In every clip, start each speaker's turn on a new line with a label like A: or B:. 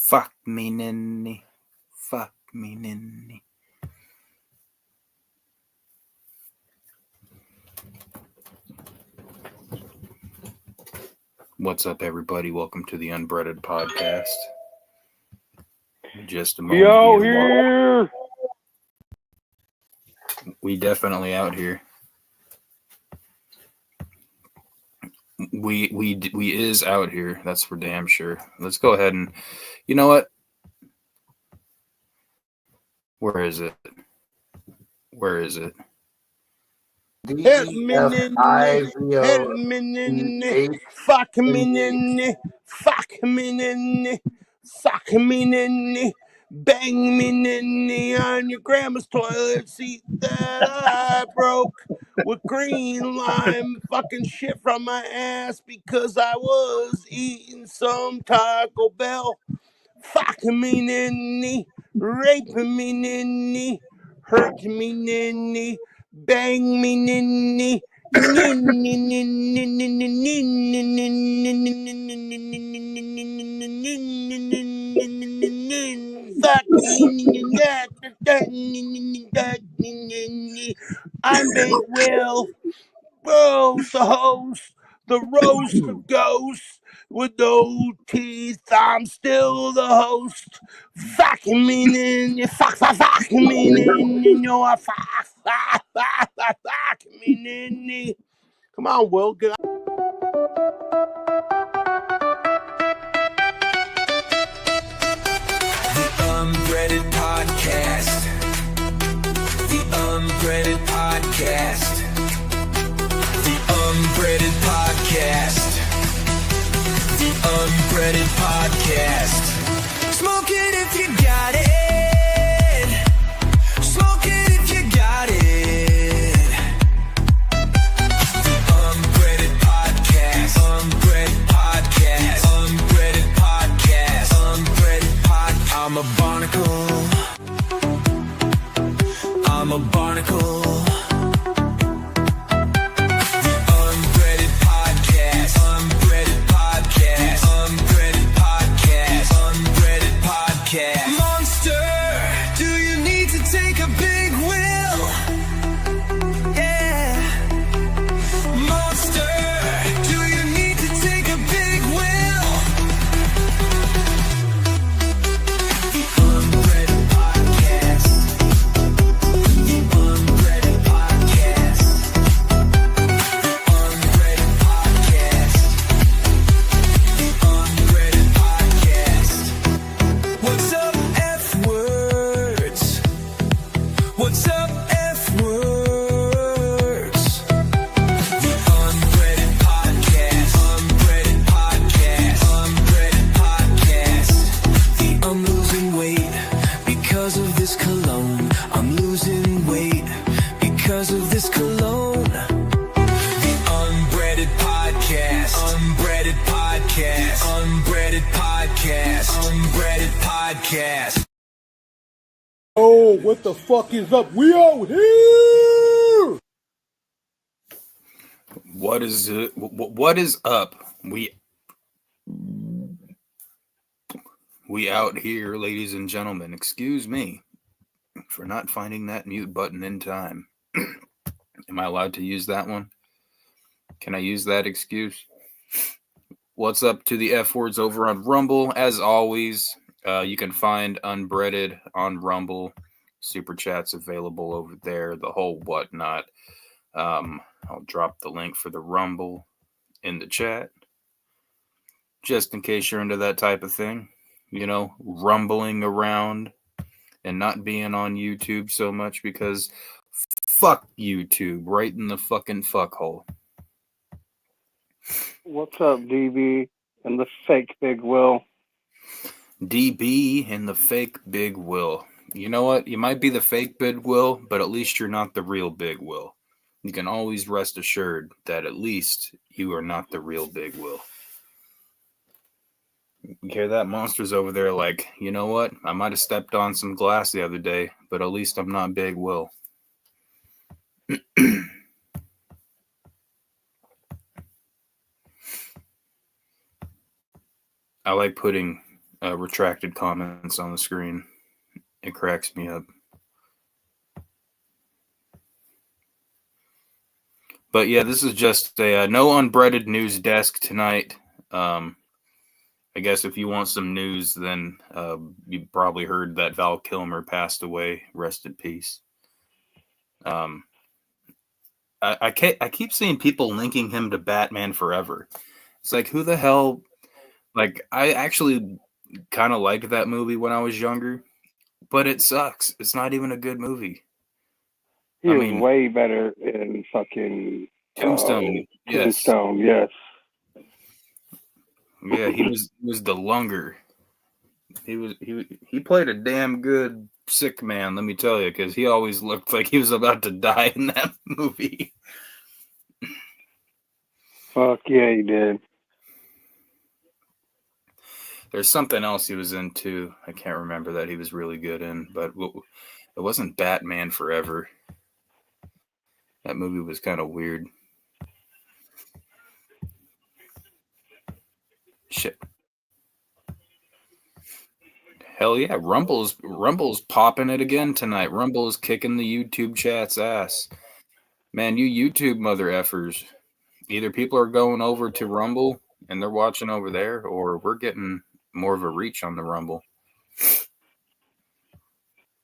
A: Fuck me ninny. Fuck me ninny. What's up, everybody? Welcome to the Unbreaded Podcast. Just a moment here. We definitely out here. We is out here. That's for damn sure. Let's go ahead and, you know what? Where is it?
B: Help me, help me, fuck me, fuck me, fuck me, bang me on your grandma's toilet seat that I broke with green lime fucking shit from my ass because I was eating some Taco Bell. Fuck me, ninny, rape me, ninny, hurt me, ninny, bang me, ninny, I'm Big Will, the host, the roast of ghosts with no teeth. I'm still the host. Fuck me, fuck me, fuck me. Come on, Will, get up.
C: The Unbreaded Podcast. The Unbreaded Podcast. The Unbreaded Podcast. The Unbreaded Podcast. Smoke it if you got it. Smoke it if you got it. The Unbreaded Podcast. Unbreaded Podcast. Unbreaded Podcast. Unbreaded Podcast. I'm a barnacle. I'm a barnacle.
B: Oh, what the fuck is up? We out here!
A: What is it? What is up? We out here, ladies and gentlemen. Excuse me for not finding that mute button in time. Am I allowed to use that one? Can I use that excuse? What's up to the F words over on Rumble? As always, you can find Unbreaded on Rumble. Super chats available over there. The whole whatnot. I'll drop the link for the Rumble in the chat. Just in case you're into that type of thing. You know, rumbling around and not being on YouTube so much because fuck YouTube, right in the fucking fuck hole.
D: What's up, DB and the fake Big Will?
A: DB and the fake Big Will. You know what? You might be the fake Big Will, but at least you're not the real Big Will. You can always rest assured that at least you are not the real Big Will. You hear that? Monster's over there like, you know what? I might have stepped on some glass the other day, but at least I'm not Big Will. I like putting retracted comments on the screen. It cracks me up. But yeah, this is just a no unbreaded news desk tonight. I guess if you want some news, then you probably heard that Val Kilmer passed away. Rest in peace. I keep seeing people linking him to Batman Forever. It's like, who the hell? Like, I actually kind of liked that movie when I was younger, but it sucks. It's not even a good movie.
D: He
A: I
D: was
A: mean,
D: way better in fucking
A: Tombstone, yes,
D: Tombstone. Yes.
A: yeah, he was the Lunger. He played a damn good sick man, let me tell you, because he always looked like he was about to die in that movie.
D: Fuck yeah, he did.
A: There's something else he was in too. I can't remember that he was really good in, but it wasn't Batman Forever. That movie was kind of weird. Shit. Hell yeah, Rumble's popping it again tonight. Rumble is kicking the YouTube chat's ass. Man, you YouTube mother effers. Either people are going over to Rumble and they're watching over there, or we're getting more of a reach on the Rumble.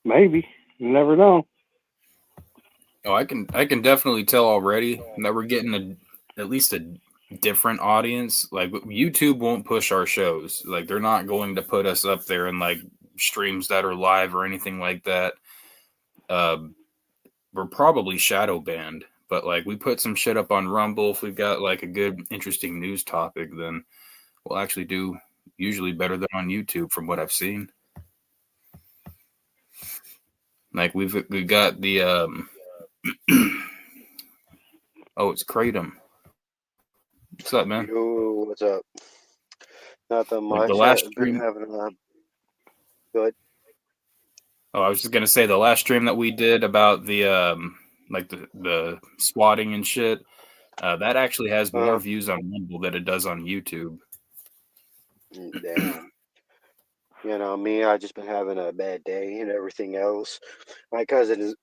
D: Maybe. You never know.
A: Oh, I can definitely tell already that we're getting at least a different audience. Like, YouTube won't push our shows. Like, they're not going to put us up there in like streams that are live or anything like that. We're probably shadow banned, but like we put some shit up on Rumble. If we've got like a good, interesting news topic, then we'll actually do usually better than on YouTube from what I've seen. Like we've got the oh, it's Kratom. What's up, man?
E: Yo, what's up? Nothing
A: Like the
E: much.
A: last
E: I've been
A: stream.
E: having good.
A: Oh, I was just gonna say the last stream that we did about the like the swatting and shit. That actually has more views on Rumble than it does on YouTube.
E: Damn. You know me. I just been having a bad day and everything else. My cousin is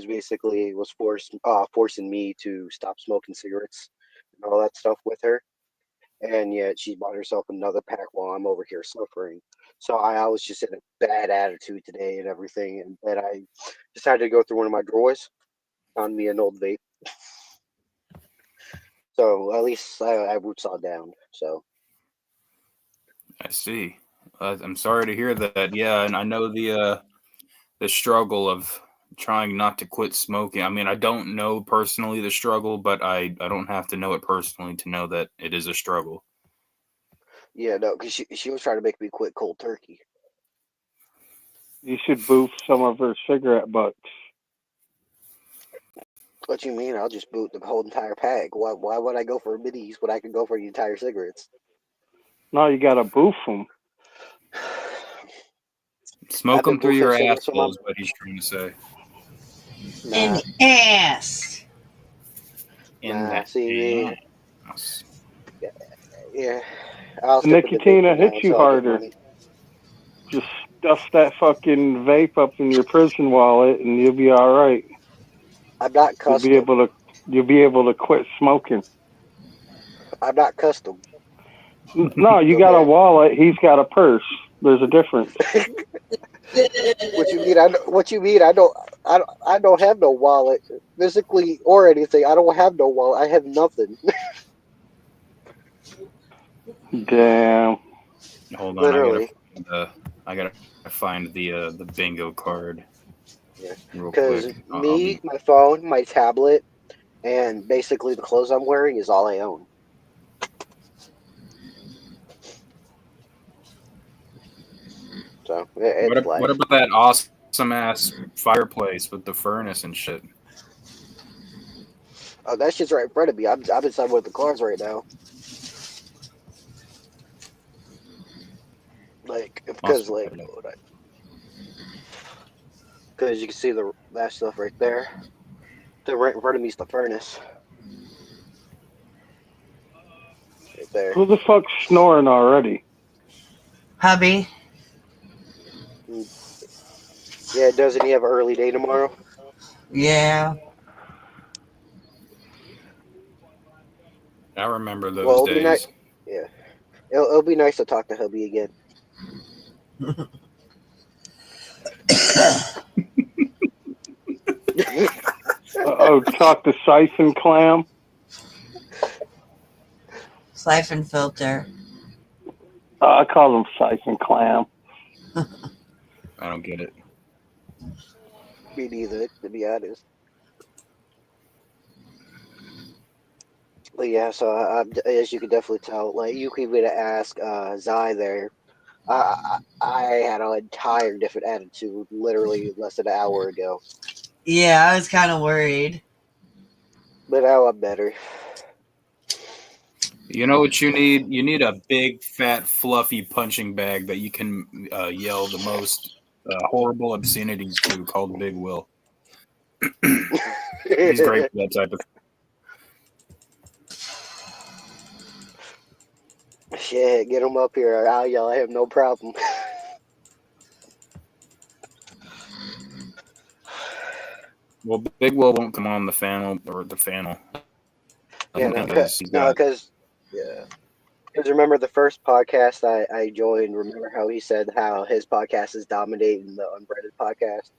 E: basically was forcing me to stop smoking cigarettes and all that stuff with her, and yet she bought herself another pack while I'm over here suffering. So I was just in a bad attitude today and everything, and then I decided to go through one of my drawers, found me an old vape. So at least I roots all down. So
A: I see. I'm sorry to hear that. Yeah, and I know the struggle of trying not to quit smoking. I mean, I don't know personally the struggle, but I don't have to know it personally to know that it is a struggle.
E: yeah, no, because she was trying to make me quit cold turkey.
D: You should boof some of her cigarette butts.
E: What you mean? I'll just boot the whole entire pack. Why would I go for minis when I can go for the entire cigarettes?
D: No, you gotta boof them.
A: Smoke
E: I've been
A: them through your
E: boofing cigarettes from
A: asshole is what he's trying to say.
F: In
E: Nah,
F: the ass.
A: In
E: nah.
A: that
E: See,
A: ass.
E: yeah. I'll
D: The
E: stick with the
D: nicotine will
E: vaping now
D: hit you
E: until I get
D: harder.
E: money.
D: Just stuff that fucking vape up in your prison wallet, and you'll be all right.
E: I'm not
D: You'll be
E: custom.
D: able to quit smoking.
E: I'm not custom.
D: No, you got a wallet. He's got a purse. There's a difference.
E: What you mean? What you mean? I don't have no wallet physically or anything. I don't have no wallet. I have nothing.
D: Damn.
A: Hold on,
E: Literally.
A: I gotta find the bingo card.
E: Yeah.
A: Real
E: Because
A: quick.
E: me, my phone, my tablet, and basically the clothes I'm wearing is all I own. So it's life.
A: What about that awesome ass fireplace with the furnace and shit?
E: Oh, that shit's right in front of me. I'm inside one of the cars right now. Like, because
A: Awesome.
E: because you can see that stuff right there. Right in front of me is the furnace. Right there.
D: Who the fuck's snoring already?
F: Hubby.
E: Mm, yeah, doesn't he have an early day tomorrow?
F: Yeah.
A: I remember
E: Well,
A: those
E: it'll be nice.
A: days.
E: Yeah, it'll be nice to talk to hubby again.
D: Oh, talk to Siphon Clam.
F: Siphon filter.
D: I call him Siphon Clam.
A: I don't get it.
E: Me neither, to be honest. But yeah, so as you can definitely tell, like you could even ask Zai there. I had an entire different attitude literally less than an hour ago,
F: Yeah, I was kind of worried.
E: but now I'm better.
A: You know what you need? You need a big, fat, fluffy punching bag that you can yell the most horrible obscenities to, called Big Will. He's great for that type of.
E: Shit, get him up here. I'll yell at him, no problem.
A: Well, Big Will won't come on the fanel or the fanel
E: Yeah,
A: because he's
E: no,
A: got.
E: because yeah, because remember the first podcast I joined. Remember how he said how his podcast is dominating the unbreaded podcast.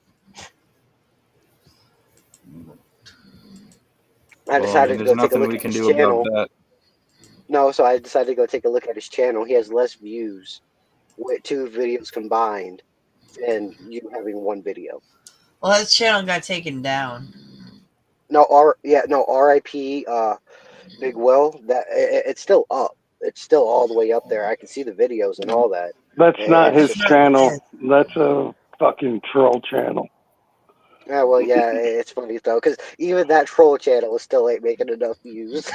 E: I
A: Well, I mean,
E: decided to
A: there's
E: go take a
A: nothing
E: look
A: we
E: at
A: can
E: his
A: do about
E: channel.
A: that.
E: No, so I decided to go take a look at his channel. He has less views with two videos combined than you having one video.
F: Well, his channel got taken down.
E: No, no, RIP, Big Will. It's still up. It's still all the way up there. I can see the videos and all that.
D: That's not
E: It's
D: his
F: That's
E: just,
F: not
D: channel.
F: his.
D: That's a fucking troll channel.
E: yeah, well, yeah, it's funny though, because even that troll channel is still ain't making enough views.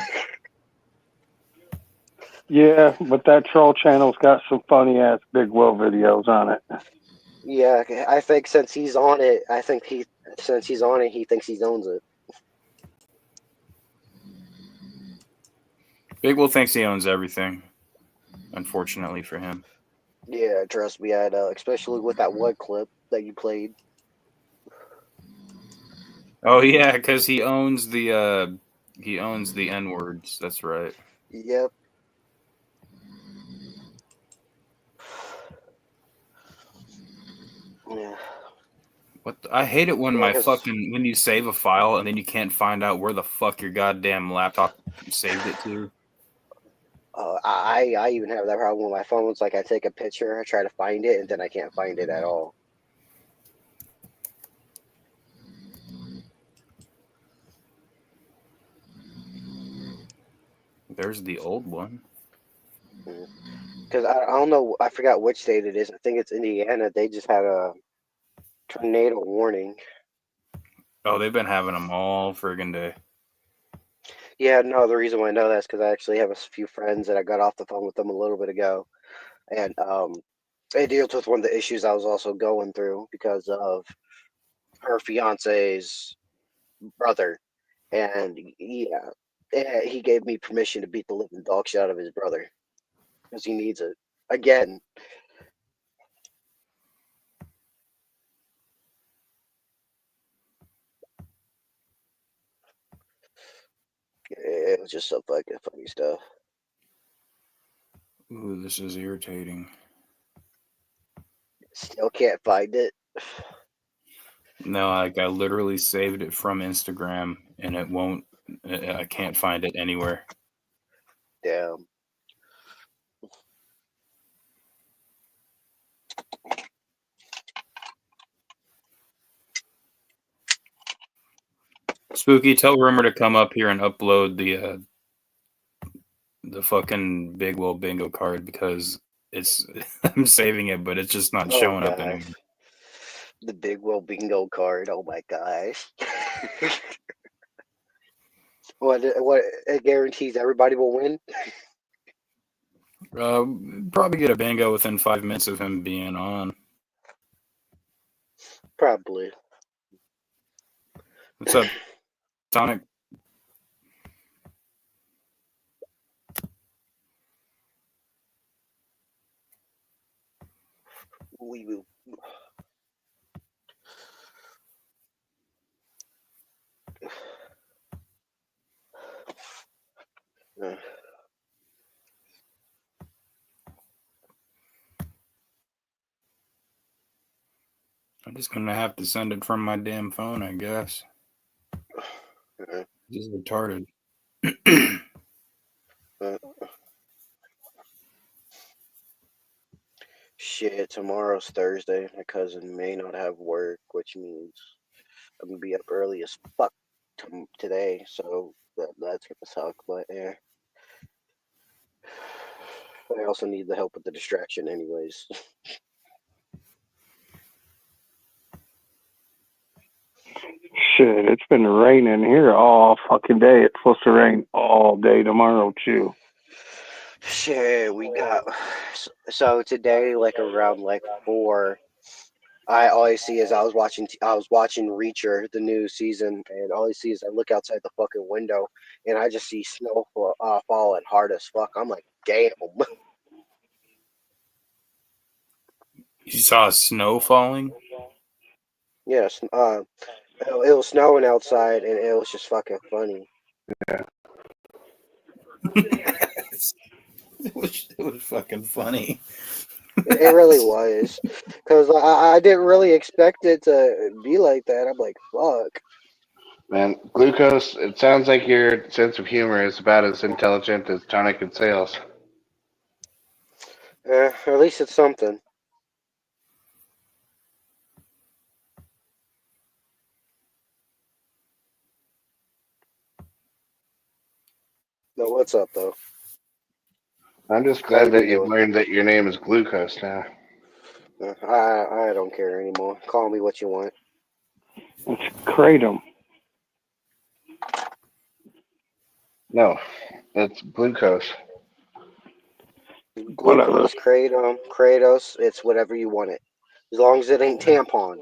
D: Yeah, but that troll channel's got some funny ass Big Will videos on it.
E: Yeah, I think since he's on it, since he's on it, he thinks he owns it.
A: Big Will thinks he owns everything. Unfortunately for him.
E: Yeah, trust me, I know, especially with that one clip that you played.
A: Oh yeah, because he owns the N words. That's right.
E: Yep. Yeah.
A: I hate it when
E: Yeah,
A: my
E: because
A: fucking when you save a file and then you can't find out where the fuck your goddamn laptop saved it to.
E: I even have that problem with my phone. It's like I take a picture, I try to find it, and then I can't find it at all.
A: There's the old one.
E: Because I don't know, I forgot which state it is. I think it's Indiana. They just had a tornado warning.
A: Oh, they've been having them all friggin' day.
E: Yeah, no, the reason why I know that is because I actually have a few friends that I got off the phone with them a little bit ago, and it deals with one of the issues I was also going through because of her fiance's brother, and yeah, he gave me permission to beat the living dog shit out of his brother because he needs it again. It was just so fucking funny stuff.
A: Ooh, this is irritating.
E: Still can't find it.
A: No, like I literally saved it from Instagram and it won't. I can't find it anywhere.
E: Damn.
A: Spooky, tell Rumor to come up here and upload the fucking Big Will bingo card because it's I'm saving it, but it's just not
E: Oh
A: showing up
E: gosh.
A: anymore.
E: The Big Will bingo card. Oh my gosh. What it guarantees everybody will win?
A: Probably get a bingo within 5 minutes of him being on.
E: Probably.
A: What's up, Sonic?
E: We will.
A: I'm just gonna have to send it from my damn phone, I guess.
E: Uh,
A: This is retarded.
E: uh, Shit, tomorrow's Thursday. My cousin may not have work, which means I'm gonna be up early as fuck today. So that's gonna suck. But yeah, I also need the help with the distraction, anyways.
D: Shit, it's been raining here all fucking day. It's supposed to rain all day tomorrow too.
E: Shit, we got so today, like around like 4. All I see is I was watching Reacher, the new season, and all I see is I look outside the fucking window and I just see snow falling hard as fuck. I'm like, damn.
A: You saw snow falling?
E: Yes, it was snowing outside and it was just fucking funny.
A: It was fucking funny.
E: It really was, because I didn't really expect it to be like that. I'm like, fuck.
G: Man, glucose, it sounds like your sense of humor is about as intelligent as tonic and sales.
E: At least it's something. No, what's up though?
G: I'm just
E: How you
G: glad that
E: been
G: you've
E: doing?
G: learned that your name is glucose now.
E: I don't care anymore. Call me what you want.
D: It's kratom.
G: No, it's glucose.
D: Whatever.
E: Glucose, Kratos, it's whatever you want it. As long as it ain't tampon.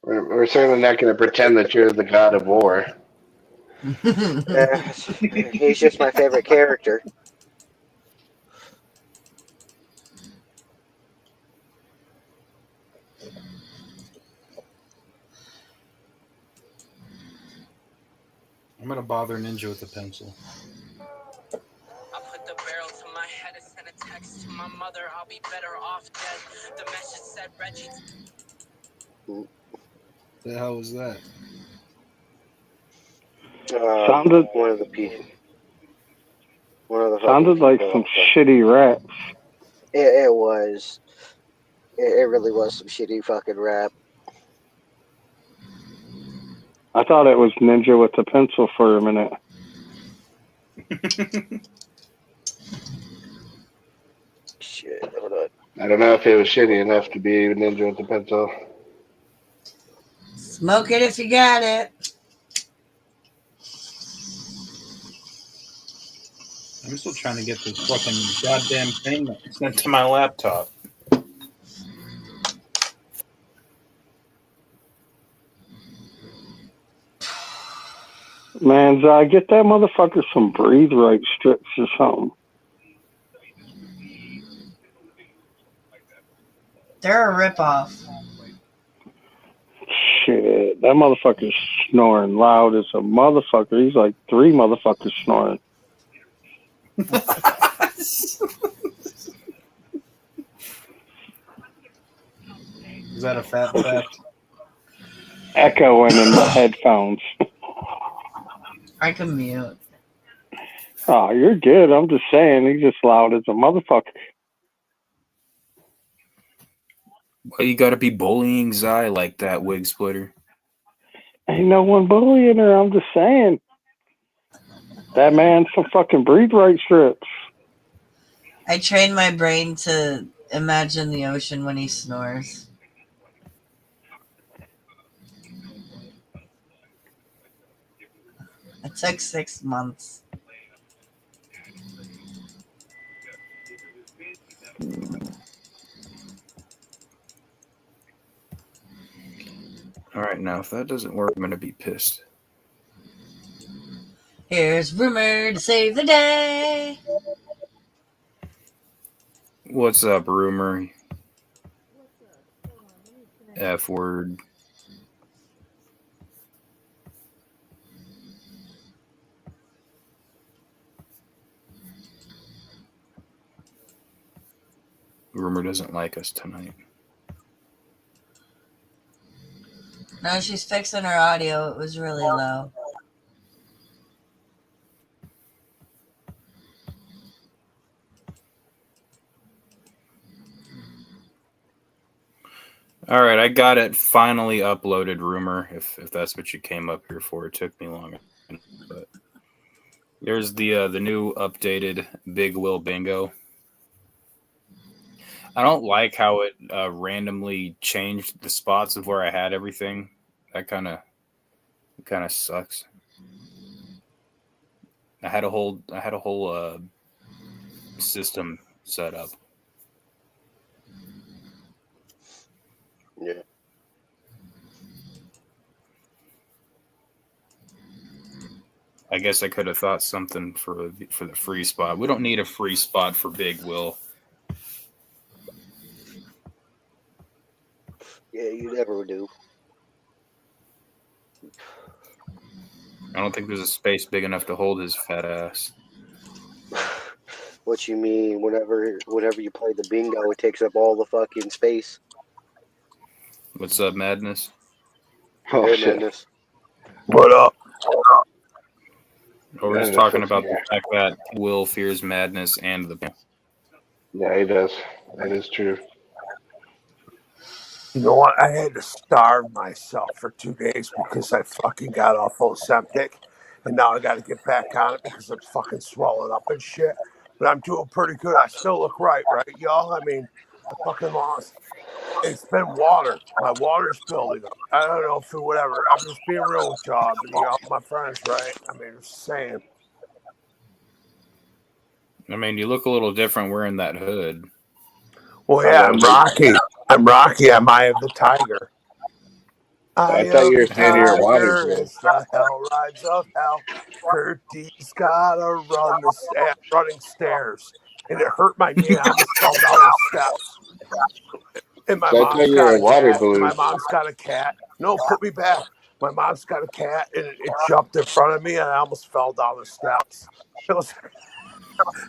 G: We're certainly not going to pretend that you're the god of war.
E: Uh, he's just my favorite character.
A: I'm gonna bother Ninja with a pencil.
C: I put the barrel to my head and sent a text to my mother. I'll be better off dead. The message said Reggie.
A: The hell was that?
D: Sounded
E: One of the people. One of the fucking
D: sounded like
E: people.
D: some shitty rap.
E: It was. It really was some shitty fucking rap.
D: I thought it was Ninja with a pencil for a minute.
E: Shit, hold on.
G: I don't know if it was shitty enough to be a ninja with a pencil.
F: Smoke it if you got it.
A: I'm still trying to get this fucking goddamn thing sent to my laptop.
D: Man, Zai, get that motherfucker some breathe right strips or something.
F: They're a ripoff.
D: Shit, that motherfucker's snoring loud as a motherfucker. He's like 3 motherfuckers snoring.
A: Is that a fat fact?
D: Echoing in my headphones.
F: I can mute.
D: Oh, you're good. I'm just saying, he's just loud as a motherfucker.
A: Well, you gotta be bullying Zai like that, wig splitter.
D: Ain't no one bullying her. I'm just saying. That man's some fucking breathe right strips.
F: I train my brain to imagine the ocean when he snores. It took 6 months.
A: All right, now if that doesn't work, I'm gonna be pissed.
F: Here's Rumor to save the day.
A: What's up, rumor? F word. Rumor doesn't like us tonight.
F: No, she's fixing her audio. It was really low.
A: All right, I got it finally uploaded, Rumor. If that's what you came up here for, it took me long, but there's the new updated Big Will Bingo. I don't like how it randomly changed the spots of where I had everything. That kind of sucks. I had a whole system set up.
E: Yeah.
A: I guess I could have thought something for the free spot. We don't need a free spot for Big Will.
E: Yeah, you never do.
A: I don't think there's a space big enough to hold his fat ass.
E: What you mean? Whenever you play the bingo, it takes up all the fucking space.
A: What's up, Madness?
G: Oh
E: Hey,
G: shit!
E: Madness.
B: What up?
A: Or we're just talking about the fact that Will fears Madness and the.
G: Yeah, he does. That is true.
B: You know what? I had to starve myself for 2 days because I fucking got off septic, and now I got to get back on it because I'm fucking swelling up and shit. But I'm doing pretty good. I still look right, y'all? I mean, I fucking lost. It's been water. My water's building up. I don't know if whatever. I'm just being real with y'all. But y'all, my friends, right? I mean, just saying.
A: I mean, you look a little different wearing that hood.
B: Well, yeah, I'm Rocky. I'm Rocky. I'm Eye of the Tiger.
G: I
B: Eye
G: thought
B: of
G: you
B: the
G: were saying you're a water
B: Tiger
G: boy.
B: is the hell rides of hell. Kurtie's gotta run the running stairs, and it hurt my knee. I almost fell down the steps. And my
G: So I thought
B: mom's
G: you were
B: got
G: a
B: a
G: water
B: cat. And
G: balloon.
B: my mom's got a cat. No, put me back. My mom's got a cat, and it jumped in front of me, and I almost fell down the steps. It was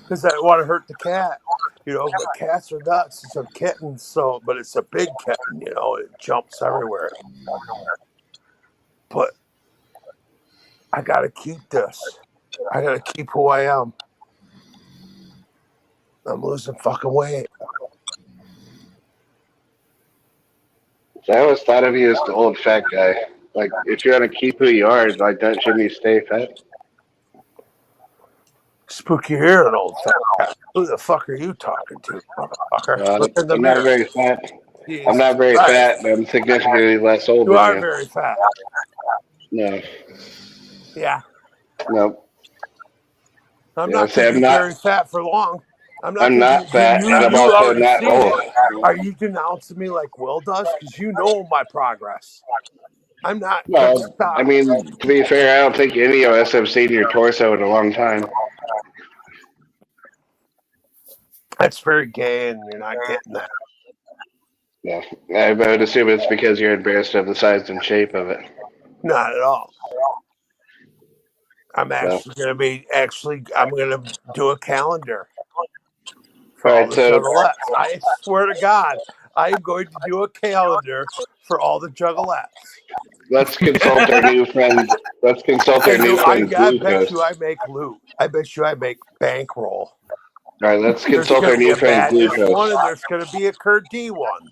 B: because I didn't want to hurt the cat. But cats are nuts. It's a kitten, but it's a big kitten. It jumps everywhere. But I gotta keep this. I gotta keep who I am. I'm losing fucking weight.
G: So I always thought of you as the old fat guy. Like, if you're gonna keep who you are, like, shouldn't you stay fat?
B: Spooky here, an old fat guy. Who the fuck are you talking to, motherfucker? Look in the
G: I'm not
B: mirror.
G: very fat. I'm
B: Jesus
G: not very
B: Christ.
G: fat, but I'm significantly less old
B: You
G: than
B: are
G: you.
B: very fat.
G: No,
B: Yeah.
G: no.
B: I'm
G: You know,
B: not going
G: say
B: to
G: I'm
B: be
G: not.
B: very fat for long. I'm not
G: I'm
B: going to
G: not
B: be.
G: fat, and I'm
B: You
G: also
B: already
G: not
B: seen
G: old.
B: it. Are you denouncing me like Will does? Because you know my progress. I'm not going to
G: Well, I
B: stop.
G: mean, to be fair, I don't think any of us have seen your torso in a long time.
B: That's very gay, and you're not getting that.
G: Yeah, I would assume it's because you're embarrassed of the size and shape of it.
B: Not at all. I'm
G: So,
B: actually going to be. I'm going to do a calendar for
G: all
B: all
G: right,
B: the
G: so
B: juggalettes. I swear to God, I am going to do a calendar for all the juggalettes.
G: let's consult our new friend. Let's consult our
B: And
G: new friend
B: I bet
G: Glucose.
B: you I make loot. I bet you I make bankroll.
G: All right, let's
B: There's
G: consult
B: going
G: our
B: to be
G: new
B: a
G: friend
B: Madness
G: Glucose.
B: one, and there's going to be a Kurt D one.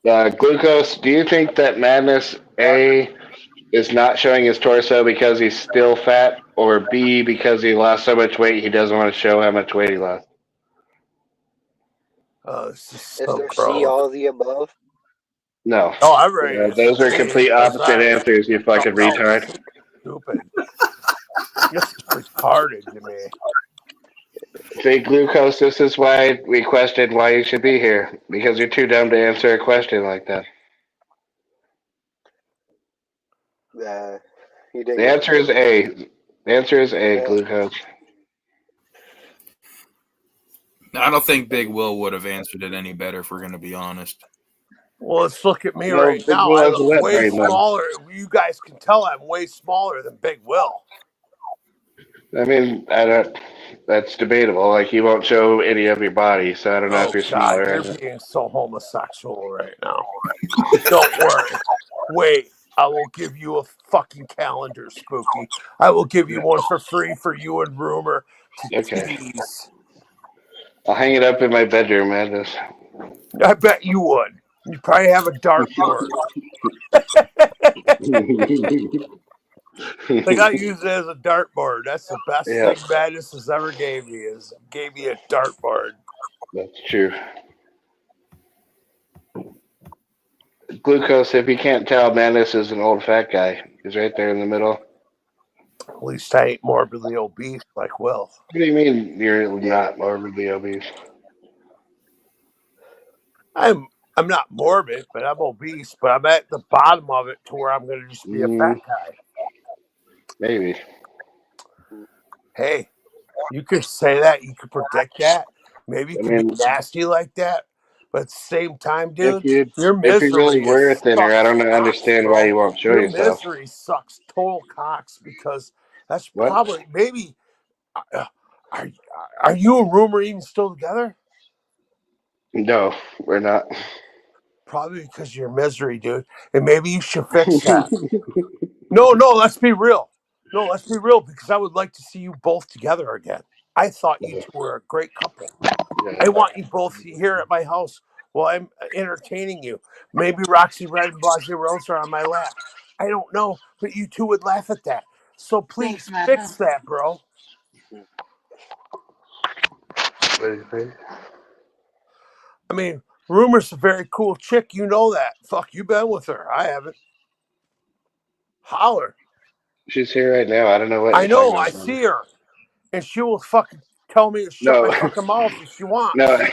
G: Glucose, do you think that Madness A is not showing his torso because he's still fat, or B because he lost so much weight he doesn't want to show how much weight he lost?
B: This is
E: Is
B: so
E: there C
B: gross.
E: all of the above?
G: No.
B: Oh, I'm ready to
G: Those are
B: see
G: complete
B: because
G: opposite
B: I
G: answers, you fucking
B: felt
G: retard.
B: stupid. This is retarded to me.
G: See, Glucose, this is why we questioned why you should be here. Because you're too dumb to answer a question like that.
E: You didn't
G: The
E: get
G: answer is A. The answer is A,
E: it.
G: Glucose.
A: I don't think Big Will would have answered it any better, if we're going to be honest.
B: Well, let's look at me
G: Well,
B: right
G: Big
B: now.
G: Will
B: I
G: has a
B: look
G: wet
B: way
G: brain then.
B: smaller. You guys can tell I'm way smaller than Big Will.
G: I mean, I don't. That's debatable. Like you won't show any of your body, so I don't know if
B: Oh
G: you're
B: God,
G: smaller.
B: you're being so homosexual right now. Don't worry. Wait, I will give you a fucking calendar, Spooky. I will give you one for free for you and Rumor to
G: Okay,
B: tease.
G: I'll hang it up in my bedroom, man.
B: I bet you would. You probably have a dartboard. They got to use it as a dartboard. That's the best
G: Yeah,
B: thing Madness has ever gave me. Is gave me a dartboard.
G: that's true. Glucose, if you can't tell, Madness is an old fat guy. He's right there in the middle.
B: At least I ain't morbidly obese like Will.
G: What do you mean you're not morbidly obese?
B: I'm not morbid, but I'm obese. But I'm at the bottom of it to where I'm going to just be a fat
G: Mm,
B: guy.
G: maybe.
B: Hey, you could say that. You could predict that. Maybe you
G: I
B: could be
G: mean,
B: nasty like that. But at the same time,
G: if
B: dude,
G: you
B: your
G: if you really
B: misery
G: were
B: is
G: thinner, I
B: sucks
G: don't
B: cocks,
G: understand why
B: bro.
G: you won't show
B: Your
G: yourself.
B: misery sucks total cocks because that's
G: What?
B: probably maybe. Uh, are are you and Rumor even still together?
G: No, we're not.
B: Probably because of your misery, dude. And maybe you should fix that. No, let's be real. No, let's be real because I would like to see you both together again. I thought you two were a great couple. I
G: Yeah.
B: want you both here at my house while I'm entertaining you. Maybe Roxy Red and Blasey Rose are on my lap. I don't know, but you two would laugh at that. So please fix that, bro.
G: What do you think?
B: I mean, Rumor's a very cool chick. You know that. Fuck, you been with her. I haven't. Holler.
G: She's here right now. I don't know what
B: I
G: you're talking
B: know. I
G: about, man.
B: see her. And she will fucking tell me to shut my
G: No,
B: fucking mouth if she
G: no.
B: wants.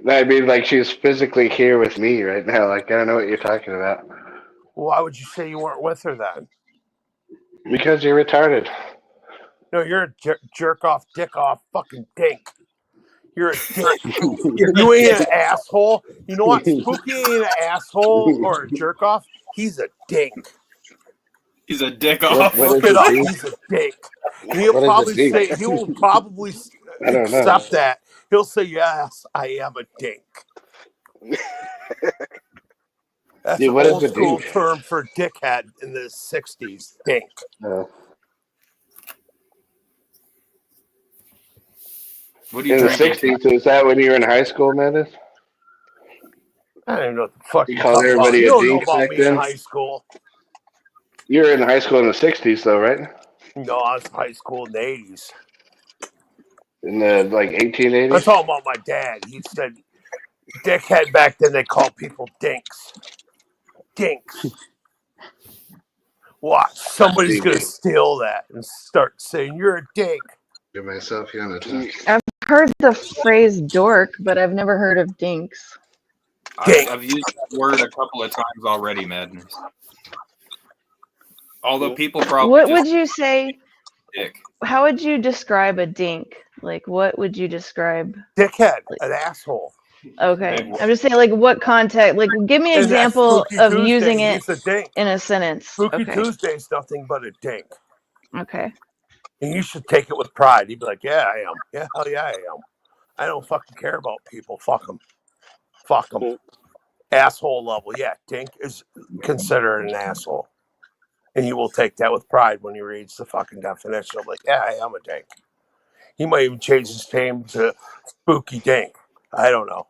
G: I mean, like she's physically here with me right now. Like I don't know what you're talking about.
B: Why would you say you weren't with her then?
G: Because you're retarded.
B: No, you're a jerk off, dick off, fucking dink. You're a dink. You ain't an asshole. You know what? Spooky ain't an asshole or a jerk off. He's a dink.
A: He's a dick
G: What
A: off.
B: Look
G: is
B: it
G: it,
B: up.
G: D?
B: He's a dink. And he'll
G: What is
B: probably
G: it, D?
B: say, he will probably
G: I don't know.
B: accept that. He'll say, yes, I am a dink. That's
G: Dude,
B: an
G: what is
B: old
G: a
B: school
G: D?
B: term for dickhead in the 60s. Dink.
A: What are you
G: In the
A: drinking, Cat?
G: '60s, is that when you were in high school, Menace?
B: I don't even know what the fuck
G: You
B: you
G: called
B: talking about.
G: everybody
B: You
G: a
B: don't know
G: dink
B: about
G: back
B: me in
G: then?
B: high school.
G: You were in high school in the '60s, though, right?
B: No, I was in high school in the 80s.
G: In the like
B: I'm
G: 1880s?
B: talking about my dad. He said, dickhead back then, they called people dinks. Dinks. Watch. Somebody's going to
G: Dink.
B: steal that and start saying, you're a dink.
G: Give myself here on the top.
H: I've heard the phrase dork, but I've never heard of dinks.
B: Dink.
A: I've used that word a couple of times already, Madness. Although people probably
H: What
A: just
H: would you say?
A: dick.
H: How would you describe a dink? Like, what would you describe?
B: Dickhead.
H: Like,
B: An asshole.
H: okay,
A: Big
H: I'm just saying, like, what context? Like, give me an
B: And that's
H: example
B: Spooky
H: of
B: Tuesday.
H: using it
B: He's a dink.
H: in a sentence.
B: Spooky
H: Okay,
B: Tuesday's nothing but a dink.
H: okay.
B: And you should take it with pride. You'd be like, yeah, I am. Yeah, hell yeah, I am. I don't fucking care about people. Fuck them. Fuck them. Asshole level. Yeah, dink is considered an asshole. And he will take that with pride when he reads the fucking definition of like, yeah, I am a dink. He might even change his name to Spooky Dink. I don't know.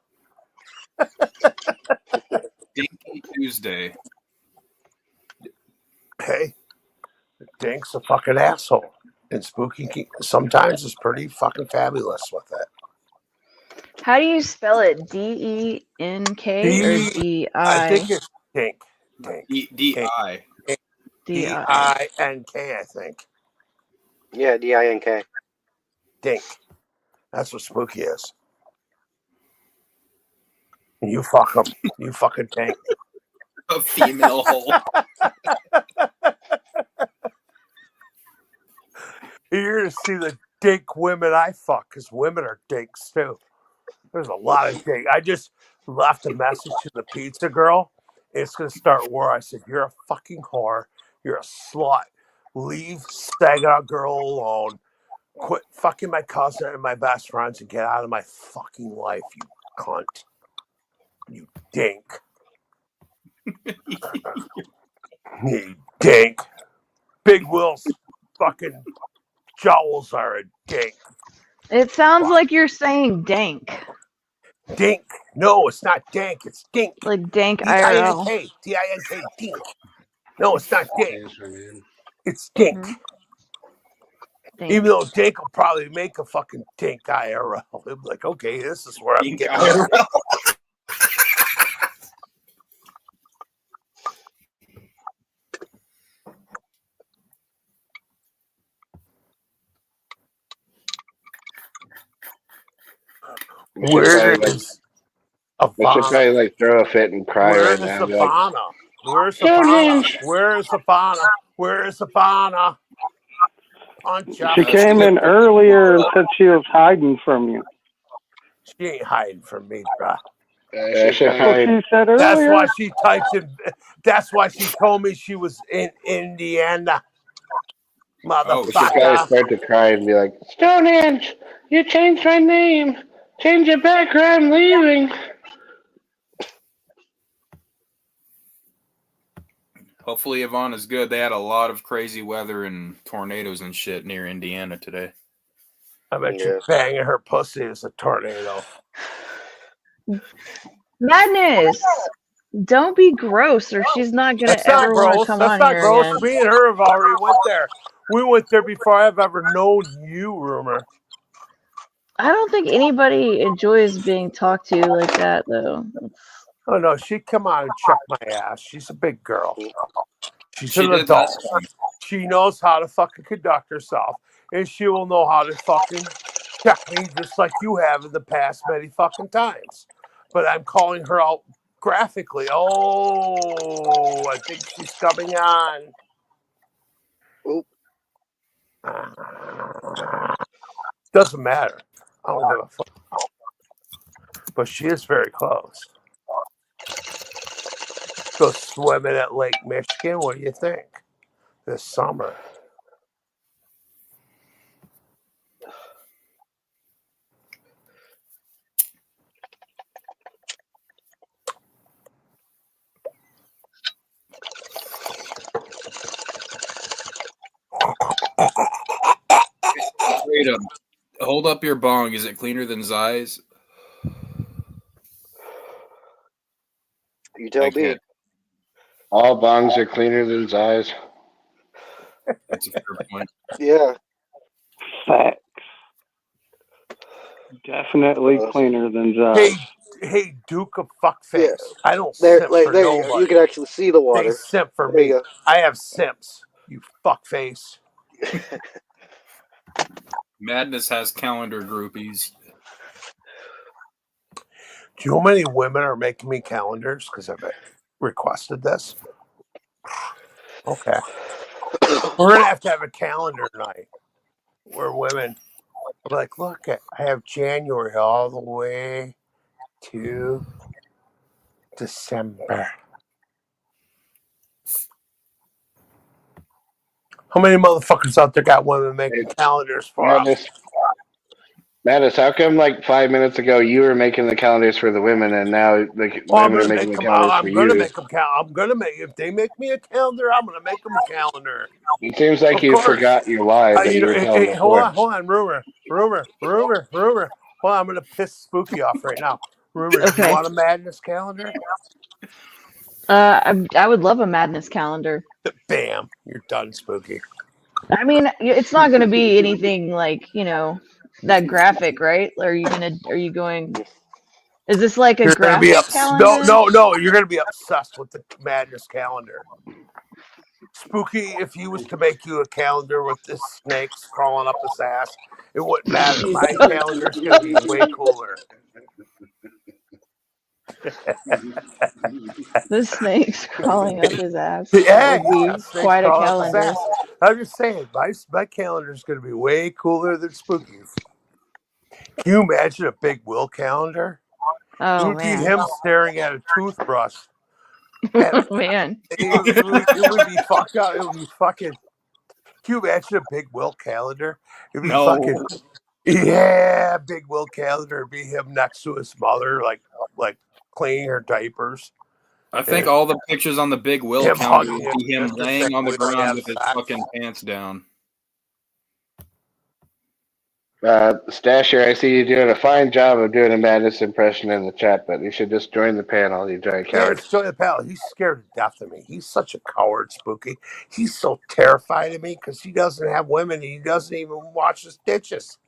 A: Dinky Tuesday.
B: Hey, Dink's a fucking asshole. And Spooky sometimes is pretty fucking fabulous with it.
H: How do you spell it? D-E-N-K or
B: I think
H: D-I?
B: it's Dink. Dink.
A: D-I.
H: D-I.
B: D-I-N-K, I think.
E: Yeah, D-I-N-K.
B: Dink. That's what Spooky is. And you fuck him. You fucking dink.
A: A female hole.
B: You're going to see the dink women I fuck because women are dinks too. There's a lot of dink. I just left a message to the pizza girl It's going to start a war. I said, you're a fucking whore. You're a slut. Leave Saginaw girl alone. Quit fucking my cousin and my best friends and get out of my fucking life, you cunt. You dink. You dink. Big Will's fucking jowls are a dink.
H: It sounds like you're saying dank.
B: Dink. No, it's not dank. It's dink.
H: Like dank IRL.
B: D-I-N-K. D-I-N-K. Dink. No, it's not dink. It's dink.
H: Dink.
B: Even though Dink will probably make a fucking dink IRL. He'll be like, okay, this is where I'm
A: Dink
B: getting
A: IRL.
B: Where is
G: I should
B: Ivana?
G: probably like throw a fit and cry
B: Where
G: right
B: is
G: now. Be like,
B: Ivana? Where's
G: Stonehenge.
B: Ivana? Where's Ivana? Where's Ivana? Punch up.
D: She came in earlier and said she was hiding from you.
B: She ain't hiding from me, bruh.
G: I should
D: That's what
G: hide.
D: she said
B: That's
D: earlier.
B: why she typed in. That's why she told me she was in Indiana.
G: She should probably
B: Motherfucker.
G: start to cry and be like, Stonehenge, you changed my name. Change it back or I'm leaving.
A: Hopefully Ivana's good. They had a lot of crazy weather and tornadoes and shit near Indiana today.
B: I bet you banging her pussy is a tornado.
H: Madness! Don't be gross, or she's not gonna
B: That's not
H: ever want to
B: gross.
H: come
B: That's
H: on
B: not
H: here
B: gross.
H: again.
B: Me and her have already went there. We went there before I've ever known you, Rumor.
H: I don't think anybody enjoys being talked to like that, though.
B: Oh no, she'd come on and check my ass. She's a big girl. She's
A: She
B: an
A: did
B: adult.
A: last time.
B: She knows how to fucking conduct herself, and she will know how to fucking check me just like you have in the past many fucking times. But I'm calling her out graphically. Oh, I think she's coming on.
E: Oop.
B: Doesn't matter. I don't give a fuck. But she is very close. Go swimming at Lake Michigan. What do you think? This summer.
A: Wait up. Hold up your bong. Is it cleaner than Zai's?
E: You tell me.
A: can't.
G: All bongs are cleaner than Zai's.
A: That's a fair point.
E: Yeah.
D: Facts. Definitely cleaner than Zai.
B: Hey, Duke of Fuckface.
E: Yeah.
B: I don't
E: There,
B: simp
E: like
B: for
E: there you go.
B: nobody.
E: You can actually see the
B: They
E: water.
B: simp for
E: There you
B: me.
E: go.
B: I have simps. You fuckface.
A: Madness has calendar groupies.
B: Do you know how many women are making me calendars because I've requested this? Okay. We're going to have a calendar night where women are like, look, I have January all the way to December. How many motherfuckers out there got women making calendars for us?
G: Madness, how come like 5 minutes ago you were making the calendars for the women and now the women are making the calendars for
B: I'm going to
G: you?
B: make them I'm going to make, if they make me a calendar, I'm going to make them a calendar.
G: It seems like you forgot your lie that you were telling
B: hey,
G: before.
B: hold on, Rumor. Hold on, I'm going to piss Spooky off right now. Rumor, do you want a Madness calendar?
H: I would love a Madness calendar.
B: Bam, you're done, Spooky.
H: I mean, it's not going to be anything like, that graphic, right? Are you going? Is this like a graphic calendar?
B: No, you're going to be obsessed with the Madness calendar. Spooky, if he was to make you a calendar with this snakes crawling up his ass, it wouldn't matter. My calendar's going to be way cooler.
H: The snake's crawling up his ass.
B: Yeah,
H: That would be quite a calendar.
B: I'm just saying, my calendar's going to be way cooler than Spooky's. Can you imagine a Big Will calendar?
H: Oh,
B: It would be him staring at a toothbrush
H: Man.
B: It would be fucked up. It would be fucking. Can you imagine a Big Will calendar? It'd be fucking.
A: No,
B: Yeah, Big Will calendar. It'd be him next to his mother, like cleaning her diapers.
A: I think all the pictures on the Big Will
B: Him
A: calendar
B: hugging
A: would be him
B: his sister
A: laying
B: saying,
A: on the
B: "We already
A: ground
B: have
A: with his
B: sex."
A: fucking pants down.
G: Stasher, I see you doing a fine job of doing a Madness impression in the chat, but you should just join the panel, you giant
B: Yeah,
G: coward.
B: it's Joey the Pal. He's scared to death of me. He's such a coward, Spooky. He's so terrified of me because he doesn't have women. And he doesn't even watch his ditches.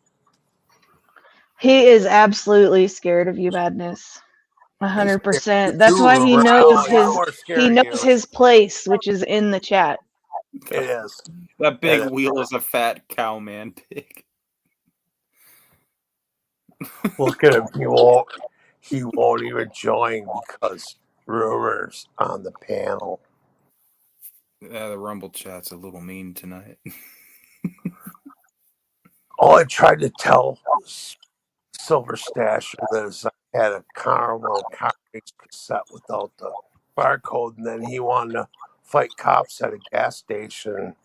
H: He is absolutely scared of you, Madness.
B: He's scared of
H: 100%.
B: you
H: That's
B: too,
H: why he
B: Rumor.
H: knows
B: Oh, he's
H: his
B: more scared of you.
H: place, which is in the chat.
B: It is.
A: That big
B: It is.
A: wheel is a fat cow man pig.
B: Look at him. He won't even join because Rumor's on the panel.
A: Yeah, the Rumble chat's a little mean tonight.
B: All I tried to tell Silver Stash is I had a Carnival cartridge cassette without the barcode, and then he wanted to fight cops at a gas station,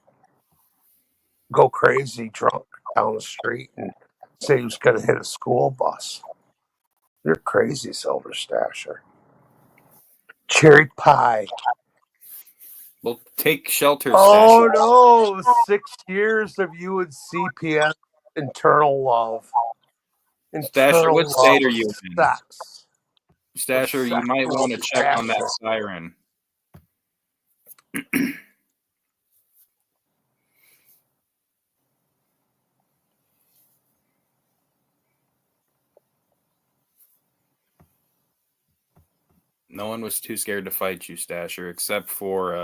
B: go crazy drunk down the street, and say he was going to hit a school bus. You're crazy, Silver Stasher. Cherry pie.
A: Well, take shelter,
B: Oh
A: Stasher.
B: no! 6 years of you and CPS internal love.
A: Stasher, what state are you in?
B: Sex.
A: Stasher, you might want to check on that siren. No one was too scared to fight you, Stasher, except for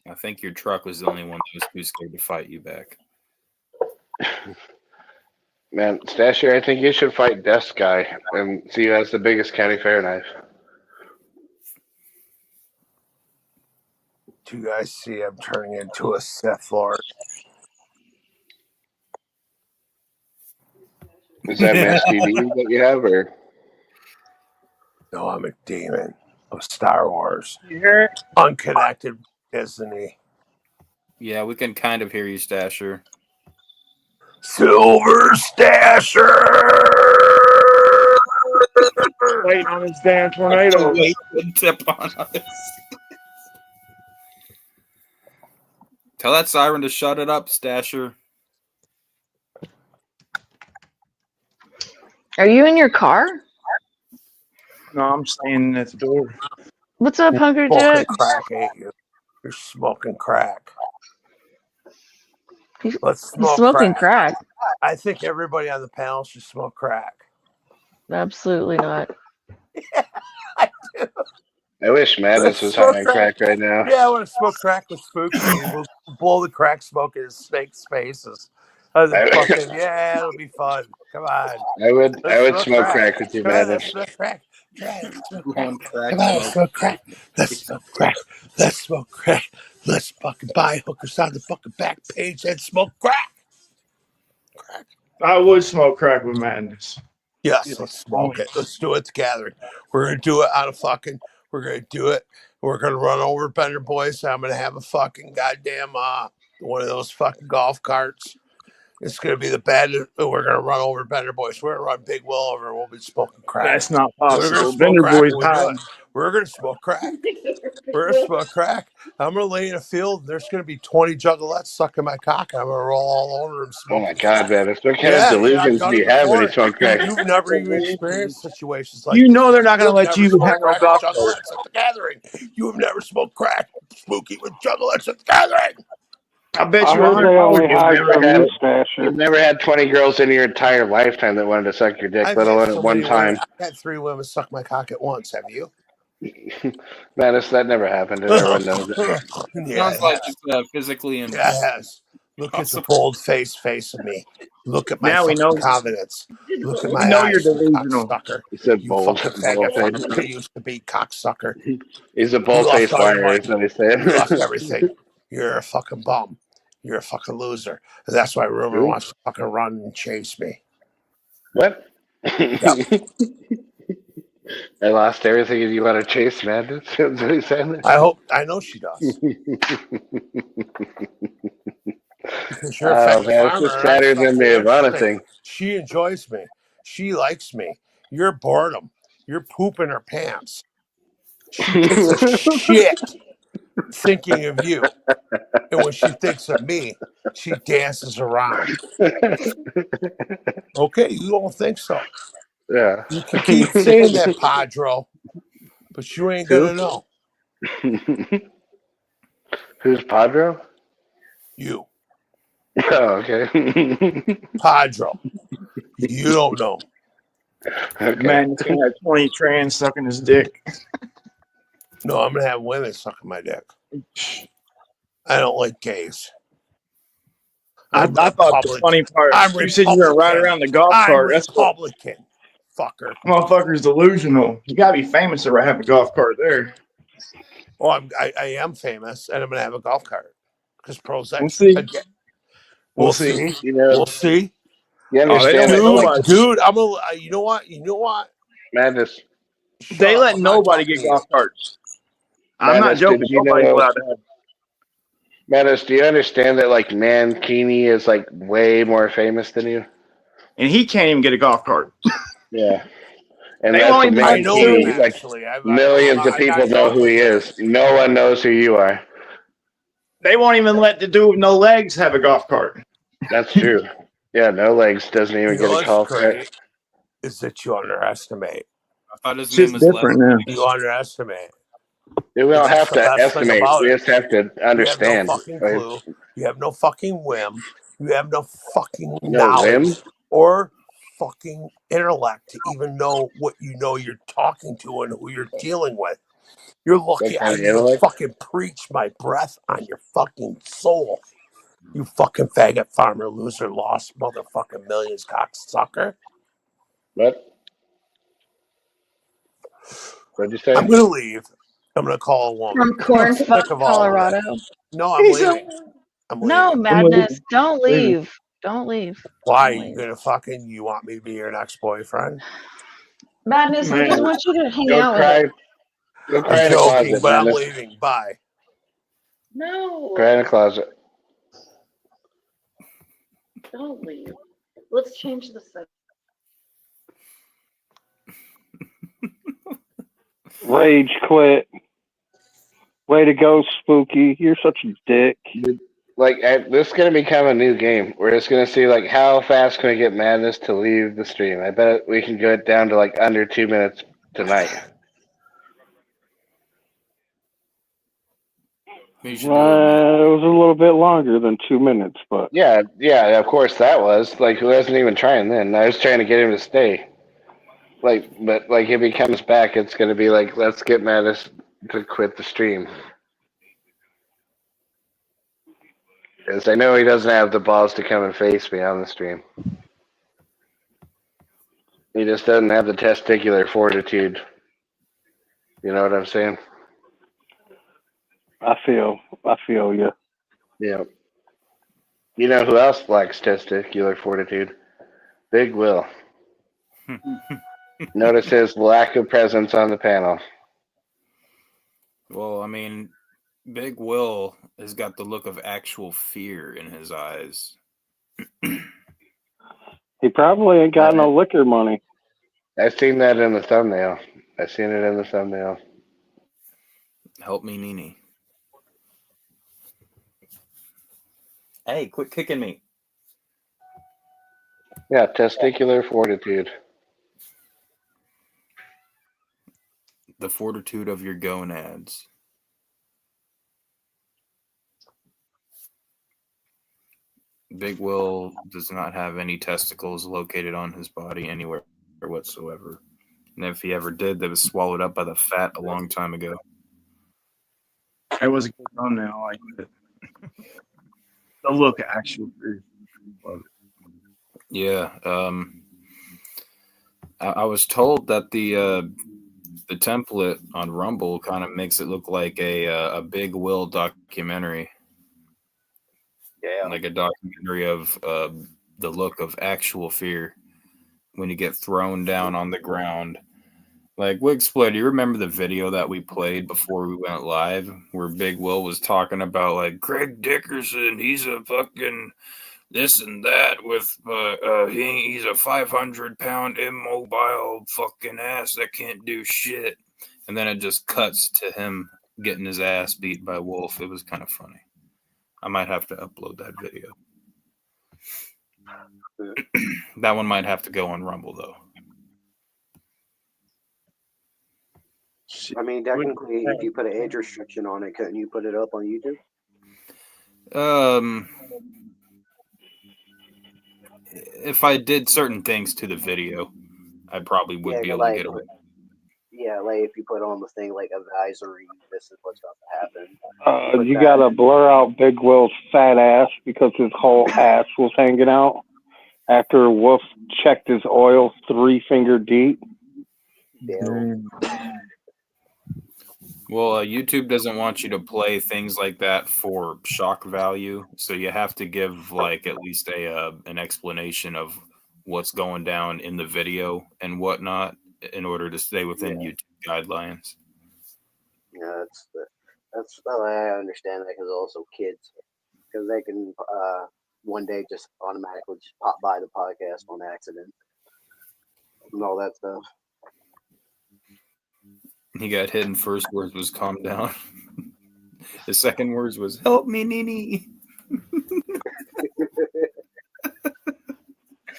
A: I think your truck was the only one that was too scared to fight you back.
G: Man, Stasher, I think you should fight Death Guy and see who has the biggest county fair knife.
B: Do you guys see I'm turning into a Sith Lord?
G: Is that Master TV that you have, or?
B: No, I'm a demon of Star Wars.
I: You hear it?
B: Unconnected with Disney.
A: Yeah, we can kind of hear you, Stasher.
B: Silver Stasher!
I: Waiting on this damn tornado.
A: Wait to tip on us. Tell that siren to shut it up, Stasher.
H: Are you in your car?
I: No, I'm standing at the door.
H: What's up, Hunker
B: Smoking
H: Jet?
B: crack, ain't you? You're smoking crack. Let's
H: He's
B: smoke
H: smoking
B: crack.
H: crack.
B: I think everybody on the panel should smoke crack.
H: Absolutely not.
B: I do.
G: I wish Madness was high on crack right now.
B: Yeah, I want to smoke crack with Spooky. We'll blow the crack smoke in his snake's faces. Yeah, it'll be fun. Come on.
G: I would smoke crack with you,
B: Come on,
G: Madness.
B: let's smoke crack. Let's smoke
A: Blowing
B: crack.
A: crack
B: Come on, let's
A: smoke.
B: smoke crack. Let's smoke crack. Let's smoke crack. Let's fucking buy hookers on the fucking back page and smoke crack.
I: I would smoke crack with Madness.
B: Yes, let's smoke it. Let's do it together. We're gonna do it out of fucking. We're gonna do it. We're gonna run over Bender Boys. I'm gonna have a fucking goddamn one of those fucking golf carts. It's gonna be the bad. We're gonna run over Bender Boys. We're gonna run Big Will over. We'll be smoking crack.
I: That's not
B: We're gonna
I: possible.
B: smoke
I: Bender
B: crack
I: Boy's
B: when we do
I: high.
B: it. We're gonna smoke crack. We're gonna smoke crack. I'm gonna lay in a field. And there's gonna be 20 juggalettes sucking my cock. I'm gonna roll all over them.
G: Oh my God, Madness! What kind of
B: I've
G: delusions
B: done
G: do
B: it
G: you have when you
B: before.
G: smoke crack?
B: You've never even experienced situations like
I: You
B: this.
I: know they're not going to let
B: You've
I: you
B: never
I: have
B: smoked
I: no
B: crack with
I: golf cart.
B: juggalettes at the gathering. You have never smoked crack Spooky with juggalettes at the gathering.
I: I bet
D: I
I: you
D: heard they only hide from you, Stasher.
G: You've never had 20 girls in your entire lifetime that wanted to suck your dick,
B: I've
G: let
B: had
G: alone
B: so
G: at one
B: many
G: time.
B: women. I've had 3 women suck my cock at once. Have you?
G: Madness, that never happened, and everyone knows it.
B: Yeah,
A: Sounds like it's physically
B: yeah, it has. Look at the bold face of me. Look at my
I: Now we know.
B: confidence. Look at
I: We
B: my
I: know
B: eyes,
I: you're
B: you
I: delusional.
B: cocksucker.
G: He said
B: You
G: bold.
B: fucking faggot fucker that used to be cocksucker.
G: He's a
B: You
G: bold-faced
B: lost all your
G: liar,
B: money.
G: is what he said.
B: You lost everything. You're a fucking bum. You're a fucking loser. And that's why Rumor wants to fucking run and chase me.
G: What?
B: Yep.
G: I lost everything and you want to chase madness? That's what he said.
B: I know she does. Because you're a
G: Oh
B: faggot
G: man, it's
B: farmer
G: just
B: and I'm
G: sadder than
B: stuck
G: the
B: here.
G: Ivana
B: Thing.
G: thing.
B: She enjoys me. She likes me. You're boredom. You're pooping her pants. She takes a shit thinking of you. And when she thinks of me, she dances around. Okay, you don't think so.
G: Yeah.
B: You can keep saying that, Padro, but you ain't
G: Who?
B: gonna know.
G: Who's Padro?
B: You.
G: Oh, okay.
B: Padro. You don't know.
G: Okay.
I: Man, he's gonna have 20 trans sucking his dick.
B: No, I'm gonna have women sucking my dick. I don't like gays.
I: I
B: I'm
I: thought the
B: Republican.
I: funny part,
B: I'm
I: you said you were gonna ride
B: Republican.
I: around the golf
B: I'm
I: cart. That's what
B: Republican. Fucker.
I: motherfucker's delusional. You gotta be famous to have a golf cart there.
B: Oh, I am famous, and I'm gonna have a golf cart because Prozac.
I: We'll see.
B: Again.
I: We'll
B: We'll
I: see.
B: see.
G: You know,
B: We'll see.
G: you
I: Oh, they don't
G: understand
I: let
G: that, like,
I: nobody.
B: Dude, I'm a. You know what? You know what?
G: madness.
B: Shut
I: They
B: up.
I: let
B: I'm not
I: nobody
B: talking
I: get
B: to you.
I: golf carts. I'm not
G: Madness,
I: joking.
G: did you
I: Nobody's
G: know?
I: allowed to have.
G: Madness, do you understand that, like, Mankini is, like, way more famous than you?
I: And he can't even get a golf cart.
G: Yeah. And
I: They
G: that's
I: won't
G: what
I: even
B: I
I: let
B: know him
G: Mankini,
I: you.
G: like,
B: actually.
G: millions of
B: I got
G: people know
B: drunk
G: who
B: with
G: he
B: him.
G: is. No one knows who you are.
I: They won't even let the dude with no legs have a golf cart.
G: That's true. Yeah, no legs doesn't
B: You
G: even
B: know
G: get a
B: what's
G: call for it.
B: great is that you underestimate.
A: I thought his
I: It's
A: name
I: just
A: was
I: different
A: Leslie.
I: now.
B: You underestimate.
G: We don't
B: It's
G: have
B: the
G: to
B: best thing
G: estimate.
B: about
G: We
B: it.
G: just have to
B: You have no
G: understand.
B: fucking
G: Right?
B: clue. You have no fucking whim. You have no fucking
G: No whim.
B: knowledge or fucking intellect to even know what you know you're talking to and who you're dealing with. You're
G: What
B: lucky I
G: kind of
B: even
G: intellect?
B: fucking preach my breath on your fucking soul. You fucking faggot farmer loser lost motherfucking millions cocksucker.
G: What? What'd you say?
B: I'm gonna leave. I'm gonna call a woman.
H: From
B: I'm sick
H: Cornfuck,
B: of all of it.
H: Colorado.
B: No, I'm
I: He's a,
B: leaving. I'm
H: No,
B: leaving.
I: I'm
H: Madness. Don't
I: leaving.
H: leave. Don't leave.
B: Why?
H: Don't
B: You
H: leave.
B: gonna fucking you want me to be your next boyfriend?
H: Madness, we just
I: Man,
H: want you to hang
G: Go
H: out with
G: cry.
H: us.
G: Go
B: I'm
G: cry in a
B: joking,
G: closet,
B: but I'm
G: Madness.
B: leaving. Bye.
H: No,
G: Cry in a closet.
H: don't leave. Let's change the subject.
D: Rage quit. Way to go, Spooky. You're such a dick.
G: Like, this is gonna become a new game. We're just gonna see, like, how fast can we get Madness to leave the stream. I bet we can get down to like under 2 minutes tonight.
A: You should do it, man.
D: It was a little bit longer than 2 minutes, but
G: Yeah, of course that was. Like, who wasn't even trying then? I was trying to get him to stay. Like, but like if he comes back, it's gonna be like, let's get Mattis to quit the stream. Because I know he doesn't have the balls to come and face me on the stream. He just doesn't have the testicular fortitude. You know what I'm saying?
D: I feel you.
G: Yeah. You know who else lacks testicular fortitude? Big Will. Notice his lack of presence on the panel.
A: Well, I mean, Big Will has got the look of actual fear in his eyes.
D: He probably ain't got no liquor money.
G: I've seen that in the thumbnail. I've seen it in the thumbnail.
A: Help me, Nini. Hey, quit kicking me.
G: Yeah, testicular fortitude.
A: The fortitude of your gonads. Big Will does not have any testicles located on his body anywhere whatsoever. And if he ever did, that was swallowed up by the fat a long time ago.
I: it was a good thumbnail. I like it. The look at actual proof.
A: Yeah. I was told that the template on Rumble kind of makes it look like a Big Will documentary.
G: Yeah.
A: Like a documentary of the look of actual fear when you get thrown down on the ground Like, Wigsplit, do you remember the video that we played before we went live where Big Will was talking about, like, Greg Dickerson, he's a fucking this and that with, he's a 500-pound immobile fucking ass that can't do shit. And then it just cuts to him getting his ass beat by Wolf. It was kind of funny. I might have to upload that video. That one might have to go on Rumble, though.
E: I mean, technically, if you put an age restriction on it, couldn't you put it up on YouTube?
A: If I did certain things to the video, I probably would be able to get away.
E: Yeah, like if you put on the thing like advisory, this is what's about to happen.
D: You gotta blur out Big Will's fat ass because his whole ass was hanging out after Wolf checked his oil 3-finger deep.
E: Yeah.
A: Well, YouTube doesn't want you to play things like that for shock value, so you have to give like at least an explanation of what's going down in the video and whatnot in order to stay within YouTube guidelines.
E: Yeah, that's I understand that because also kids, because they can one day just automatically just pop by the podcast on accident and all that stuff.
A: He got hit, and first words was calm down. The second words was help me, Nini.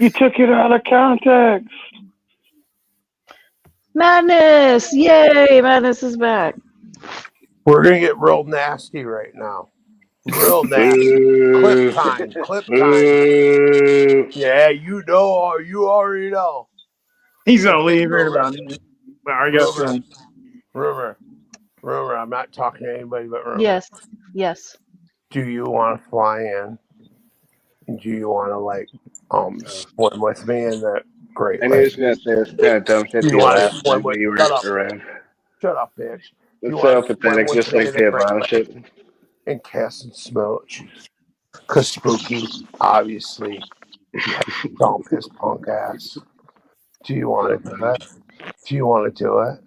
D: You took it out of context.
H: Madness! Yay! Madness is back.
B: We're gonna get real nasty right now. Real nasty. Clip time. Clip time. Yeah, you already know.
I: He's gonna leave right about now. I got some.
B: Rumor. I'm not talking to anybody but Rumor.
H: Yes.
B: Do you want to fly in? Do you want to swim with me in the Great
G: Lake? I was gonna say it's kind of dumb shit the last time you were around.
B: Shut up, bitch.
G: It's so pathetic, just like the Obama shit.
B: And Cass and Smooch. Because Spooky, obviously, dump his punk ass. Do you want to do it? Do you want to do it?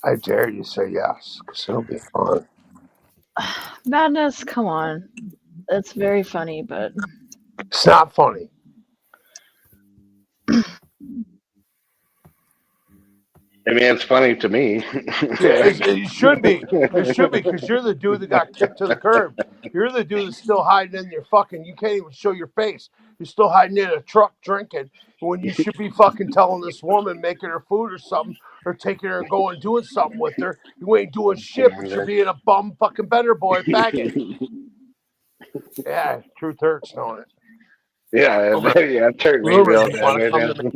B: I dare you to say yes, because it'll be fun.
H: Madness, come on. It's very funny, but
B: it's not funny.
G: I mean, it's funny to me.
B: It should be. It should be, because you're the dude that got kicked to the curb. You're the dude that's still hiding in your fucking... You can't even show your face. You're still hiding in a truck drinking when you should be fucking telling this woman, making her food or something, or taking her and going and doing something with her. You ain't doing shit, but you're being a bum fucking better boy faggot. Yeah, truth hurts, don't it?
G: Yeah, it hurt me real bad right now.
B: Do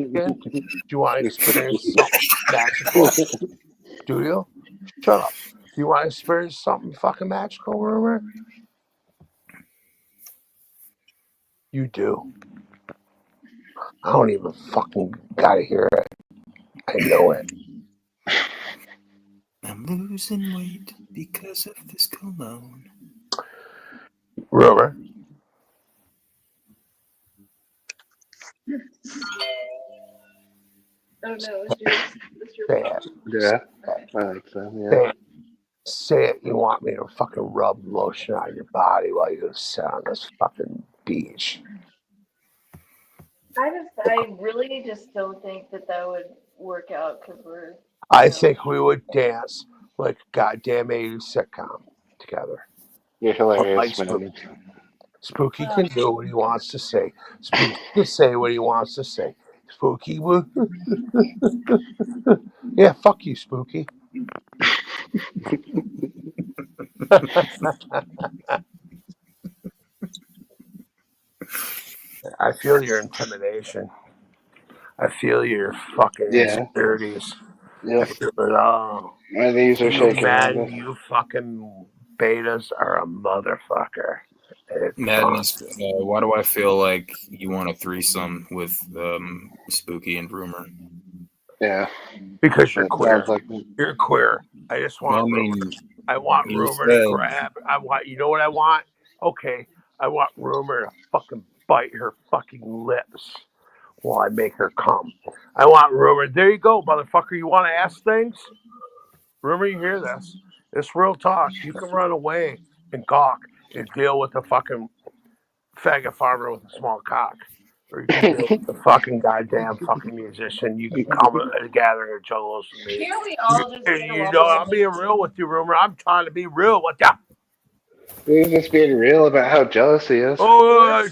B: you want to experience something magical? Do you? Shut up. Do you want to experience something fucking magical, Rumor? You do. I don't even fucking gotta hear it. I know it.
A: I'm losing weight because of this cologne.
B: Rumor.
H: Oh no, it's your
B: Say it.
G: Yeah, I think so, yeah.
B: Say it. You want me to fucking rub lotion on your body while you sit on this fucking beach.
H: I really just don't think that would work out because we're...
B: I think we would dance like a goddamn 80s sitcom together.
G: You're hilarious,
B: like
G: man.
B: Spooky can do what he wants to say. Spooky can say what he wants to say. Spooky would... Yeah, fuck you, Spooky. I feel your intimidation. I feel your fucking insecurities.
G: Yeah.
B: I feel it all.
G: My knees are shaking.
B: Man, you fucking betas are a motherfucker.
A: Madness, why do I feel like you want a threesome with Spooky and Rumor?
G: Yeah.
B: Because you're queer. You're queer. I just want Rumor. I want Rumor to grab. You know what I want? Okay. I want Rumor to fucking bite her fucking lips while I make her come. I want Rumor. There you go, motherfucker. You want to ask things? Rumor, you hear this? It's real talk. You can run away and gawk and deal with the fucking faggot farmer with a small cock. Or you can deal with the fucking goddamn fucking musician. You can come and gather your juggalos with me.
F: Can't we all just get
B: You
F: along
B: know,
F: with
B: I'm being real with you, Rumor. I'm trying to be real with ya.
G: He's just being real about how jealous he is.
B: Oh,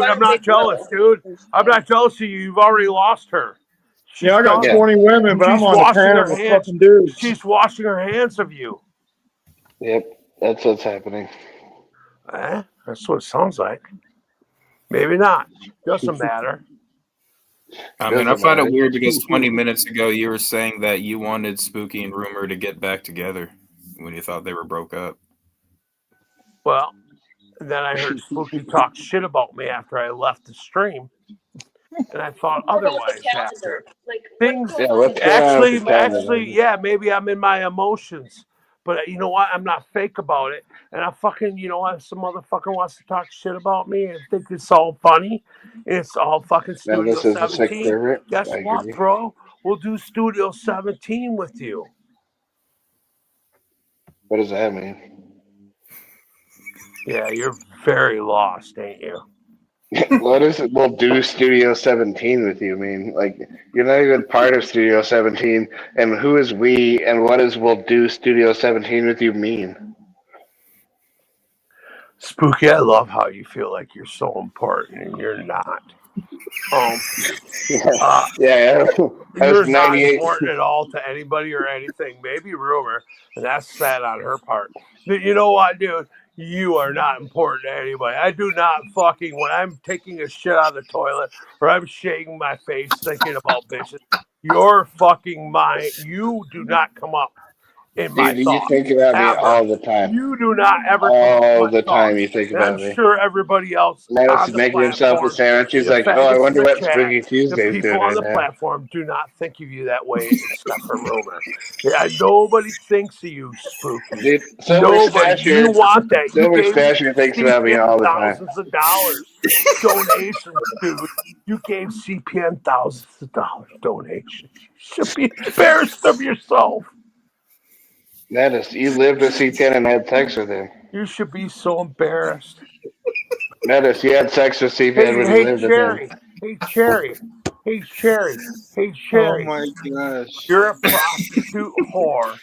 B: I'm not jealous, dude. I'm not jealous of you. You've already lost her. She's
I: Yeah, I got
B: done.
I: 20 women, but I'm
B: She's
I: on the
B: washing
I: panel
B: her
I: with
B: hands.
I: fucking dudes.
B: She's washing her hands of you.
G: Yep, that's what's happening.
B: That's what it sounds like. Maybe not. Doesn't matter.
A: I mean, I
G: Doesn't
A: find it
G: matter.
A: weird because 20 minutes ago you were saying that you wanted Spooky and Rumor to get back together when you thought they were broke up.
B: Well, then I heard Spooky talk shit about me after I left the stream, and I thought otherwise after. Things
G: Yeah, what's going on with the calendar?
B: actually, yeah, maybe I'm in my emotions, but you know what? I'm not fake about it. And I fucking, you know what? If some motherfucker wants to talk shit about me and think it's all funny, and it's all fucking
G: Now
B: Studio
G: this is a sick
B: 17.
G: pervert.
B: Guess
G: I
B: what,
G: agree.
B: bro? We'll do Studio 17 with you.
G: What does that mean?
B: Yeah, you're very lost, ain't you?
G: What does it? We'll do Studio 17 with you mean? Like you're not even part of Studio 17, and who is we? And what does we'll do Studio 17 with you mean?
B: Spooky, I love how you feel like you're so important and you're not.
G: Yeah, I was
B: You're not
G: 98.
B: important at all to anybody or anything. Maybe Rumor, and that's sad on her part. But you know what, dude? You are not important to anybody. I do not fucking, when I'm taking a shit out of the toilet or I'm shaking my face thinking about bitches, your fucking mind, you do not come up in my
G: Dude, you
B: thoughts.
G: think about me
B: Ever.
G: all the time.
B: You do not ever come up in
G: All
B: my
G: the time
B: thoughts.
G: you think
B: And I'm
G: about me.
B: sure everybody else
G: Lettuce
B: on
G: is
B: the
G: making himself a
B: platform,
G: sandwich. He's
B: the
G: like, oh, I
B: faggots in
G: wonder
B: the
G: what
B: chat,
G: Spooky
B: the
G: Tuesday's doing
B: people on
G: right
B: the
G: now.
B: platform do not think of you that way except for Rumor. Yeah, nobody thinks of you, Spooky.
G: Dude, Silver
B: Nobody. You
G: Stasher,
B: want that. You
G: Silver
B: gave
G: Stasher thinks about me
B: CPN
G: all the time.
B: thousands of dollars. Donations, dude. You gave CPN thousands of dollars donations. You should be embarrassed of yourself.
G: Lettuce, you lived with C10 and had sex with him.
B: You should be so embarrassed.
G: Notice you had sex with C-Pan
B: Hey,
G: when you
B: hey,
G: lived with him.
B: Cherry. Hey, Cherry. Hey, Cherry. Hey,
J: Oh
B: Cherry.
J: my gosh.
B: You're a prostitute whore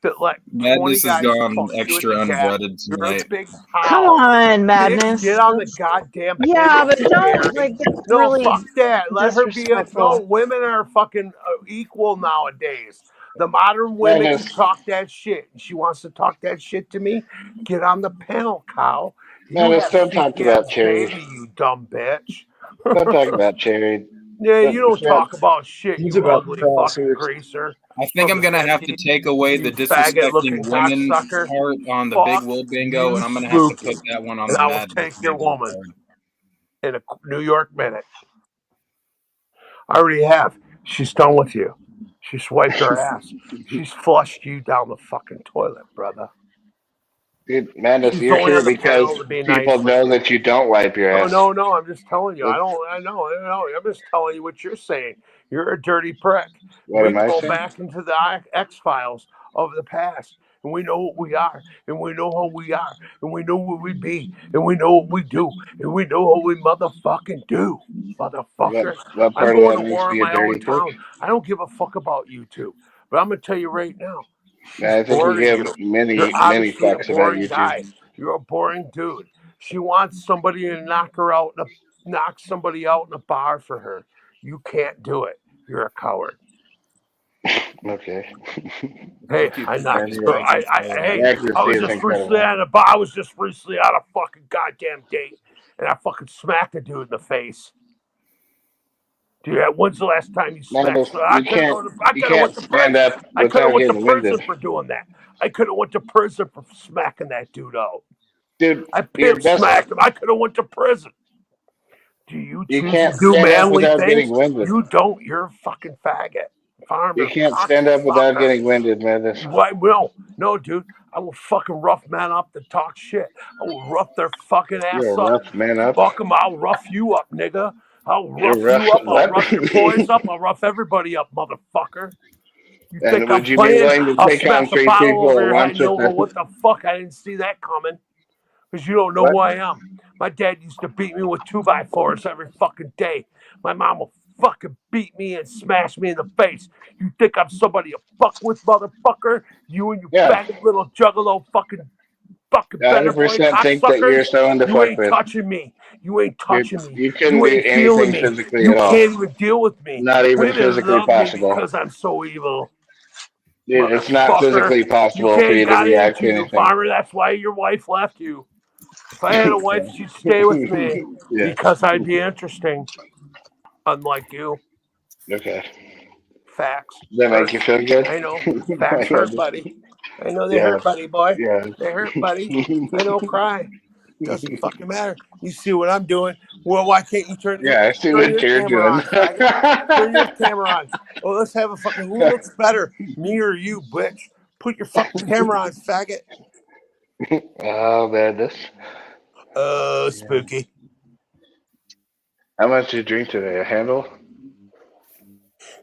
B: that let 20
A: Madness has
B: guys
A: gone
B: fuck you at
A: extra
B: the gap.
A: unvetted
B: You're a
A: tonight.
B: big
H: Come
B: cow.
H: on,
B: Bitch,
H: Madness.
B: get on the goddamn
H: Yeah,
B: panel,
H: but don't
B: Cherry.
H: like that's
B: No,
H: really
B: fuck that. Let her be a. No,
H: disrespectful.
B: women are fucking equal nowadays. The modern women can
G: Notice,
B: talk that shit. She wants to talk that shit to me. Get on the panel, cow. You
G: Notice,
B: have
G: don't talk about
B: CPN's
G: Cherry.
B: baby, you dumb bitch.
G: Don't talk about Cherry.
B: Yeah, you don't
G: Shut.
B: talk about shit,
I: He's
B: you
I: about to
B: ugly
I: fall
B: fucking
I: asleep.
B: greaser
A: I think
B: from
A: I'm
B: the
A: gonna have to
B: 50s.
A: take away the
B: You faggot
A: disrespecting
B: looking
A: women
B: cocksucker.
A: part on the Big
B: Fuck
A: Will Bingo,
B: you,
A: and I'm gonna have to
B: Spooky.
A: put that one on
B: And
A: the
B: I will
A: Madness
B: take your
A: Bingo
B: woman
A: card.
B: in a New York minute. I already have. She's done with you. She swiped her ass. She's flushed you down the fucking toilet, brother.
G: Dude, Madness,
B: She's
G: you're
B: only
G: here
B: on the
G: because
B: panel to be
G: people
B: nice with
G: know
B: you.
G: that you don't wipe your
B: No,
G: ass.
B: no, no. I'm just telling you. I
G: What,
B: don't. I know. I know. I'm just telling you what you're saying. You're a dirty prick.
G: what
B: We
G: am I
B: go
G: saying?
B: back into the X Files of the past, and we know what we are, and we know how we are, and we know what we be, and we know what we do, and we know what we motherfucking do,
G: What,
B: motherfucker.
G: what
B: I'm
G: part of
B: going
G: that
B: to
G: makes
B: war in
G: me a
B: my own
G: dirty prick?
B: town. I don't give a fuck about you two, but I'm gonna tell you right now. She's
G: I think we
B: bored of
G: give
B: you. You're
G: many
B: obviously a
G: fucks about
B: boring
G: you two.
B: guy. You're a boring dude. She wants somebody to knock somebody out in a bar for her. You can't do it. You're a coward.
G: Okay.
B: Hey,
A: Spooky
B: I
A: Prince
B: knocked.
A: is
G: And
A: way too
B: Hey,
A: far.
G: your
B: I
G: accuracy
B: was
G: is
B: just recently
G: incredible.
B: on a bar. I was just recently on a fucking goddamn date, and I fucking smacked a dude in the face. Dude, when's the last time you smacked?
G: Madness,
B: So I could have gone. I
G: you
B: could have went
G: can't
B: to
G: stand
B: prison.
G: up
B: I could have
G: without
B: went to
G: getting winded.
B: prison for doing that. I could have went to prison for smacking that dude out.
G: Dude,
B: I
G: your
B: pimp
G: best,
B: smacked him. I could have went to prison. Do you
G: you
B: choose to
G: can't
B: do
G: stand up
B: manly
G: without getting
B: things?
G: winded.
B: You don't. You're a fucking faggot.
G: You
B: Farmer,
G: can't stand up without
B: cocksucker.
G: getting winded, Madness.
B: Why? No, dude. I will fucking rough man up to talk shit. I will rough their fucking
G: You're
B: ass
G: a
B: up.
G: rough man up.
B: Fuck them. I'll rough you up, nigga. I'll
G: You're
B: rough you up. I'll
G: what?
B: rough your boys up. I'll rough everybody up, motherfucker. You
G: And
B: think I'm
G: would you be
B: playing?
G: willing to
B: I'll
G: take on
B: smash a
G: 3
B: bottle
G: people
B: over
G: at
B: your head
G: once
B: and
G: with
B: you'll go,
G: the
B: what the fuck? I didn't see that coming. Because you don't know
G: what?
B: who I am. My dad used to beat me with 2x4s every fucking day. My mom will fucking beat me and smash me in the face. You think I'm somebody to fuck with, motherfucker? You and your
G: Yeah,
B: faggot little juggalo fucking better boy
G: 100% think that you're
B: cocksuckers.
G: someone to
B: You
G: fuck
B: ain't
G: with.
B: touching me. You ain't touching me.
G: You couldn't
B: You
G: do
B: ain't feeling
G: anything
B: me.
G: physically
B: You
G: at all.
B: can't even deal with me.
G: Not even
B: Women
G: physically
B: love me
G: possible.
B: because I'm so evil.
G: Dude, it's not
B: Motherfucker.
G: physically
B: You
G: possible for
B: can't
G: you to
B: got
G: react
B: into
G: to
B: you,
G: anything.
B: farmer. That's why your wife left you. If I had a wife, she'd stay with me
G: Yeah.
B: because I'd be interesting. Unlike you.
G: Okay.
B: Facts
G: Does that make
B: hurt.
G: you feel good?
B: I know. Facts hurt, buddy. I know they
G: Yeah.
B: hurt, buddy boy.
G: Yeah.
B: They hurt, buddy. I know. Cry. Doesn't fucking matter. You see what I'm doing. Well, why can't you turn
G: Yeah, I see
B: your
G: what you're
B: camera
G: doing.
B: on, faggot? Turn your camera on. Well, let's have a fucking. Who looks better, me or you, bitch? Put your fucking camera on, faggot.
G: Oh, madness.
B: Oh, spooky.
G: How much did you drink today? A handle?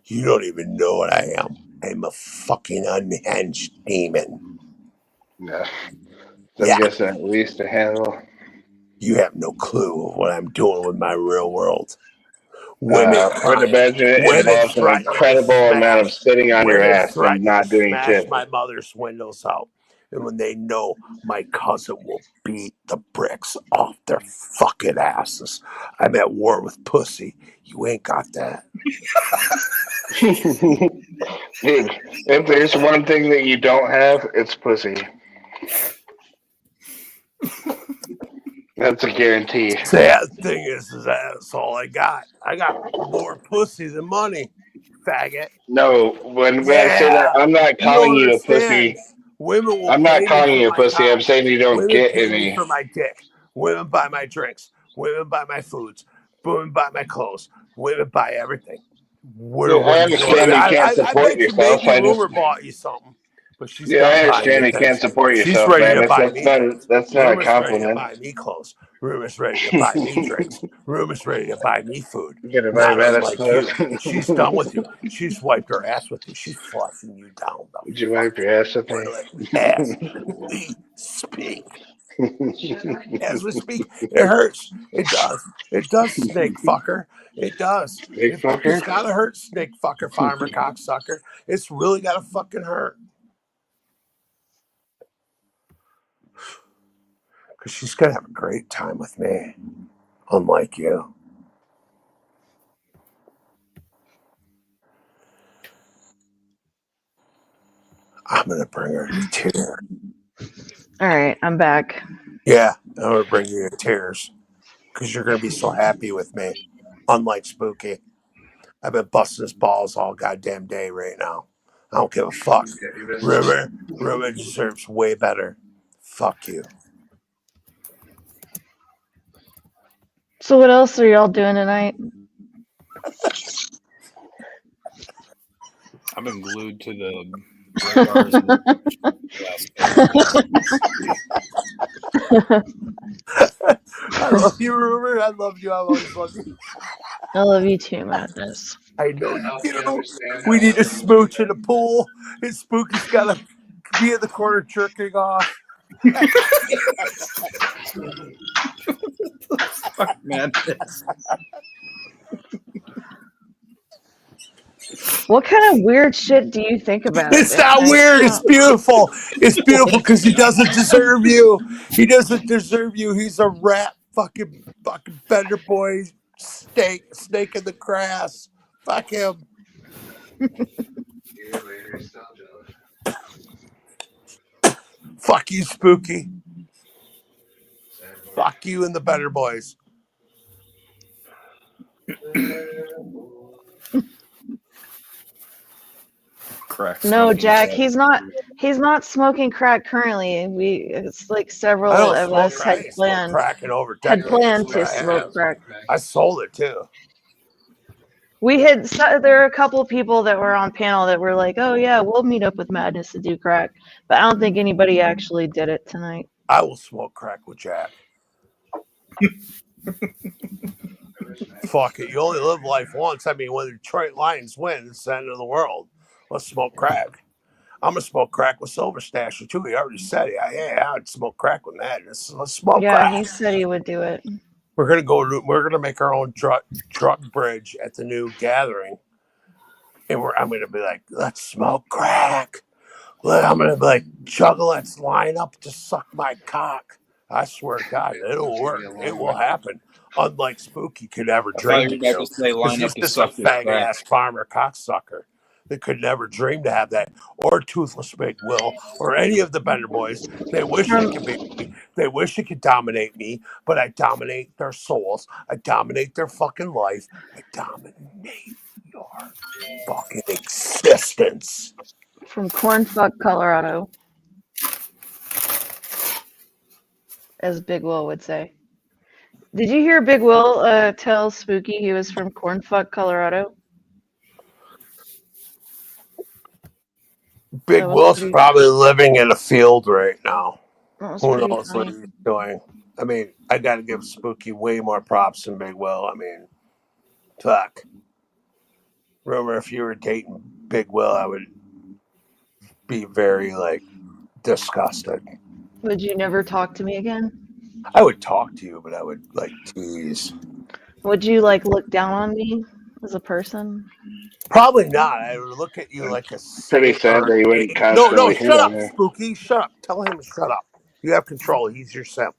B: You don't even know what I am. I'm a fucking unhinged demon.
G: No. So I'm
B: Yeah.
G: guessing at least a handle.
B: You have no clue of what I'm doing with my real world. Women
G: I would
B: crying.
G: imagine it
B: Women
G: involves an
B: threatening to
G: incredible amount of
B: smash.
G: sitting on your
B: Women
G: ass and
B: threatening to
G: not doing
B: smash
G: shit.
B: my mother's windows out. And when they know my cousin will beat the bricks off their fucking asses. I'm at war with pussy. You ain't got that.
G: Dude, if there's one thing that you don't have, it's pussy. That's a guarantee.
B: Sad thing is that's all I got. I got more pussy than money, faggot.
G: No, when I say that,
B: Yeah,
G: I'm not
B: you don't
G: calling you a
B: understand.
G: pussy.
B: Women will
G: I'm not
B: pay me
G: calling
B: for
G: you a
B: my
G: pussy. I'm
B: time.
G: saying you don't
B: Women
G: get
B: pay me
G: any.
B: for my dick. Women buy my drinks. Women buy my foods. Women buy my clothes. Women buy everything.
G: Dude,
B: What
G: I
B: are you doing?
G: understand you can't
B: I
G: support
B: bet you
G: yourself.
B: maybe
G: I just,
B: Rumor bought you something, but she's
G: yeah, I
B: done buying
G: understand
B: me
G: you can't
B: things.
G: support
B: She's
G: yourself,
B: ready
G: man.
B: to buy
G: That's
B: me
G: not
B: things.
G: that's not a
B: Rumor's ready to
G: compliment.
B: buy me clothes. Rumor's ready to buy me drinks. Rumor's ready to buy me food.
G: You get a very
B: Not
G: bad
B: unlike you.
G: episode.
B: She's done with you. She's wiped her ass with you. She's flushing you down the
G: Would you wipe
B: fucking
G: your ass with me?
B: toilet as we speak. As we speak, it hurts. It does. It does, snake fucker. It does.
G: Big
B: It fucking
G: fucker.
B: gotta hurt, snake fucker, farmer cocksucker. It's really gotta fucking hurt. Because she's gonna have a great time with me, unlike you. I'm gonna bring her to tears.
H: All right, I'm back.
B: Yeah, I'm gonna bring you to tears. Because you're gonna be so happy with me, unlike Spooky. I've been busting his balls all goddamn day right now. I don't give a fuck. Rumor deserves way better. Fuck you.
H: So what else are y'all doing tonight?
A: I've been glued to the red bars and
B: I love you, Rumor. I love you. I always love you.
H: I love you too, Madness.
B: I know you do. We need to smooch in the pool. And Spooky's got to be in the corner jerking off.
A: fuck madness.
H: What kind of weird shit do you think about?
B: It's not weird. It's beautiful. It's beautiful because he doesn't deserve you. He doesn't deserve you. He's a rat fucking better boy snake in the grass. Fuck him. Fuck you, Spooky. Fuck you and the better boys.
A: Crack
H: No,
A: smoking
H: Jack,
A: cat.
H: he's not smoking crack currently. It's like several
B: I don't
H: of
B: smoke
H: us
B: crack. I ain't smoked crack in over decades. But
H: to smoke crack.
B: I sold it too.
H: There are a couple of people that were on panel that were like, "Oh yeah, we'll meet up with Madness to do crack," but I don't think anybody actually did it tonight.
B: I will smoke crack with Jack. Fuck it. You only live life once. I mean, when the Detroit Lions win, it's the end of the world. Let's smoke crack. I'm gonna smoke crack with Silver Stasher too. He already said it. Yeah, I'd smoke crack with that. Let's smoke
H: Yeah,
B: crack.
H: he said he would do it.
B: We're gonna make our own drug bridge at the new gathering, and I'm gonna be like, let's smoke crack. I'm gonna be like, Juggalettes, line up to suck my cock. I swear to God, it'll work. It will happen. Unlike Spooky could ever
A: I thought
B: dream
A: you
B: to
A: were about
B: do,
A: to say
B: because
A: line
B: he's
A: up to
B: just a
A: suck his
B: faggot
A: crack.
B: ass farmer cocksucker that could never dream to have that, or Toothless Big Will, or any of the Bender boys. They wish they
H: From
B: could be. They wish they could dominate me, but I dominate their souls. I dominate their fucking life. I dominate your fucking existence.
H: Cornfuck, Colorado, as Big Will would say. Did you hear Big Will tell Spooky he was from Cornfuck, Colorado?
B: Big
H: That was
B: Will's
H: pretty.
B: probably living in a field right now.
H: That was
B: Who
H: pretty
B: knows what
H: funny.
B: he's doing? I mean, I got to give Spooky way more props than Big Will. I mean, fuck. Rumor, if you were dating Big Will, I would be very, like, disgusted.
H: Would you never talk to me again?
B: I would talk to you, but I would, like, tease.
H: Would you like look down on me as a person?
B: Probably not. I would look at you like a
G: Pretty
B: saint.
G: sad that you wouldn't
B: No,
G: constantly hit
B: shut
G: on
B: up,
G: her.
B: Spooky. Shut up. Tell him to shut up. You have control. He's your simp.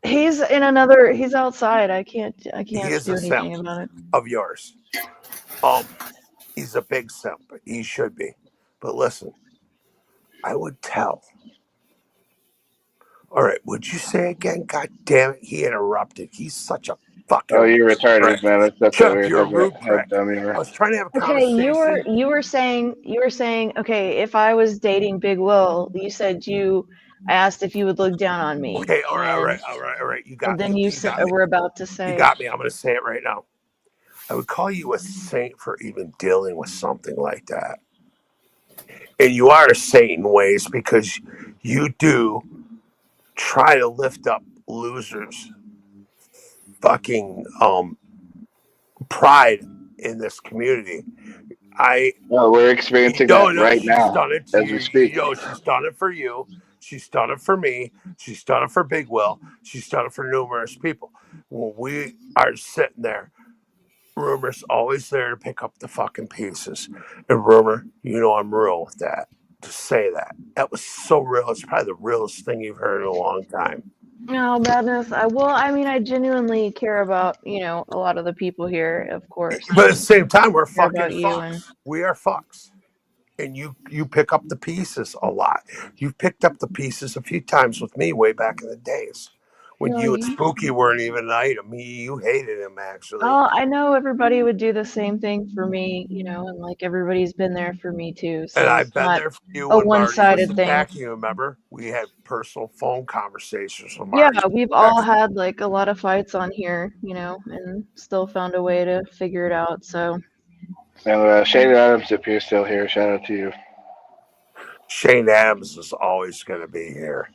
H: He's in another. He's outside. I can't. I
B: He
H: can't
B: is
H: do
B: a simp
H: anything about it.
B: of yours. He's a big simp. He should be. But listen, I would tell. All right, would you say again? God damn it, he interrupted. He's such a
G: Oh,
B: fucking
G: you're retarded,
B: prick.
G: man. That's
B: Shut
G: what we
B: up,
G: were
B: you're a
G: talking about.
B: rude
G: How
B: prick.
G: dumb you
B: I
G: were.
B: was trying to have a
H: Okay,
B: conversation.
H: you were saying okay, if I was dating Big Will, you said you asked if you would look down on me,
B: Okay, all
H: and
B: right. You got me.
H: then you
B: You got me.
H: were about to
B: You
H: say,
B: got me. I'm gonna say it right now. I would call you a saint for even dealing with something like that. And you are a saint in ways, because you do try to lift up losers fucking pride in this community. I
G: Well, we're experiencing that
B: no,
G: right
B: she's
G: now
B: done it to
G: as
B: you.
G: we speak.
B: She's done it for you. She's done it for me. She's done it for Big Will. She's done it for numerous people. When we are sitting there, Rumor's always there to pick up the fucking pieces. And Rumor, you know I'm real with that. To say that. That was so real. It's probably the realest thing you've heard in a long time.
H: "No, Madness." I mean, I genuinely care about a lot of the people here, of course.
B: But at the same time, we're
H: Care
B: fucking
H: about you, and
B: fucks. We are fucks. And you pick up the pieces a lot. You've picked up the pieces a few times with me way back in the days when you and
H: you.
B: Spooky weren't even an item. You hated him, actually.
H: Oh, I know everybody would do the same thing for me, and like everybody's been there for me too.
B: And
H: So
B: I've
H: it's
B: been
H: not
B: there for you
H: a
B: when Marty was
H: one-sided thing.
B: attacking you. Remember, we had personal phone conversations when
H: Yeah,
B: Marty was
H: we've all
B: attacking.
H: had like a lot of fights on here, and still found a way to figure it out. So
G: And Shane Adams, if you're still here, shout out to you.
B: Shane Adams is always going to be here.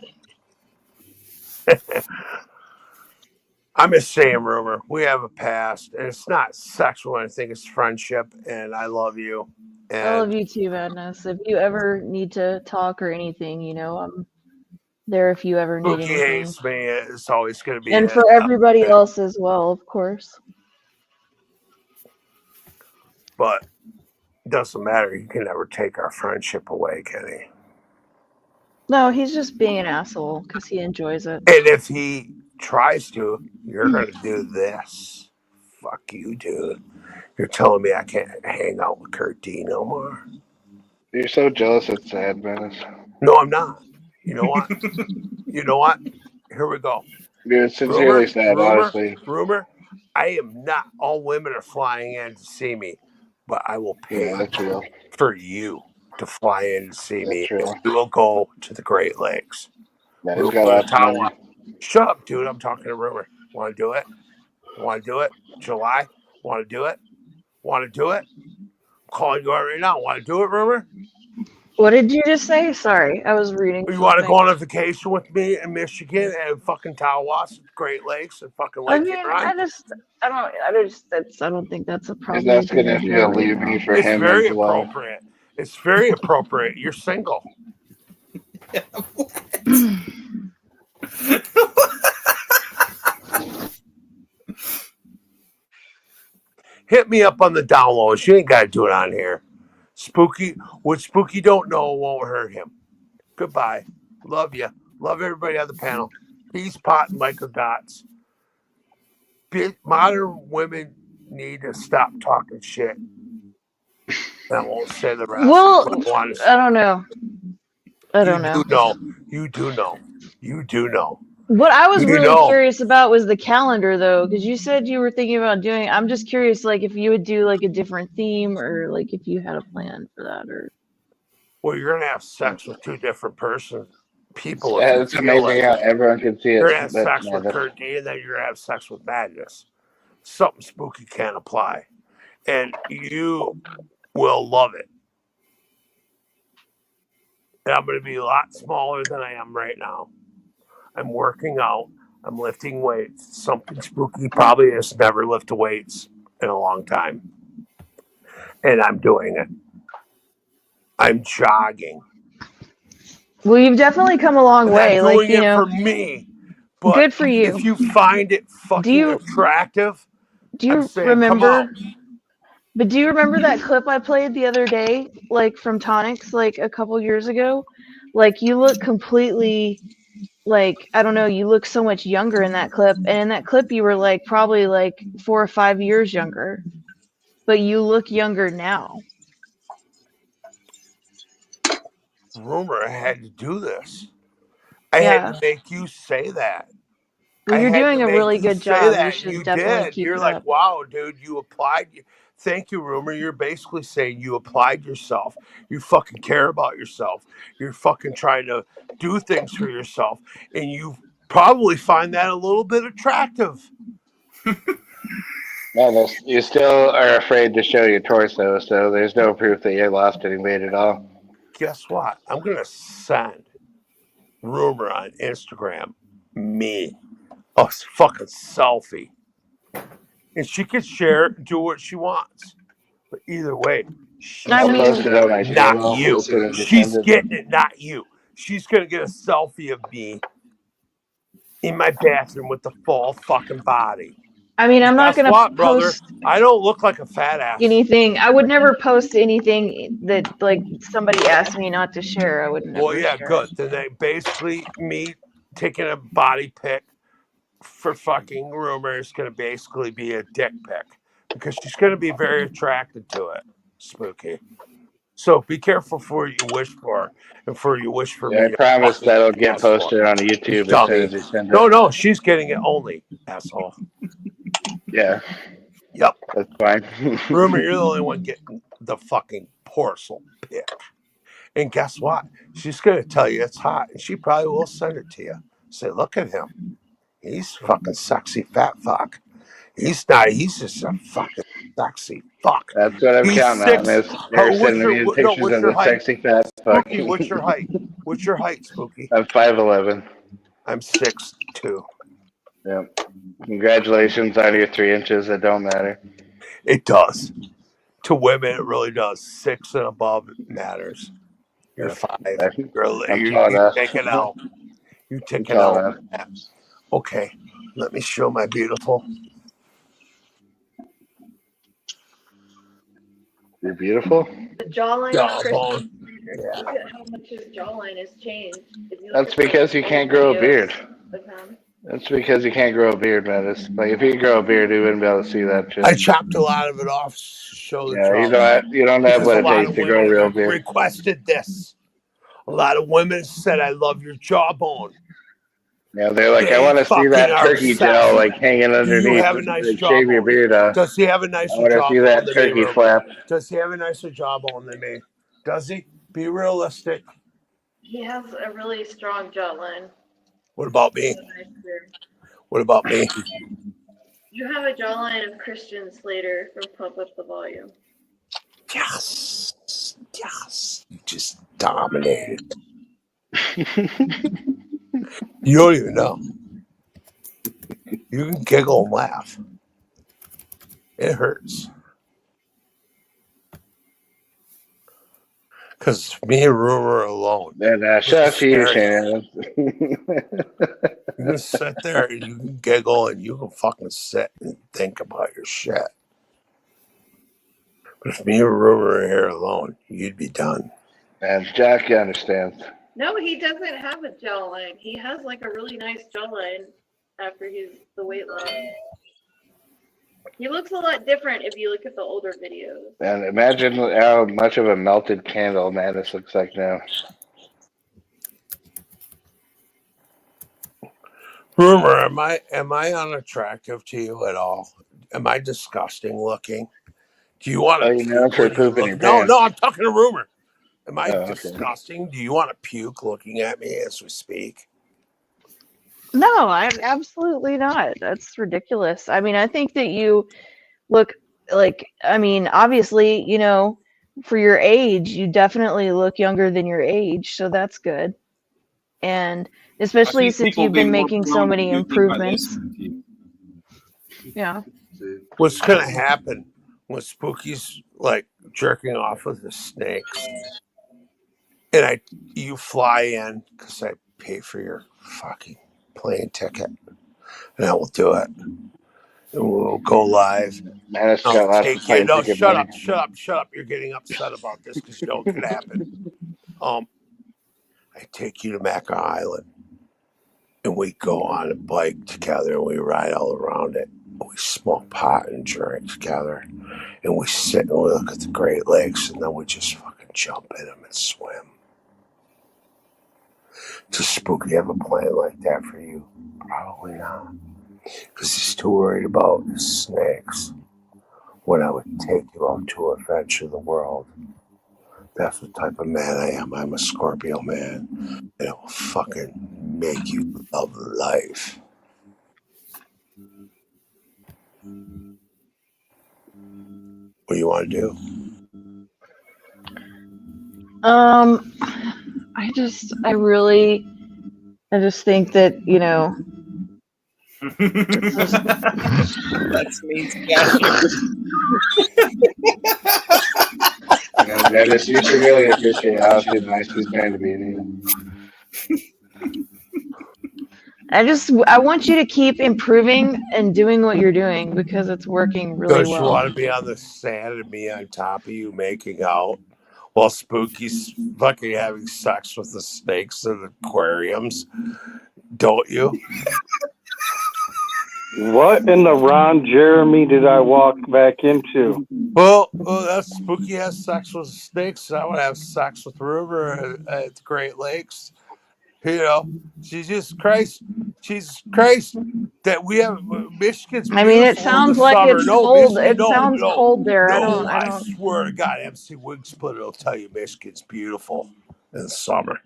B: I'm just saying, Rumor, we have a past, and it's not sexual or anything. It's friendship, and I love you.
H: I love
B: And
H: you too, Madness. If you ever need to talk or anything, I'm there if you ever need
B: Spooky
H: anything.
B: hates me. It's always going to be
H: And
B: a
H: for everybody
B: bit,
H: else as well, of course.
B: but it doesn't matter. You can never take our friendship away, Kenny.
H: No, he's just being an asshole because he enjoys it.
B: And if he tries to, you're going to do this. Fuck you, dude. You're telling me I can't hang out with Kurt D no more?
G: You're so jealous, it's sad, man.
B: No, I'm not. You know what? You know what? Here we go.
G: You're sincerely sad,
B: Rumor.
G: honestly.
B: I am not. All women are flying in to see me, but I will
G: Yeah,
B: pay
G: that's real.
B: for you to fly in to see
G: That's
B: me.
G: real.
B: And we will go to the Great Lakes.
G: Yeah,
B: We
G: he's
B: will
G: got
B: go to
G: lots of money.
B: Tawa. Shut up, dude. I'm talking to Rumor. Want to do it? Want to do it? July? Want to do it? Want to do it? I'm calling you out right now. Want to do it, Rumor?
H: What did you just say? Sorry, I was reading
B: You want to go
H: something.
B: on a vacation with me in Michigan and fucking Tawas, Great Lakes, and fucking
H: I
B: Lake
H: mean,
B: Huron?
H: I don't think that's
G: And
H: probably a
G: that's
H: good
G: gonna
H: idea
G: feel
H: right
G: leaving
H: now.
G: for
B: It's
G: him
B: very
G: as well.
B: appropriate. It's very appropriate. You're single. Hit me up on the downloads. You ain't got to do it on here. Spooky, what Spooky don't know won't hurt him. Goodbye. Love you. Love everybody on the panel. Peace, pot, and microdots. Modern women need to stop talking shit. I won't say the rest.
H: Well, I don't know. I
B: You
H: don't
B: do
H: know.
B: know. You do know. You do know.
H: What I was
B: You
H: really
B: know.
H: curious about was the calendar, though, because you said you were thinking about doing. I'm just curious, like, if you would do like a different theme, or like if you had a plan for that, or.
B: Well, you're gonna have sex with two different people if you
G: Yeah, it's
B: feel
G: amazing
B: like
G: how
B: it.
G: everyone can see
B: You're
G: it.
B: gonna have
G: But
B: sex
G: yeah,
B: with Kurt D, and then you're gonna have sex with Madness. Something spooky can't apply, and you will love it. And I'm gonna be a lot smaller than I am right now. I'm working out. I'm lifting weights. Something spooky probably has never lifted weights in a long time, and I'm doing it. I'm jogging.
H: Well, you've definitely come a long
B: And I'm
H: way. Like,
B: doing it for me. But
H: good for you.
B: if you find it
H: Do
B: fucking
H: you
B: attractive,
H: do
B: I'm
H: you
B: saying come out.
H: remember? But do you remember that clip I played the other day, like from Tonics, like a couple years ago? Like, you look completely, like, I don't know, you look so much younger in that clip. And in that clip, you were like probably like 4 or 5 years younger, but you look younger now.
B: Rumor, I had to do this. I had
H: Yeah.
B: to make you say that.
H: Well,
B: I
H: you're
B: had to
H: doing a
B: make
H: really
B: you
H: good
B: say
H: job. You
B: that, and you
H: should definitely
B: did.
H: keep
B: You're
H: it
B: like,
H: up.
B: wow, dude, you applied. Thank you, Rumor. You're basically saying you applied yourself. You fucking care about yourself. You're fucking trying to do things for yourself, and you probably find that a little bit attractive.
G: no, you still are afraid to show your torso, so there's no proof that you lost any weight at all.
B: Guess what? I'm gonna send Rumor on Instagram me a fucking selfie, and she can share, do what she wants. But either way,
H: I
B: she's
G: I'll
B: getting
G: post
H: mean,
G: it
B: it,
G: on my
B: not
G: channel
B: you.
G: as soon as you
B: She's
G: send it.
B: getting it, not you. She's gonna get a selfie of me in my bathroom with the full fucking body.
H: I'm not
B: Guess
H: gonna
B: what, brother?
H: post
B: I don't look like a fat ass.
H: anything. I would never post anything that like somebody asked me not to share. I would
B: Well,
H: never
B: yeah,
H: share it.
B: good. Then they basically me taking a body pic for fucking Rumor is gonna basically be a dick pic because she's gonna be very attracted to it. Spooky. So be careful for what you wish for, and for you wish for
G: Yeah, I
B: me to
G: promise
B: fucking
G: that'll get
B: ask for.
G: posted on
B: You
G: YouTube as soon
B: dummy.
G: as you send it.
B: No, she's getting it only, asshole.
G: Yeah,
B: Yep.
G: that's fine.
B: Rumor, you're the only one getting the fucking porcelain pic. And guess what? She's gonna tell you it's hot, and she probably will send it to you. Say, look at him. He's fucking sexy fat fuck. He's not. He's just a fucking sexy fuck.
G: That's what I'm
B: He's
G: counting on.
B: six.
G: Is they're sending me
B: No?
G: pictures
B: What's
G: of
B: your
G: the
B: height?
G: sexy fat fuck.
B: Spooky. What's your height? What's your height, Spooky?
G: I'm 5'11".
B: I'm 6'2".
G: Yep. Congratulations on your 3 inches. That don't matter.
B: It does. To women, it really does. 6 and above matters. You're
G: Yep.
B: 5.
G: I'm tall
B: You
G: enough.
B: take an L. You
G: I'm
B: take an
G: tall
B: L.
G: enough.
B: Okay. Let me show my beautiful.
G: You're beautiful.
H: The jawline of
B: Jawbone.
H: Christian.
B: Yeah.
H: Look at how much his jawline has changed.
G: That's because you can't grow a beard. That's because you can't grow a beard, man. It's like if you grow a beard, you wouldn't be able to see that shit.
B: I chopped a lot of it off to show the
G: Yeah,
B: jawline.
G: you don't have
B: Because
G: what
B: a
G: it
B: lot
G: takes
B: of
G: to grow a
B: women
G: real
B: have
G: beard.
B: requested this. A lot of women said, I love your jawbone.
G: Yeah, they're like, I
B: They
G: want to see
B: fucking
G: that
B: are
G: turkey gel
B: obsessed.
G: like hanging
B: Do you
G: underneath.
B: have a nice
G: Like, shave your
B: jawbone?
G: beard off.
B: Does he have a
G: I
B: nicer
G: want to see
B: jawbone
G: that
B: than me,
G: turkey
B: Rumor?
G: flap.
B: Does he have a nicer jawbone than me? Does he? Be realistic.
H: He has a really strong jawline.
B: What about me? What about me?
H: You have a jawline of Christian Slater from Pump Up the Volume.
B: Yes. Yes. just dominated. You don't even know. You can giggle and laugh. It hurts. Because me and Rumor alone.
G: And shout out to you, Shannon.
B: You can sit there and you can giggle and you can fucking sit and think about your shit. But if me and Rumor are here alone, you'd be done.
G: And Jackie understands.
H: No, he doesn't have a jawline. He has like a really nice jawline after he's the weight loss. He looks a lot different if you look at the older videos.
G: And imagine how much of a melted candle Madness looks like now.
B: Rumor, am I unattractive to you at all? Am I disgusting looking? Do you want to puke when you look? No, I'm talking to Rumor. Am I disgusting? Do you want to puke looking at me as we speak?
H: No, absolutely not. That's ridiculous. I mean, I think that you look like, I mean, obviously, you know, for your age, you definitely look younger than your age, so that's good. And especially since you've been making so many improvements. Yeah.
B: What's gonna happen when Spooky's like jerking off with the snakes, and you fly in because I pay for your fucking plane ticket, and I will do it, and we'll go live.
G: Madness got lots of plane ticket money.
B: Shut up! You're getting upset about this because you know it could happen. I take you to Mackinac Island, and we go on a bike together, and we ride all around it. We smoke pot and drink together, and we sit and we look at the Great Lakes, and then we just fucking jump in them and swim. Does Spooky have a plan like that for you? Probably not, because he's too worried about the snakes. When I would take you out to adventure the world, that's the type of man I am. I'm a Scorpio man, and it will fucking make you love life. What do you want to do?
H: I just think that, you know.
C: That's me, Scott.
G: Madness, you should really appreciate how nice he's trying to be to you.
H: I want you to keep improving and doing what you're doing because it's working really well.
B: Don't you want to be on the sand and me on top of you making out while Spooky's fucking having sex with the snakes in the aquariums? Don't you?
D: What in the Ron Jeremy did I walk back into?
B: Well, that's Spooky has sex with snakes, and I want to have sex with Rumor at the Great Lakes. You know, Jesus Christ, that we have Michigan's beautiful.
H: I mean, it sounds like
B: summer.
H: it's cold. It sounds cold there.
B: I swear to God, MC Wingsplit will tell you Michigan's beautiful in the summer.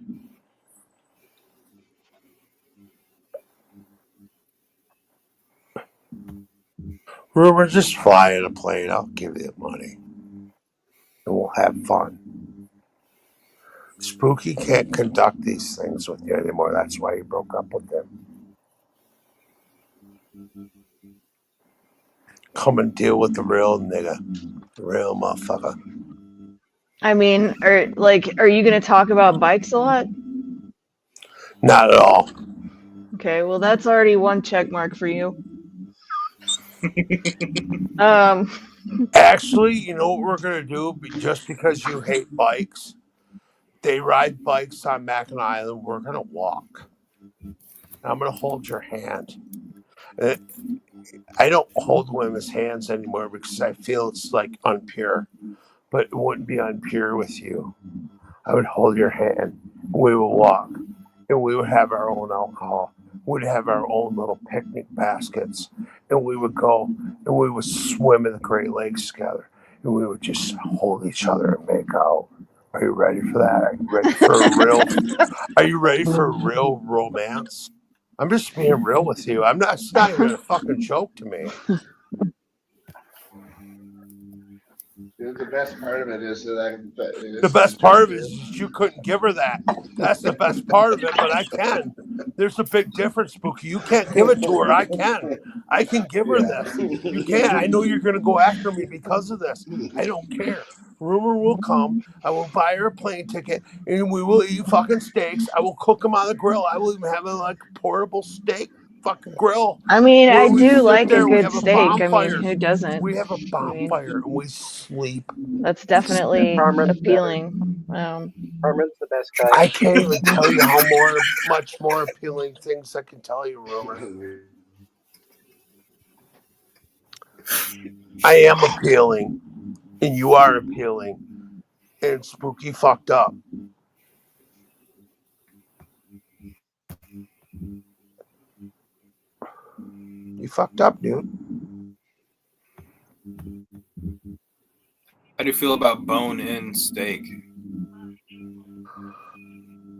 B: Rumor, just fly in a plane. I'll give you the money, and we'll have fun. Spooky can't conduct these things with you anymore. That's why he broke up with him. Come and deal with the real nigga, the real motherfucker.
H: I mean, are you going to talk about bikes a lot?
B: Not at all.
H: Okay, well, that's already one check mark for you.
B: Actually, you know what we're gonna do? Just because you hate bikes, they ride bikes on Mackinac Island. We're gonna walk. I'm gonna hold your hand. I don't hold women's hands anymore because I feel it's like unpure. But it wouldn't be unpure with you. I would hold your hand. We would walk, and we would have our own alcohol. We'd have our own little picnic baskets, and we would go and we would swim in the Great Lakes together, and we would just hold each other and make out. Are you ready for that? Are you ready for a real? Are you ready for a real romance? I'm just being real with you. I'm not. It's not even a fucking joke to me.
G: The best part of it is that
B: The best part of it is you couldn't give her that. That's the best part of it, but I can. There's a big difference, Spooky. You can't give it to her. I can. I can give her this. You can't. I know you're going to go after me because of this. I don't care. Rumor will come. I will buy her a plane ticket, and we will eat fucking steaks. I will cook them on the grill. I will even have a like portable steak fucking grill.
H: I mean,
B: Where
H: I
B: we
H: do
B: sit
H: like a
B: there, we
H: good
B: have a
H: steak. I mean,
B: bonfire.
H: who doesn't?
B: We have a
H: I mean,
B: bonfire and we sleep.
H: that's definitely
E: Carmen's
H: appealing.
E: Carmen's the best cut.
B: I can't even tell you how much more appealing things I can tell you, Rumor. I am appealing, and you are appealing, and Spooky fucked up. You fucked up, dude.
A: How do you feel about bone-in steak?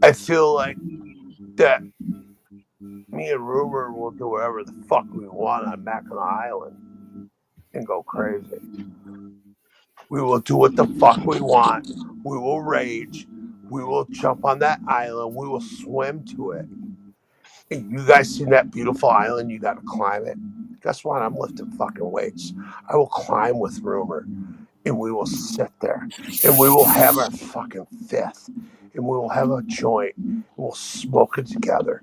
B: I feel like that me and Rumor will do whatever the fuck we want on Mackinac Island and go crazy. We will do what the fuck we want. We will rage. We will jump on that island. We will swim to it. And you guys seen that beautiful island? You got to climb it. Guess what? I'm lifting fucking weights. I will climb with Rumor. And we will sit there. And we will have our fucking fifth. And we will have a joint. And we'll smoke it together.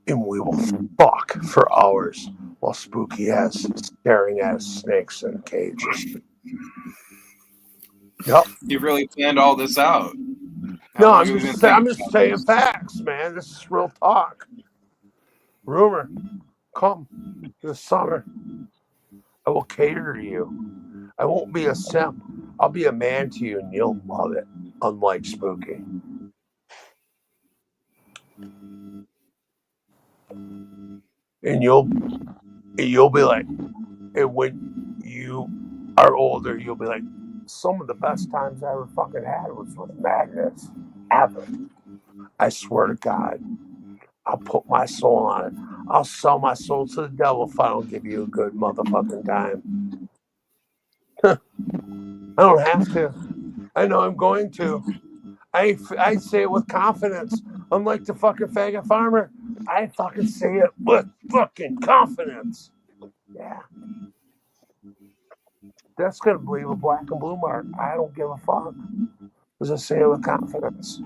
B: And we will fuck for hours while Spooky has staring at snakes in cages. Yep.
A: You've really planned all this out.
B: No, I'm just saying facts, man. This is real talk. Rumor, come this summer. I will cater to you. I won't be a simp. I'll be a man to you, and you'll love it. Unlike Spooky. And you'll be like, and when you are older, you'll be like, some of the best times I ever fucking had was with Magnus. Ever. I swear to God. I'll put my soul on it. I'll sell my soul to the devil if I don't give you a good motherfucking time. I don't have to. I know I'm going to. I say it with confidence. Unlike the fucking faggot farmer, I fucking say it with fucking confidence. Yeah. That's going to leave a black and blue mark. I don't give a fuck. Because I say it with confidence.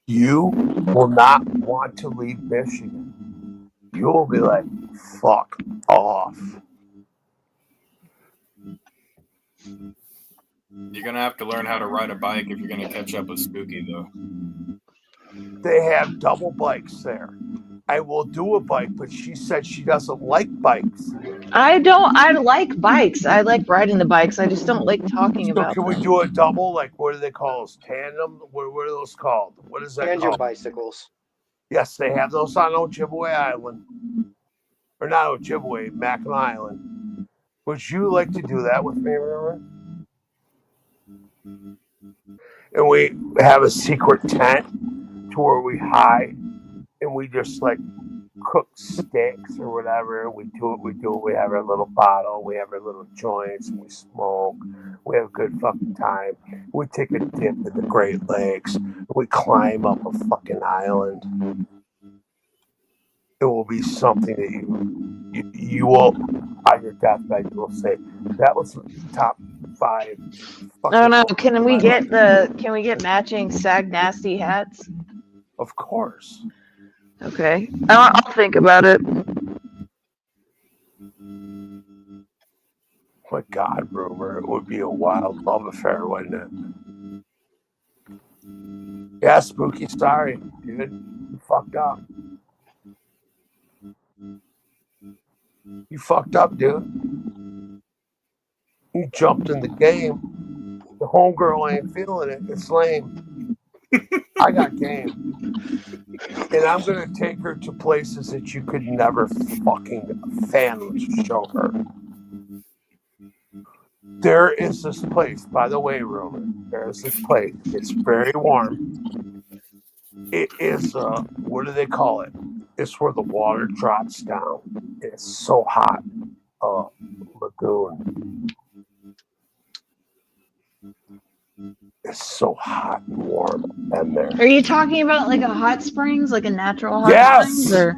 B: You will not want to leave Michigan. You will be like, fuck off.
A: You're going to have to learn how to ride a bike if you're going to catch up with Spooky, though.
B: They have double bikes there. I will do a bike, but she said she doesn't like bikes.
H: I like bikes. I like riding the bikes. I just don't like talking about
B: them. So can we do a double? Like, what do they call those? Tandem? What are those called? What is that
E: Tangent
B: called?
E: bicycles.
B: Yes, they have those on Ojibwe Island. Or not Ojibwe, Mackinac Island. Would you like to do that with me, remember? And we have a secret tent to where we hide and we just like cook steaks or whatever. We do it. We have our little bottle. We have our little joints. We smoke. We have a good fucking time. We take a dip in the Great Lakes. We climb up a fucking island. It will be something that you will, on your deathbed, you will say, that was top 5.
H: No. Can we get matching Sag Nasty hats?
B: Of course.
H: Okay. I'll think about it.
B: My God, Rumor, it would be a wild love affair, wouldn't it? Yeah, Spooky, sorry, dude. You fucked up. You fucked up, dude. You jumped in the game. The homegirl ain't feeling it. It's lame. I got game. And I'm going to take her to places that you could never fucking fathom to show her. There is this place, by the way, Rumor. There is this place. It's very warm. It is, what do they call it? It's where the water drops down. It's so hot. lagoon. It's so hot and warm in there.
H: Are you talking about like a hot springs, like a natural hot springs,
B: Yes.
H: or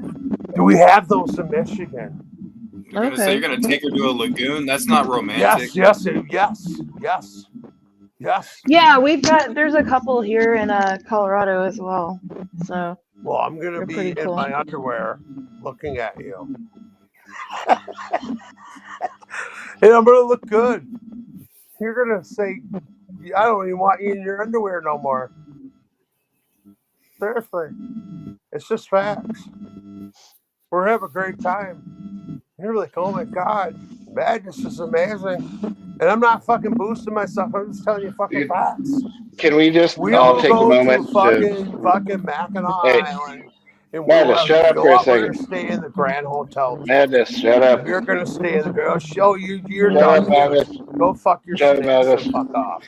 B: Do we have those in Michigan?
A: You're gonna say you're gonna take her to a lagoon? That's not romantic.
B: Yes.
H: yeah, there's a couple here in Colorado as well. So
B: Well, I'm gonna
H: they're
B: be
H: pretty
B: in
H: cool.
B: my underwear looking at you. And I'm gonna look good. You're gonna say, I don't even want you in your underwear no more. Seriously. It's just facts. We're having a great time. You're like, oh my God, madness is amazing. And I'm not fucking boosting myself. I'm just telling you fucking facts.
G: Can we just
B: We
G: all
B: will
G: take a
B: go to
G: moment
B: fucking Mackinac
G: Hey,
B: Island, and
G: Madness, shut up for a
B: we're
G: second.
B: gonna stay in the Grand Hotel.
G: Madness, shut up.
B: You're gonna stay in the Grand. Show you're
G: Shut
B: done.
G: up, Madness.
B: Go fuck your
G: Shut up,
B: snakes
G: Madness.
B: and fuck off.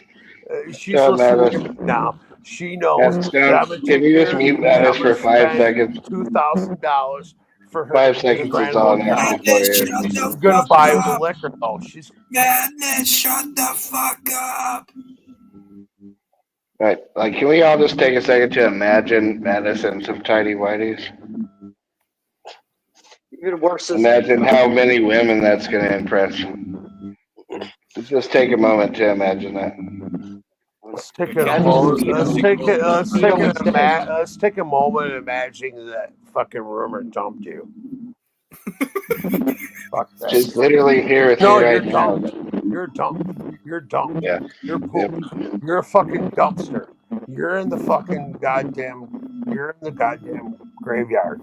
B: She's
G: Shut up,
B: listening
G: Madness.
B: to me now. She knows
G: That's
B: that I'm gonna
G: Can
B: take
G: you
B: care
G: just
B: of
G: mute
B: you, and
G: Madness
B: I'm gonna
G: for 5
B: spend
G: seconds?
B: $2,000 for her
G: 5
B: in the
G: seconds
B: Grand
G: is all I'm
B: Hotel.
G: asking for here.
B: She's gonna buy the liquor though. She's
A: Madness, shut the fuck up.
G: Right, like, can we all just take a second to imagine Madness and some tidy whities?
E: Even worse is
G: Imagine how many women that's going to impress. Just take a moment to imagine that.
B: let's take a moment. Let's take a moment imagining that fucking rumor dumped you. Fuck that.
G: She's literally here with me right now.
B: You're dumped. You're dumped.
G: Yeah.
B: You're poop. You're a fucking dumpster. You're in the fucking goddamn graveyard.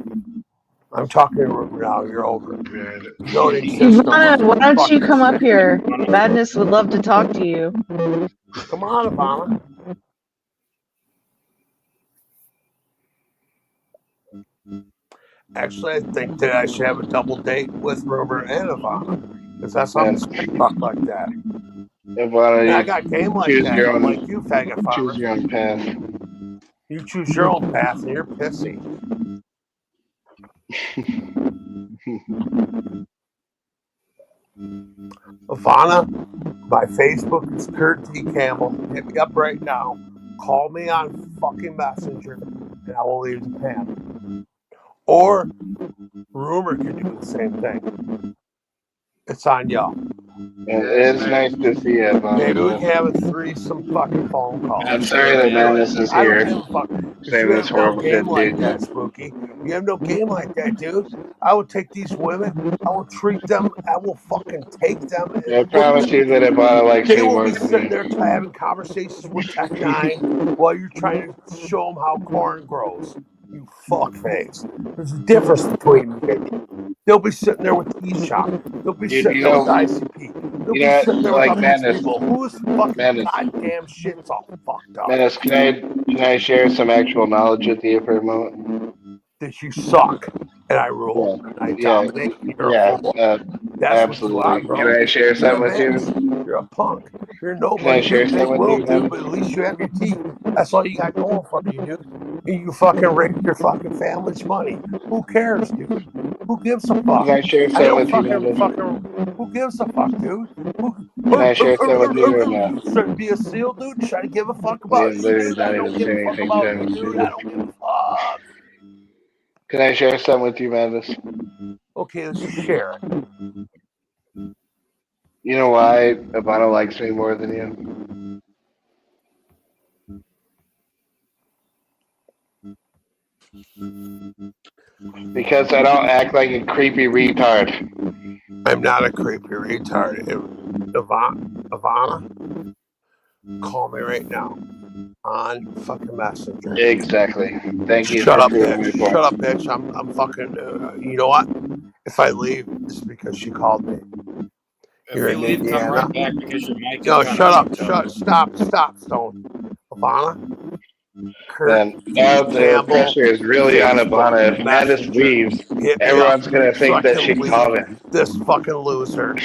B: I'm talking to rumor now. You're over. You don't exist no
H: Ivana,
B: more.
H: why don't
B: Fuck
H: you
B: that
H: come up
B: shit.
H: here? Madness would love to talk to you.
B: Come on, Ivana. Actually, I think that I should have a double date with Rumor and Ivana. Because that's how I'm fuck like that.
G: Ivana,
B: I got game like that. I'm like you, faggot farmer.
G: Choose your own path.
B: You choose your own path and you're pissy. Ivana, my Facebook is Kurt D. Campbell. Hit me up right now. Call me on fucking Messenger and I will leave the panel. Or Rumor can do the same thing. It's on y'all.
G: It is nice to see you, Ivana.
B: Maybe we can have a threesome fucking phone call.
G: I'm sorry that Madness is
B: I
G: here.
B: don't give a fuck.
G: Saying
B: You
G: this
B: have no
G: horrible
B: game
G: shit,
B: like
G: dude.
B: that, Spooky. You have no game like that, dude. I will take these women. I will treat them. I will fucking take them.
G: I promise you that Ivana likes
B: They
G: me
B: will
G: more
B: be
G: than
B: sitting
G: you.
B: there having conversations with Tech 9 while you're trying to show them how corn grows. You fuckface. There's a difference between me and you. They'll be sitting there with eShop. They'll be sitting there with ICP. They'll be sitting there with other people. Whose fucking goddamn shit's all fucked up?
G: Madness, can I share some actual knowledge with you for a moment?
B: That you suck and I rule. I dominate. You're a whore. That's
G: absolutely.
B: what you are, bro.
G: Can I share something with you?
B: You're a punk. You're nobody.
G: Can I share something with you, man?
B: But at least you have your teeth. That's all you got going for you, dude. And you fucking raped your fucking family's money. Who cares, dude? Who gives a fuck?
G: Can I share something with you, man?
B: Who gives a fuck, dude?
G: Can I share something with you or not?
B: Be a SEAL, dude. Try to give a fuck about you, dude. I don't give a fuck about you, dude. I don't give a fuck.
G: Can I share something with you, Madness?
B: Okay, let's share it.
G: You know why Ivana likes me more than you? Because I don't act like a creepy retard.
B: I'm not a creepy retard. Ivana, call me right now on fucking Messenger.
G: Exactly. Thank you.
B: Shut up, bitch. Shut up, bitch. I'm fucking. You know what? If I leave, it's because she called me. You're in Indiana.
A: Come right back because your mic is
B: no,
A: gone.
B: shut up. Stop, Stone. Ivana.
G: Then now the pressure is really on Ivana. If Madness leaves, everyone's gonna think that she called it.
B: This fucking loser.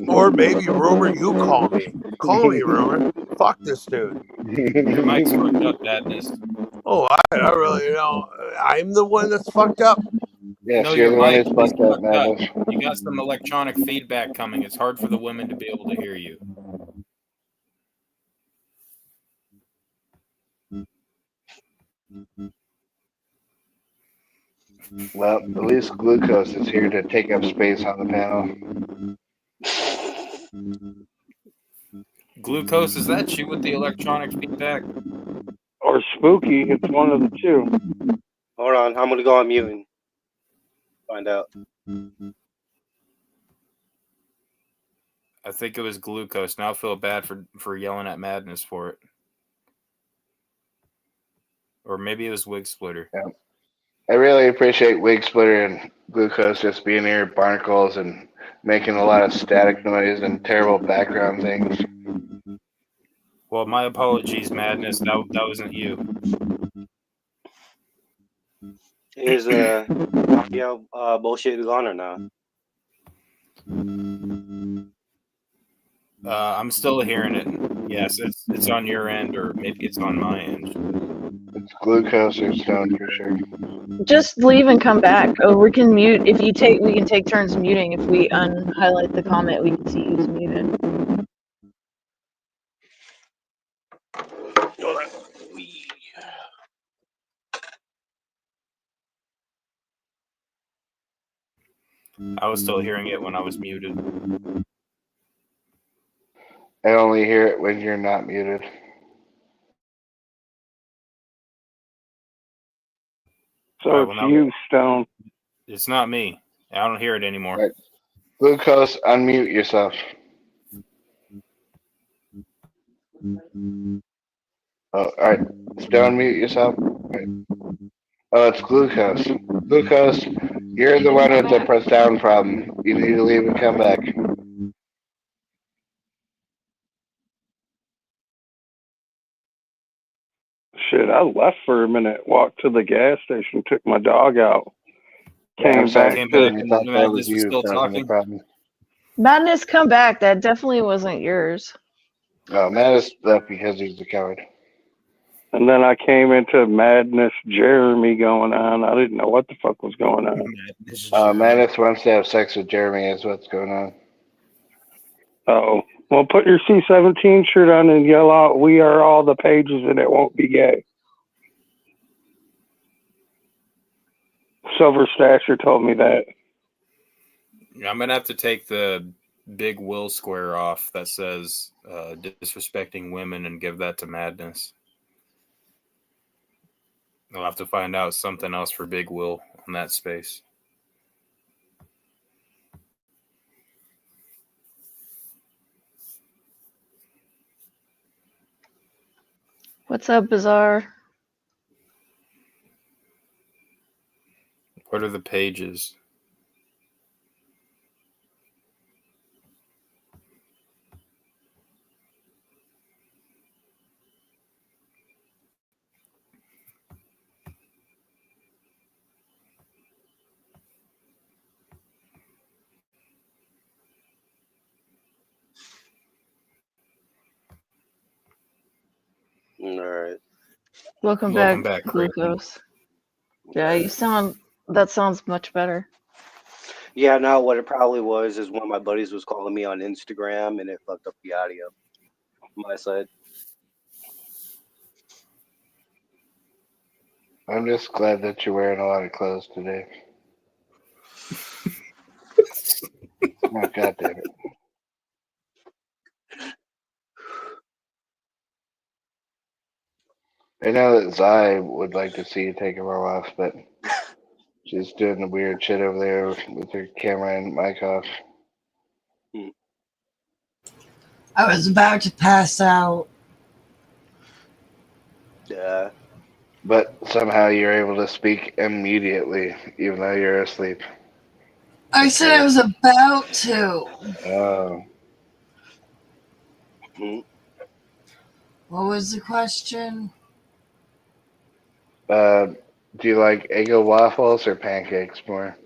B: Or maybe Rumor, you call me. Call me, Rumor. Fuck this dude.
A: Your mic's fucked up, Madness.
B: Oh, I really, I'm the one that's fucked up.
G: Yes,
A: No,
G: you're
A: your
G: the one
A: mic
G: who's
A: is
G: fucked up,
A: fucked up.
G: Madness.
A: You got some electronic feedback coming. It's hard for the women to be able to hear you.
G: Well, at least Glucose is here to take up space on the panel.
A: Glucose, is that you with the electronic feedback?
D: Or Spooky. It's one of the two.
E: Hold on, I'm gonna go on mute and find out.
A: I think it was Glucose. Now I feel bad for yelling at Madness for it. Or maybe it was Wig Splitter.
G: Yeah. I really appreciate Wig Splitter and Glucose just being here at Barnacles and making a lot of static noise and terrible background things.
A: Well, my apologies, Madness. That wasn't you.
E: Is bullshit gone or not?
A: I'm still hearing it. Yes, it's on your end, or maybe it's on my end.
G: It's Glucose or Stone for sure.
H: Just leave and come back. Or we can mute if you take. We can take turns muting. If we unhighlight the comment, we can see who's muted.
A: I was still hearing it when I was muted.
G: I only hear it when you're not muted.
D: So
A: All right,
D: it's
A: well, now
D: you, Stone.
A: it's not me. I don't hear it anymore.
G: Right. Glucose, unmute yourself. Oh, all right. Stone, mute yourself. Right. Oh, it's Glucose. Glucose, you're the one with the press down problem. You need to leave and come back.
D: Shit, I left for a minute, walked to the gas station, took my dog out,
G: Yeah, I'm
D: came
G: sorry.
D: back
A: Came
D: to.
A: back
G: I
A: and
G: thought that was
A: Madness was
G: you
A: still
G: causing the
A: talking.
G: problem.
H: Madness, come back. That definitely wasn't yours.
G: Oh, Matt is left because he's a coward.
D: And then I came into Madness Jeremy going on. I didn't know what the fuck was going on.
G: Madness wants to have sex with Jeremy is what's going on.
D: Oh, well, put your C-17 shirt on and yell out, "We are all the pages," and it won't be gay. Silver Stasher told me that.
A: I'm gonna have to take the big Will square off that says disrespecting women and give that to Madness. I'll have to find out something else for Big Will on that space.
H: What's up, Bizarre?
A: What are the pages?
E: All right.
H: Welcome back,
A: Craig.
H: Glucose. Yeah, that sounds much better.
E: Yeah, no, what it probably was is one of my buddies was calling me on Instagram and it fucked up the audio on my side.
G: I'm just glad that you're wearing a lot of clothes today. Oh, God damn it. I know that Zai would like to see you take them all off, but she's doing the weird shit over there with her camera and mic off.
F: I was about to pass out.
E: Yeah.
G: But somehow you're able to speak immediately, even though you're asleep.
F: I said I was about to.
G: Oh.
F: What was the question?
G: Do you like Eggo waffles or pancakes more?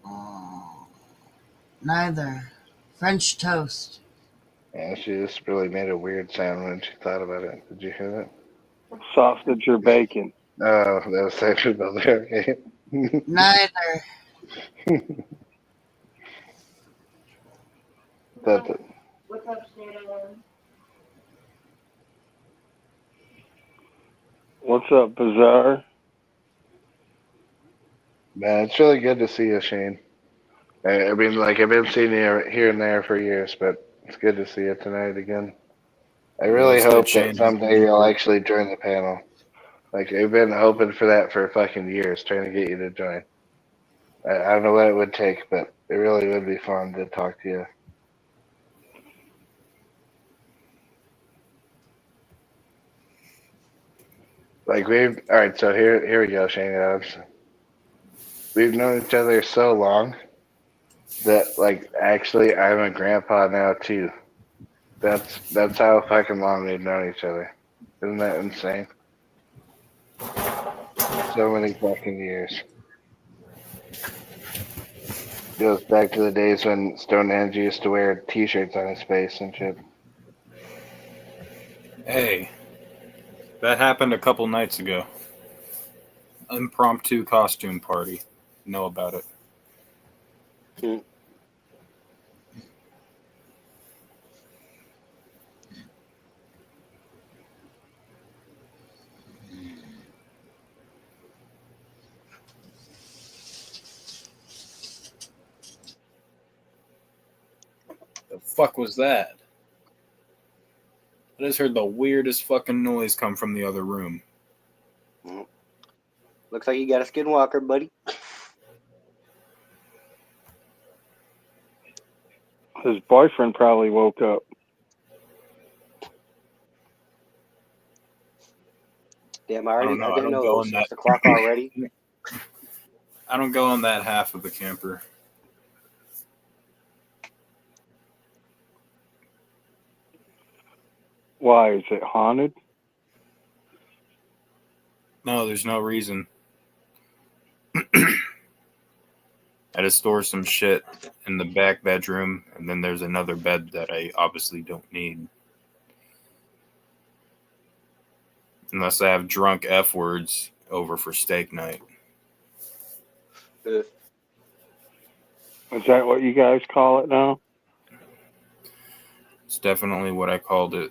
F: Oh, neither. French toast.
G: Yeah, she just really made a weird sound when she thought about it. Did you hear that?
D: Sausage or bacon?
G: Oh, that was Safety Builder. Okay.
F: Neither.
G: That's it.
H: What's up, Shannon?
D: What's up, Bizarre?
G: Man, it's really good to see you, Shane. I mean, like, I've been seeing you here and there for years, but it's good to see you tonight again. I
A: Real
G: really
A: estate
G: hope that
A: Shane has
G: someday
A: been
G: you'll
A: here.
G: actually join the panel. Like, I've been hoping for that for fucking years, trying to get you to join. I don't know what it would take, but it really would be fun to talk to you. Like, all right, so here we go, Shane Adams. We've known each other so long that, like, actually, I'm a grandpa now, too. That's how fucking long we've known each other. Isn't that insane? So many fucking years. Goes back to the days when Stonehenge used to wear T-shirts on his face and shit.
A: Hey, that happened a couple nights ago. Impromptu costume party. Know about it.
E: Hmm.
A: The fuck was that? I just heard the weirdest fucking noise come from the other room.
E: Looks like you got a skinwalker, buddy.
D: His boyfriend probably woke up.
E: Damn,
A: I don't
E: I
A: know. I
E: didn't
A: don't
E: know it
A: go
E: was
A: in that.
E: 6 o'clock already.
A: I don't go in that half of the camper.
D: Why? Is it haunted?
A: No, there's no reason. I just store some shit in the back bedroom, and then there's another bed that I obviously don't need. Unless I have drunk F words over for steak night.
E: Uh,
D: Is that what you guys call it now?
A: It's definitely what I called it.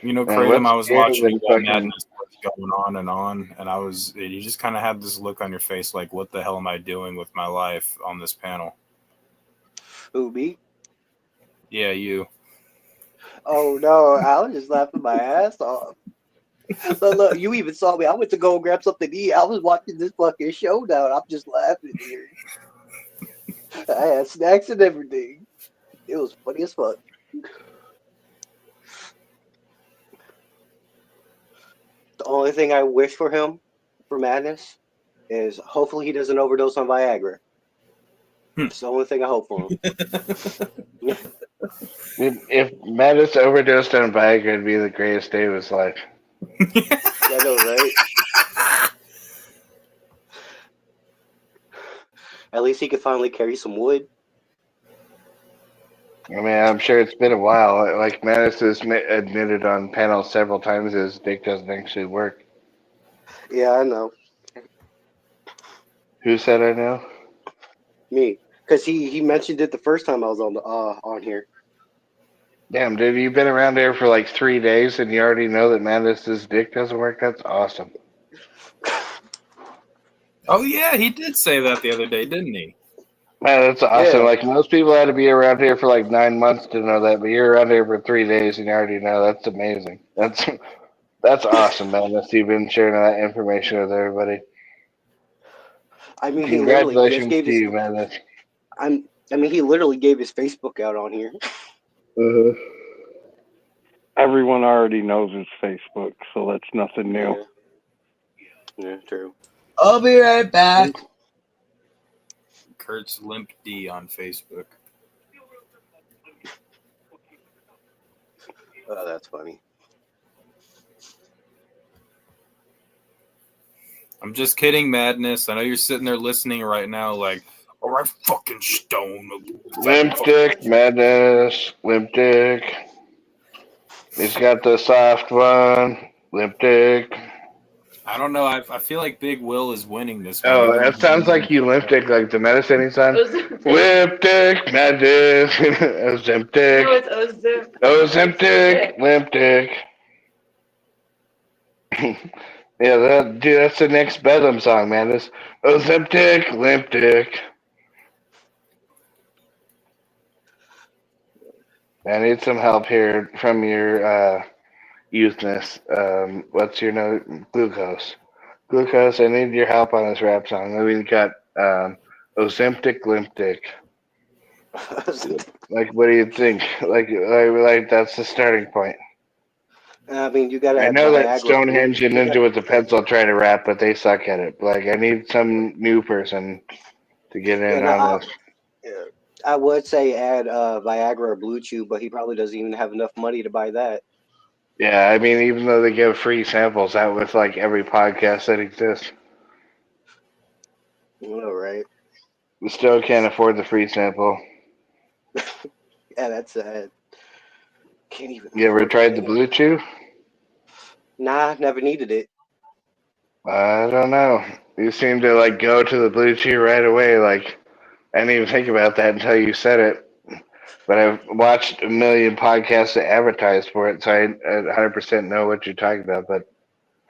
A: You know,
G: Man,
A: Kratom,
G: what's
A: I was
G: new
A: watching
G: than
A: Equal
G: fucking
A: Madness going on, and you just kind of had this look on your face like, what the hell am I doing with my life on this panel?
E: Who, me?
A: Yeah, you.
E: Oh no, I was just laughing my ass off. Look, you even saw me. I went to go grab something to eat. I was watching this fucking showdown. I'm just laughing here. I had snacks and everything. It was funny as fuck. The only thing I wish for him, for Madness, is hopefully he doesn't overdose on Viagra. It's the only thing I hope for him.
G: if Mattis overdosed on Viagra, it'd be the greatest day of his life.
E: I know, right? At least he could finally carry some wood.
G: I mean, I'm sure it's been a while. Like Mattis has admitted on panel several times his dick doesn't actually work.
E: Yeah, I know.
G: Who said I know?
E: Me. Because he mentioned it the first time I was on here.
G: Damn, dude, you've been around here for like 3 days and you already know that Mattis's dick doesn't work? That's awesome.
A: Oh, yeah, he did say that the other day, didn't he?
G: Man, that's awesome.
E: Yeah.
G: Like, most people had to be around here for like 9 months to know that, but you're around here for 3 days and you already know. That's amazing. That's awesome, man. That you've been sharing that information with everybody.
E: I mean, he literally just
G: Congratulations
E: gave
G: to
E: his.
G: you, man.
E: I mean, he literally gave his Facebook out on here.
G: Uh-huh.
D: Everyone already knows his Facebook, so that's nothing new.
E: Yeah. Yeah, true.
F: I'll be right back.
A: Kurt's Limp D on Facebook.
E: Oh, that's funny.
A: I'm just kidding, Madness. I know you're sitting there listening right now, like, all right, fucking stone.
G: Limp Dick Madness. Limp Dick. He's got the soft one. Limp Dick.
A: I don't know. I feel like Big Will is winning this one.
G: Oh,
A: even
G: that
A: though
G: sounds like you Limp Dick, like the medicine song. Limp Dick Madness. Ozempic.
H: No, it's Ozempic.
G: Ozempic. Limp Dick. Yeah, dude, that's the next Bedlam song, man. This Ozempic, Limp Dick. I need some help here from your youthness. What's your note? Glucose. Glucose, I need your help on this rap song. We've got Ozempic, Limp Dick. Like, what do you think? Like that's the starting point.
E: I mean, you gotta
G: I
E: have
G: know that
E: Viagra Blue.
G: Stonehenge and Ninja with the Pencil try to rap, but they suck at it. Like, I need some new person to get in
E: And
G: on this.
E: I would say add Viagra or Blue Chew, but he probably doesn't even have enough money to buy that.
G: Yeah, I mean, even though they give free samples out with like every podcast that exists,
E: All right.
G: we still can't afford the free sample.
E: Yeah, that's sad. Can't even.
G: You ever
E: afford
G: tried the
E: it.
G: Blue Chew?
E: Nah, never needed it.
G: I don't know. You seem to like go to the Blue Chew right away. Like, I didn't even think about that until you said it. But I've watched a million podcasts that advertise for it, so I 100% know what you're talking about. But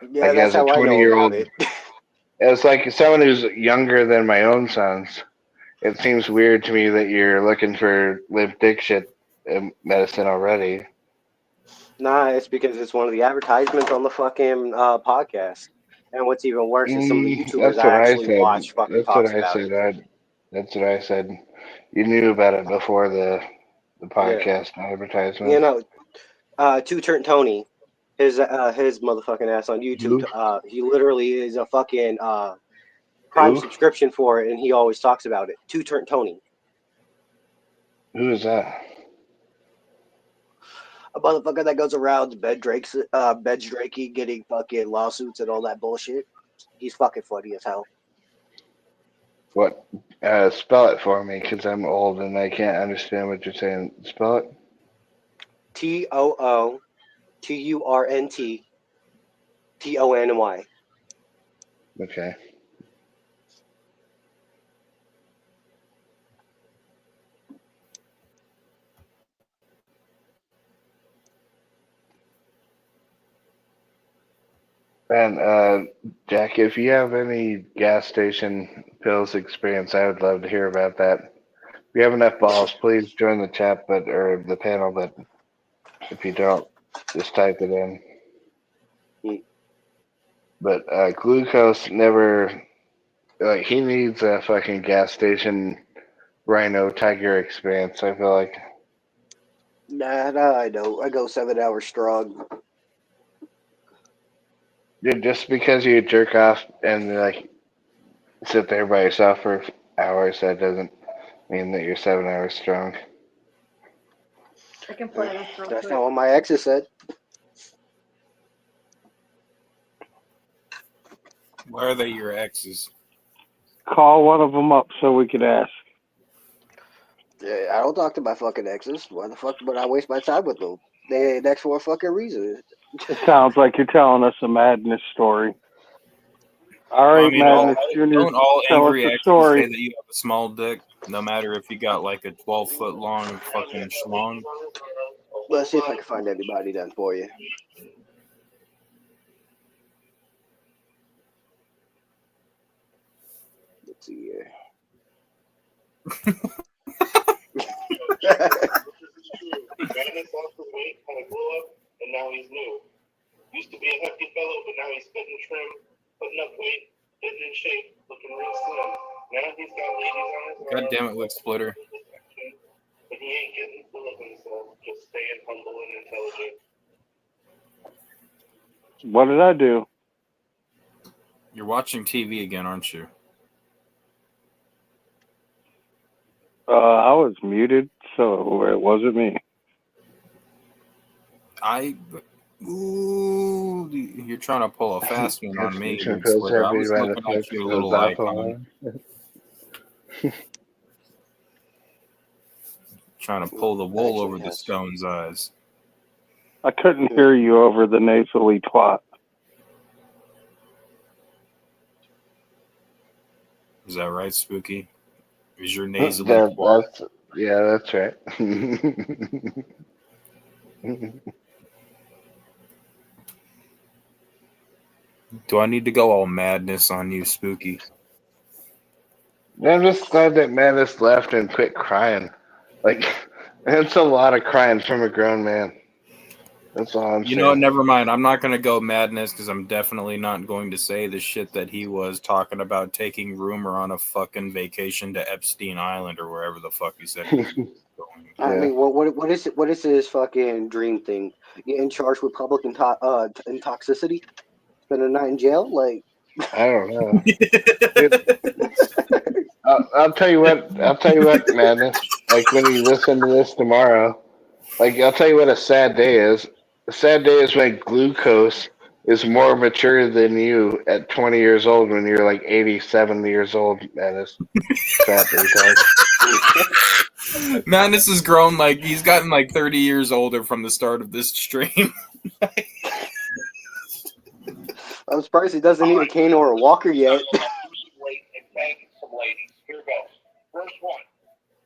E: Yeah,
G: like
E: that's
G: as a
E: how I know
G: 20-year-old,
E: about it.
G: it's like someone who's younger than my own sons. It seems weird to me that you're looking for limp dick shit medicine already.
E: Nah, it's because it's one of the advertisements on the fucking podcast. And what's even worse is some of the YouTubers
G: That's
E: I
G: what I
E: actually
G: said.
E: watch fucking
G: That's what
E: talks
G: I
E: about
G: said.
E: it.
G: That's what I said. You knew about it before the
E: Yeah.
G: podcast
E: You
G: advertisement.
E: know, Two Turn Tony, his motherfucking ass on YouTube.
G: Who?
E: He literally is a fucking Prime
G: Who?
E: subscription for it, and he always talks about it. Two Turn Tony,
G: Who is that?
E: a motherfucker that goes around bed drakey, getting fucking lawsuits and all that bullshit. He's fucking funny as hell.
G: What? Spell it for me, because I'm old and I can't understand what you're saying. Spell it.
E: TOOTURNTTONY.
G: Okay. And Jack, if you have any gas station pills experience, I would love to hear about that. If you have enough balls, please join the chat, or the panel. But if you don't, just type it in. But glucose never. Like, he needs a fucking gas station rhino tiger experience. I feel like.
E: Nah, I know. I go 7 hours strong.
G: Dude, just because you jerk off and like sit there by yourself for hours, that doesn't mean that you're 7 hours strong.
H: I can play this real
E: That's
H: quick.
E: not what my exes said.
A: Why are they your exes?
D: Call one of them up so we could ask.
E: Yeah, I don't talk to my fucking exes. Why the fuck would I waste my time with them? They ain't ex for a fucking reason.
D: It sounds like you're telling us a madness story. All
A: Well, I
D: right,
A: mean,
D: Madness Junior,
A: don't all
D: tell us
A: angry
D: the
A: exes
D: story.
A: say that you have a small dick, no matter if you got like a 12-foot long fucking schlong?
E: Let's see if I can find anybody then for you. Let's see here.
J: Madness lost the weight, kind of blew up, and now he's new. Used to be a hefty fellow, but now he's spitting trim, putting up weight, getting in shape, looking real slim. Now he's got ladies on his
A: God
J: arm,
A: damn it, Lick Splitter.
J: but he ain't getting full of himself, just staying humble and intelligent.
D: What did I do?
A: You're watching TV again, aren't you?
D: I was muted, so it wasn't me.
A: Ooh, you're trying to pull a fast one on me,
G: Confusion
A: Big
G: feels
A: Splitter. I
G: heavy
A: was
G: by the
A: looking at
G: flex
A: your
G: of
A: little icon, trying to pull the wool
E: Actually,
A: over the
E: yes.
A: stone's eyes.
D: I couldn't hear you over the nasally twat.
A: Is that right, Spooky? Is your nasally twat?
G: That's right.
A: Do I need to go all madness on you, Spooky?
G: I'm just glad that Madness left and quit crying. Like, that's a lot of crying from a grown man. That's all I'm
A: You know,
G: saying.
A: never mind. I'm not going to go madness because I'm definitely not going to say the shit that he was talking about taking Rumor on a fucking vacation to Epstein Island or wherever the fuck he said he was going.
E: I mean, what is it? What is his fucking dream thing? Get in charge with public intoxicity? Spend a night in jail? Like,
G: I don't know. I'll tell you what. I'll tell you what, Madness. Like when you listen to this tomorrow, like I'll tell you what a sad day is. A sad day is when glucose is more mature than you at 20 years old when you're like 87 years old, Madness. Fat retard.
A: Madness has grown like he's gotten like 30 years older from the start of this stream.
E: I'm surprised he doesn't need a cane or a walker yet.
J: Some ladies. Here goes. First one.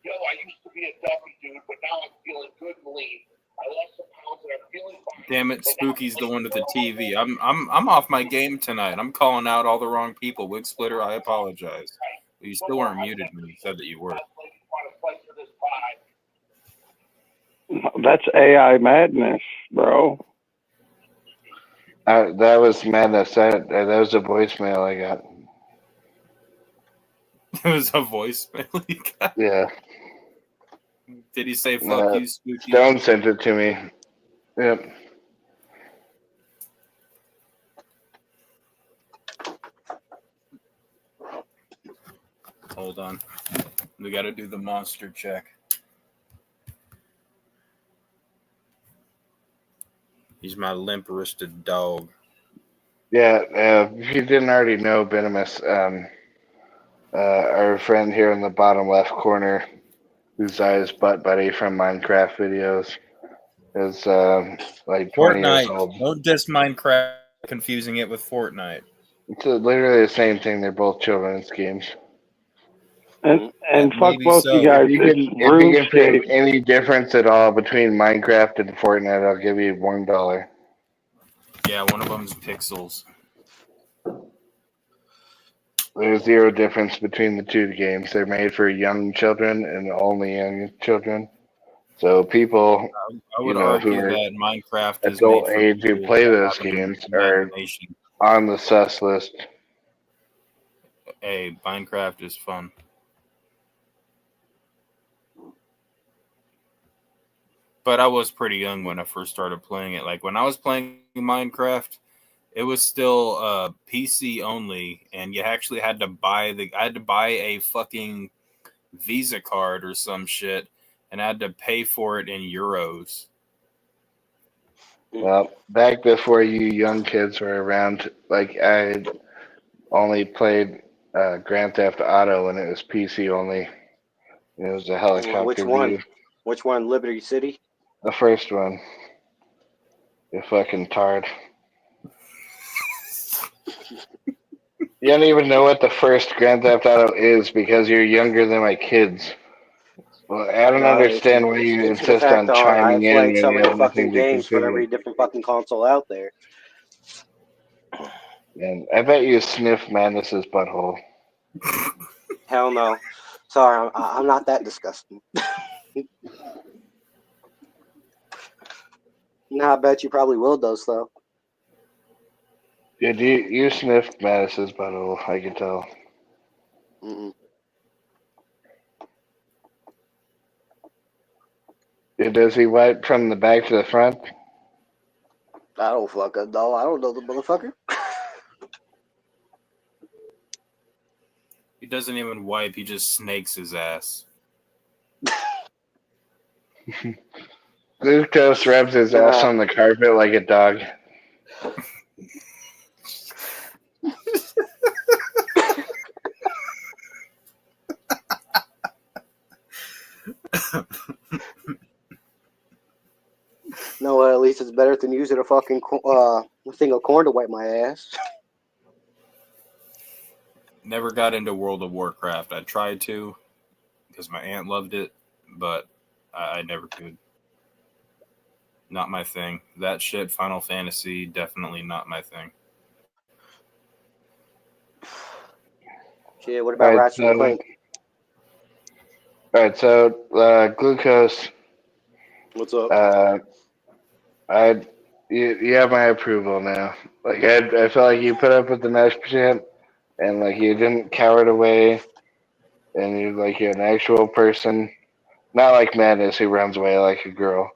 J: Yo, I used to be a dumpy dude, but now I'm feeling good and lean. I lost some pounds and I'm feeling fine.
A: Damn it, Spooky's the one with the TV. I'm off my game tonight. I'm calling out all the wrong people. Wig Splitter, I apologize. But you still weren't muted when you said that you were.
D: That's AI madness, bro.
G: That was Madness. That was a voicemail I got.
A: It was a voicemail you got.
G: Yeah.
A: Did he say fuck you, Spooky?
G: Stone sent it to me. Yep.
A: Hold on. We got to do the monster check. He's my limp-wristed dog.
G: Yeah, if you didn't already know, Venomous, our friend here in the bottom left corner, who's his butt buddy from Minecraft videos, is like 20 years
A: Fortnite.
G: old.
A: Don't diss Minecraft, confusing it with Fortnite.
G: It's literally the same thing. They're both children's games.
D: And fuck both
A: so.
D: you guys.
G: If you can find any difference at all between Minecraft and Fortnite, I'll give you $1.
A: Yeah, one of them's pixels.
G: There's zero difference between the two games. They're made for young children and only young children. So people,
A: I would argue
G: who are
A: that Minecraft is
G: adult
A: made for
G: age who
A: people
G: play
A: that
G: those
A: have an
G: games are
A: imagination.
G: on the sus list.
A: Hey, Minecraft is fun. But I was pretty young when I first started playing it. Like when I was playing Minecraft, it was still PC only, and you actually had to buy I had to buy a fucking Visa card or some shit, and I had to pay for it in euros.
G: Well, back before you young kids were around, like I only played Grand Theft Auto when it was PC only. It was a helicopter
E: Which one?
G: view.
E: Which one? Liberty City?
G: The first one. You fucking tard. You don't even know what the first Grand Theft Auto is because you're younger than my kids. Well, I don't understand why you
E: It's the
G: insist
E: fact
G: on
E: that I
G: chiming in
E: played
G: when
E: so
G: you
E: many
G: have
E: fucking
G: nothing to
E: games for every
G: contribute.
E: different fucking console out there.
G: And I bet you sniff Madness's butthole.
E: Hell no. Sorry, I'm not that disgusting. No, I bet you probably will, though.
G: Yeah, you sniffed Madness's butthole, I can tell.
E: Mm-mm.
G: Yeah, does he wipe from the back to the front?
E: I don't fucking know. I don't know the motherfucker.
A: He doesn't even wipe, he just snakes his ass.
G: Glucose rubs his ass on the carpet like a dog.
E: No, at least it's better than using a fucking thing of corn to wipe my ass.
A: Never got into World of Warcraft. I tried to because my aunt loved it, but I never could. Not my thing. That shit, Final Fantasy, definitely not my thing.
E: Shit, what about Ratchet and Clank?
G: Alright, so Glucose.
E: What's up?
G: You have my approval now. Like I felt like you put up with the mesh shit, and like you didn't cower it away, and you're an actual person, not like Madness who runs away like a girl,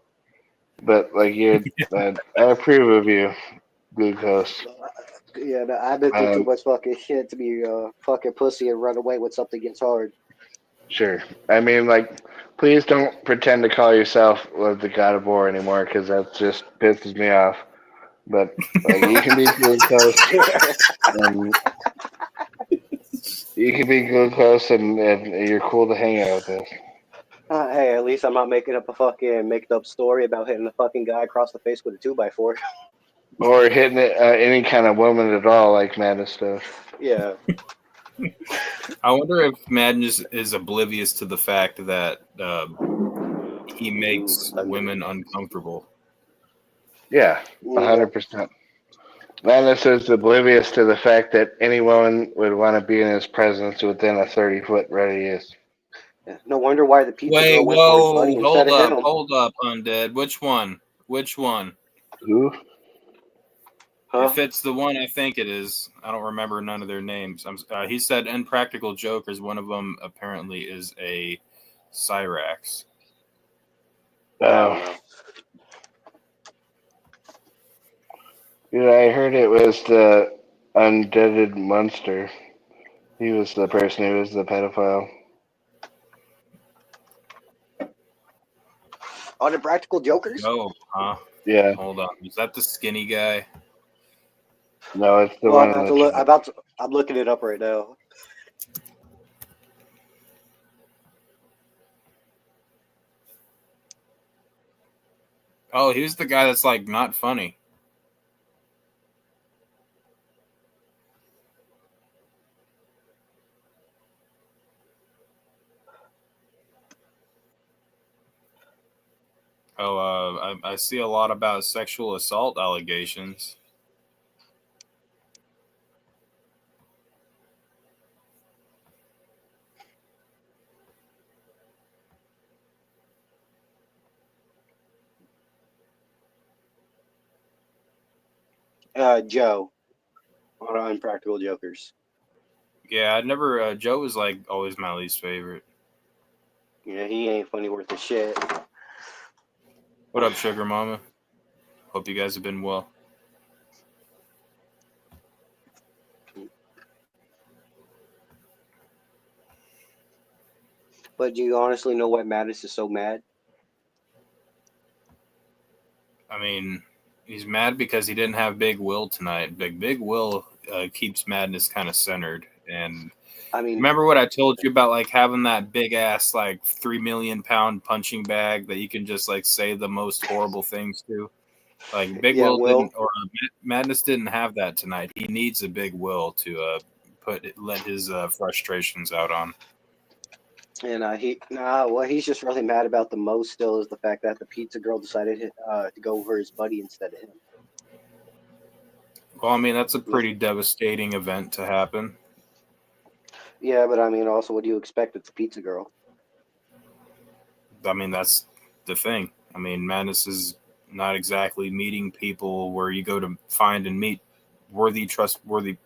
G: but like I approve of you, Glucose.
E: Yeah, I've been through too much fucking shit to be fucking pussy and run away when something gets hard.
G: Sure. I mean, like, please don't pretend to call yourself the God of War anymore, because that just pisses me off. But like, you can be Glucose, and you can be Glucose, and you're cool to hang out with us.
E: Hey, at least I'm not making up a fucking made up story about hitting a fucking guy across the face with a 2x4.
G: Or hitting any kind of woman at all, like Madness stuff.
E: Yeah.
A: I wonder if Madness is oblivious to the fact that he makes women uncomfortable.
G: Yeah, 100%. Madness is oblivious to the fact that any woman would want to be in his presence within a 30-foot radius.
E: Yeah. No wonder why the pizza
A: Wait,
E: girl went for his buddy
A: whoa,
E: instead of him.
A: hold up, Undead. Which one?
G: Who?
E: Huh?
A: If it's the one I think it is, I don't remember none of their names. He said Impractical Jokers. One of them apparently is a Cyrax.
G: Oh. Yeah, I heard it was the undeaded monster. He was the person who was the pedophile.
E: Are the Practical Jokers?
A: Oh, huh?
G: Yeah.
A: Hold on. Is that the skinny guy?
G: No, it's the
E: Well,
G: one.
E: I'm looking it up right now.
A: Oh, he's the guy that's like not funny. Oh, I see a lot about sexual assault allegations.
E: Joe on Impractical Jokers.
A: Yeah, I never. Joe was like always my least favorite.
E: Yeah, he ain't funny worth a shit.
A: What up, Sugar Mama? Hope you guys have been well.
E: But do you honestly know why Madness is so mad?
A: I mean, he's mad because he didn't have Big Will tonight. Big Will keeps Madness kind of centered. And
E: I mean,
A: remember what I told you about like having that big ass like 3 million pound punching bag that you can just like say the most horrible things to. Like Big
E: yeah,
A: Will
E: Will.
A: didn't, or Madness didn't have that tonight. He needs a Big Will to let his frustrations out on.
E: And what he's just really mad about the most still is the fact that the pizza girl decided to go for his buddy instead of him.
A: Well, I mean, that's a pretty devastating event to happen.
E: Yeah, but I mean, also, what do you expect? It's a pizza girl.
A: I mean, that's the thing. I mean, Madness is not exactly meeting people where you go to find and meet trustworthy.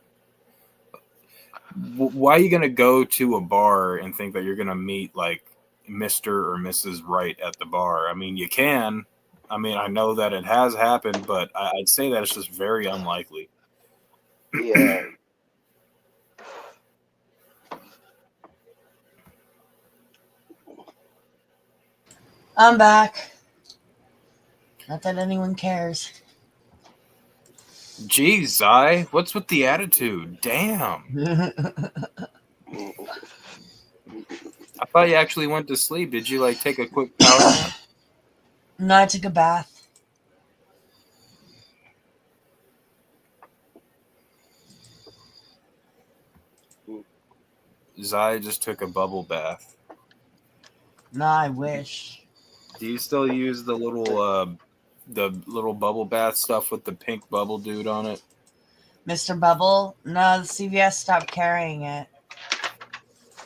A: Why are you going to go to a bar and think that you're going to meet like Mr. or Mrs. Right at the bar? I mean, you can. I mean, I know that it has happened, but I'd say that it's just very unlikely.
E: Yeah.
F: I'm back. Not that anyone cares.
A: Geez, Zai, what's with the attitude? Damn. I thought you actually went to sleep. Did you like take a quick power nap?
F: No, I took a bath.
A: Zai just took a bubble bath.
F: No, I wish.
A: Do you still use the little bubble bath stuff with the pink bubble dude on it?
F: Mr. Bubble? No, the CVS stopped carrying it.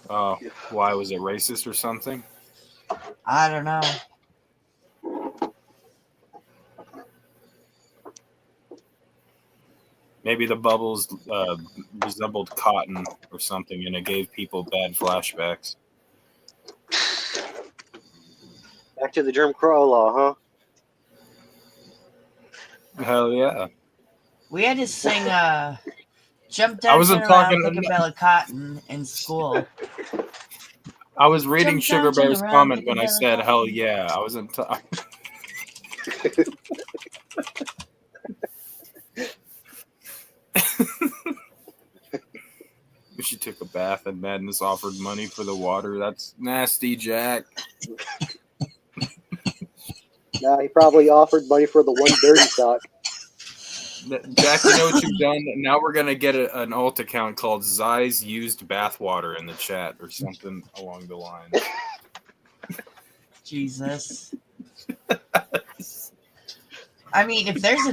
A: Oh, why was it racist or something?
F: I don't know.
A: Maybe the bubbles resembled cotton or something, and it gave people bad flashbacks.
E: Back to the Jim Crow law, huh?
A: Hell yeah.
F: We had to sing Jump
A: I wasn't
F: Dancing Around
A: talking-
F: Like a Bale of Cotton in school.
A: I was reading
F: Jump
A: Sugar
F: dancing
A: Bear's
F: around
A: comment
F: like a
A: when I
F: bale of
A: said
F: cotton.
A: hell yeah. I wasn't talking. She took a bath and Madness offered money for the water. That's nasty, Jack.
E: Nah, he probably offered money for the one dirty sock.
A: Jack, you know what you've done? Now we're going to get an alt account called Zai's Used Bathwater in the chat or something along the lines.
F: Jesus. I mean, if there's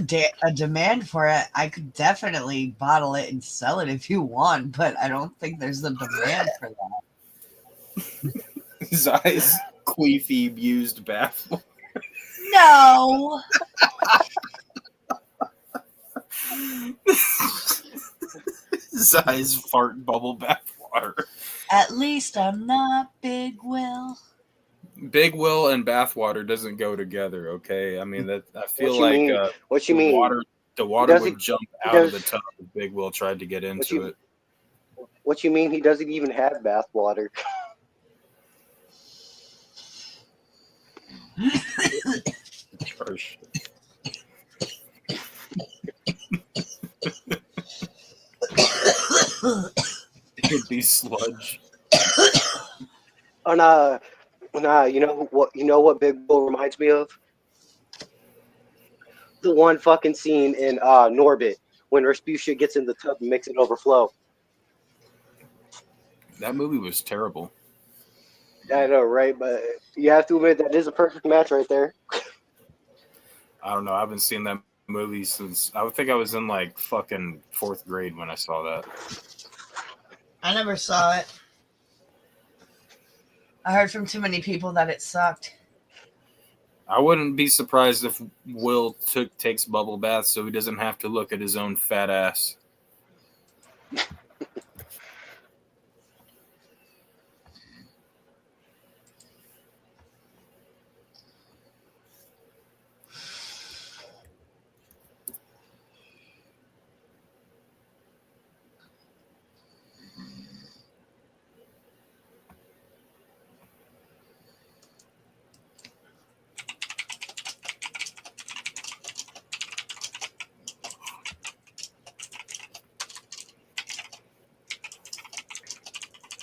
F: a demand for it, I could definitely bottle it and sell it if you want, but I don't think there's a demand for that.
A: Zai's queefy used bathwater.
F: No!
A: Zai's fart bubble bathwater.
F: At least I'm not Big Will.
A: Big Will and bathwater doesn't go together, okay? I mean, that I feel
E: What you
A: like
E: mean? What you mean?
A: the water
E: doesn't-
A: would jump
E: he
A: out of
E: does-
A: the tub if Big Will tried to get into it.
E: What you mean? He doesn't even have bath water.
A: Harsh. It would be sludge.
E: Oh nah, you know what? You know what Big Will reminds me of? The one fucking scene in Norbit when Rasputia gets in the tub and makes it overflow.
A: That movie was terrible.
E: I know, right? But you have to admit that is a perfect match right there.
A: I don't know. I haven't seen that movie since I would think I was in like fucking 4th grade when I saw that.
F: I never saw it. I heard from too many people that it sucked.
A: I wouldn't be surprised if Will takes bubble baths so he doesn't have to look at his own fat ass.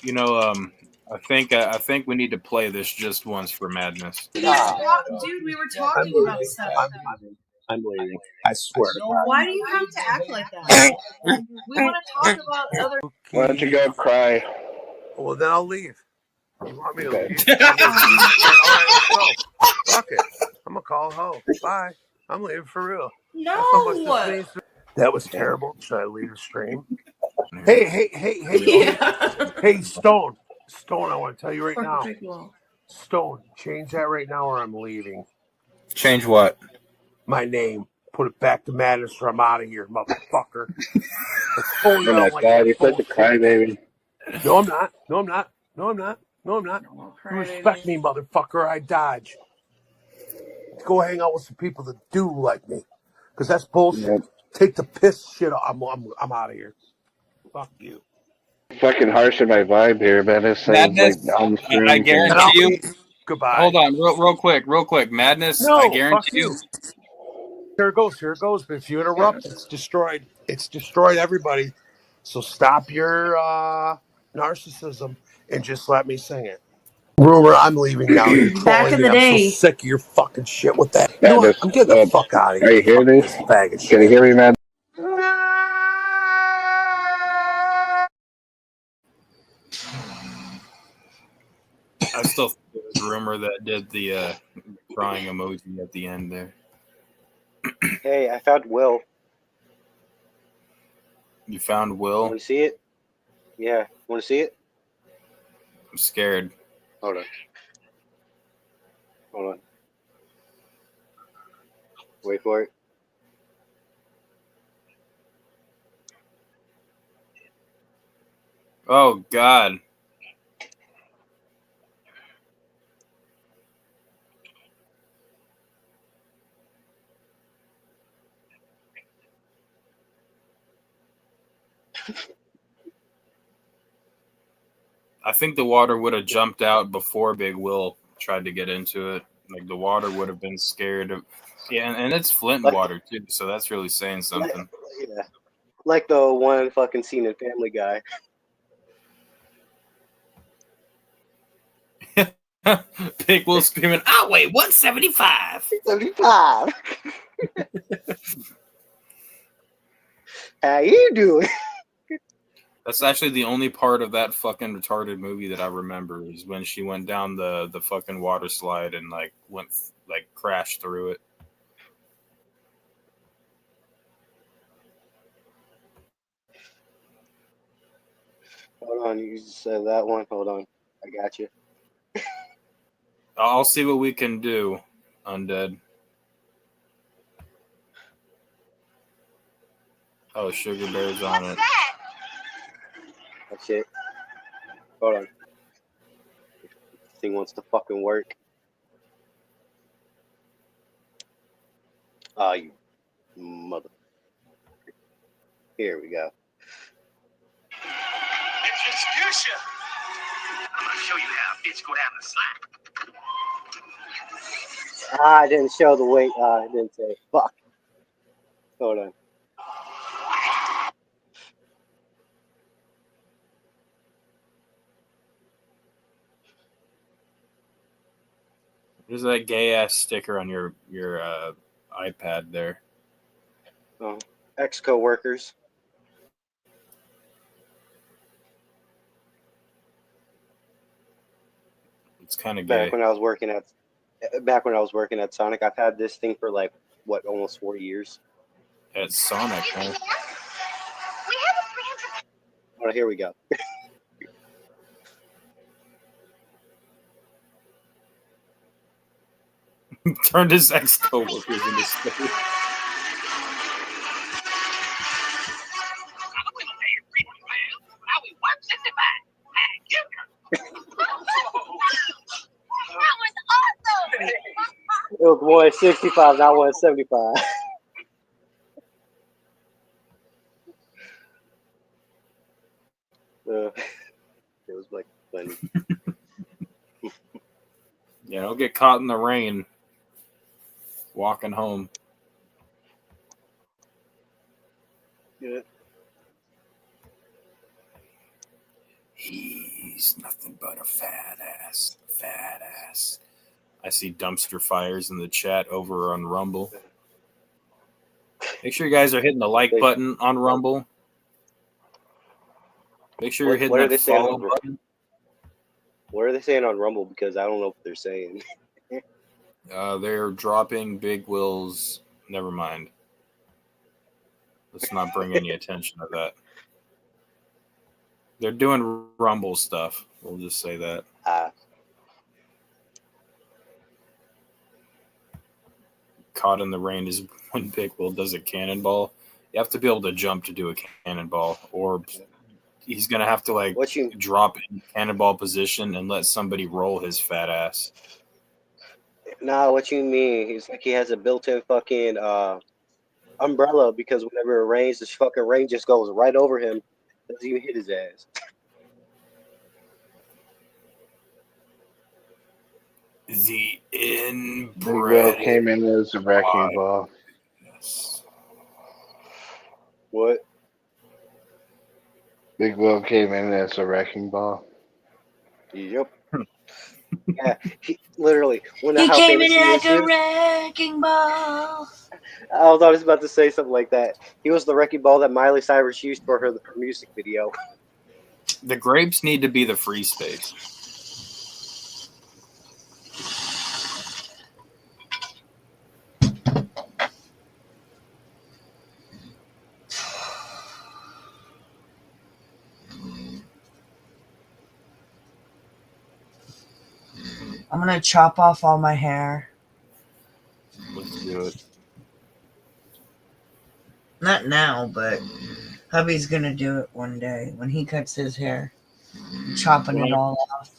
A: You know, I think we need to play this just once for Madness.
K: Dude, we were talking about stuff.
B: I'm leaving. I swear to God.
K: Why do you have to act like that? We want to talk about other.
G: Why don't you go cry?
B: Well, then I'll leave. You want me to
G: Okay.
B: leave? All right, let's go. Fuck it. I'm going to call Ho. Bye. I'm leaving for real.
K: No.
B: That's how much this means to- That was terrible. Should I leave the stream? Hey,
K: Yeah.
B: hey, Stone. Stone, I want to tell you right now.
K: Big Will.
B: Stone, change that right now or I'm leaving.
A: Change what?
B: My name. Put it back to Madness or I'm out of here, motherfucker. Oh,
G: You're not bad. You're such a crybaby.
B: No, I'm not. No, I'm not. No, I'm not. No, I'm not. You respect me, motherfucker. I dodge. Go hang out with some people that do like me. Because that's bullshit.
G: Yep.
B: Take the piss shit off. I'm out of here. Fuck you.
G: Fucking harshing my vibe here, man. It's
A: Madness,
G: like on the stream.
A: I guarantee you.
B: Goodbye.
A: Hold on, real quick. Madness,
B: No,
A: I
B: fuck
A: guarantee
B: you. Here it goes. Here it goes. But if you interrupt, it's destroyed. It's destroyed everybody. So stop your narcissism and just let me sing it. Rumor, I'm leaving now. You're
H: Back
B: trolling
H: in
B: me.
H: the
B: I'm so
H: day.
B: sick of your fucking shit with that. You
G: Yeah,
B: know what?
G: this.
B: I'm getting the fuck out of
G: Are
B: here.
G: you hearing
B: Fuck
G: this?
B: this faggot
G: Can you
B: shit.
G: hear me, man?
A: I still think it was Rumor that did the crying emoji at the end there.
E: Hey, I found Will.
A: You found Will?
E: Want to see it? Yeah. Want to see it?
A: I'm scared.
E: Hold on. Hold on. Wait for it.
A: Oh, God. I think the water would have jumped out before Big Will tried to get into it. Like, the water would have been scared of. Yeah, and it's Flint
E: Like,
A: water, too, so that's really saying something.
E: yeah. Like the one fucking scene in Family Guy.
A: Big Will screaming, "I'll weigh 175."
E: 75. How you doing?
A: That's actually the only part of that fucking retarded movie that I remember is when she went down the fucking water slide and crashed through it.
E: Hold on, you just said that one. Hold on. I got you.
A: I'll see what we can do, Undead. Oh, Sugar Bear's on it.
E: That's it. Hold on. This thing wants to fucking work. Ah, you mother. Here we go.
J: Introduce you. I'm gonna show you how bitch go down the slide.
E: Ah, I didn't show the weight. I didn't say. Fuck. Hold on.
A: There's that gay ass sticker on your iPad there.
E: Oh, ex-co-workers.
A: It's kind of gay.
E: Back when I was working at Sonic, I've had this thing for like what, almost 4 years.
A: At Sonic, huh?
E: Oh, here we go.
A: Turned his ex-coworkers into slaves.
E: It was 165, not 175. It was like funny.
A: Yeah, don't get caught in the rain walking home.
E: Yeah.
A: He's nothing but a fat ass. Fat ass. I see dumpster fires in the chat over on Rumble. Make sure you guys are hitting the like button on Rumble. Make sure you're hitting that follow button.
E: What are they saying on Rumble? Because I don't know what they're saying.
A: They're dropping Big Will's. Never mind. Let's not bring any attention to that. They're doing Rumble stuff. We'll just say that. Caught in the rain is when Big Will does a cannonball. You have to be able to jump to do a cannonball, or he's gonna have to drop in cannonball position and let somebody roll his fat ass.
E: Nah, what you mean? He's like he has a built-in fucking umbrella because whenever it rains, this fucking rain just goes right over him. Doesn't even hit his ass.
A: The inbred
G: Big Will came in as a wrecking ball.
E: What?
G: Big Will came in as a wrecking ball.
E: Yep. Yeah. He literally. Wonder
F: He
E: how
F: came
E: famous
F: in
E: he
F: like
E: is
F: a
E: too.
F: wrecking ball.
E: I was always about to say something like that. He was the wrecking ball that Miley Cyrus used for her music video.
A: The grapes need to be the free space.
F: I'm gonna chop off all my hair.
A: Let's do it.
F: Not now, but hubby's gonna do it one day when he cuts his hair. I'm chopping it all off.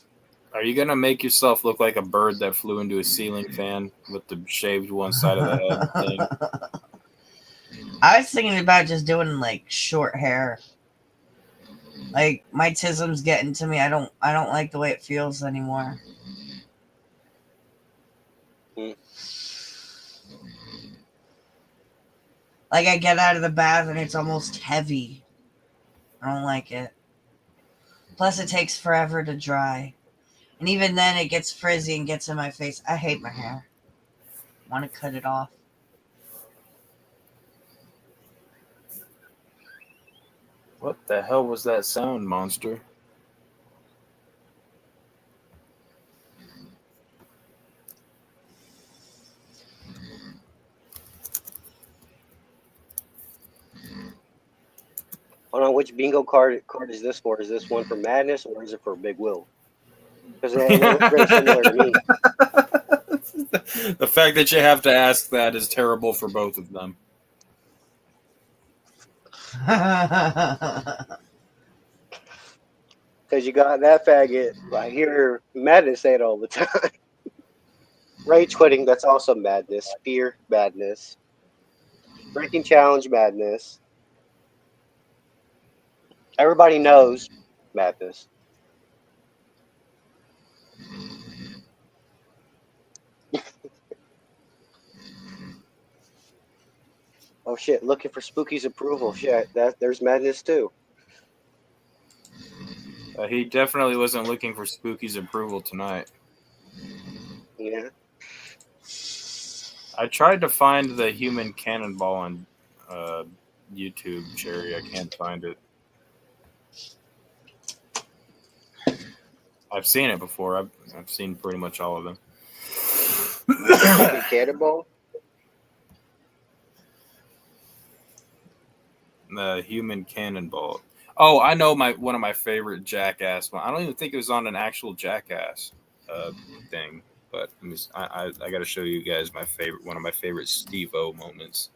A: Are you gonna make yourself look like a bird that flew into a ceiling fan with the shaved one side of the head thing?
F: I was thinking about just doing like short hair. Like my tism's getting to me. I don't like the way it feels anymore.
E: Mm.
F: Like I get out of the bath and it's almost heavy. I don't like it. Plus it takes forever to dry. And even then it gets frizzy and gets in my face. I hate my hair. Want to cut it off.
A: What the hell was that sound, monster?
E: Hold on, which bingo card is this for? Is this one for Madness or is it for Big Will? Because they look very similar to me.
A: The fact that you have to ask that is terrible for both of them.
E: Because you got that faggot. I hear Madness say it all the time. Rage quitting, that's also madness. Fear, madness. Breaking challenge, madness. Everybody knows madness. Oh shit, looking for Spooky's approval. Shit, there's madness too.
A: He definitely wasn't looking for Spooky's approval tonight.
E: Yeah.
A: I tried to find the human cannonball on YouTube, Cherry. I can't find it. I've seen it before. I've seen pretty much all of them.
E: Cannonball?
A: The human cannonball. Oh, I know one of my favorite Jackass. I don't even think it was on an actual Jackass thing, but I got to show you guys one of my favorite Steve-O moments.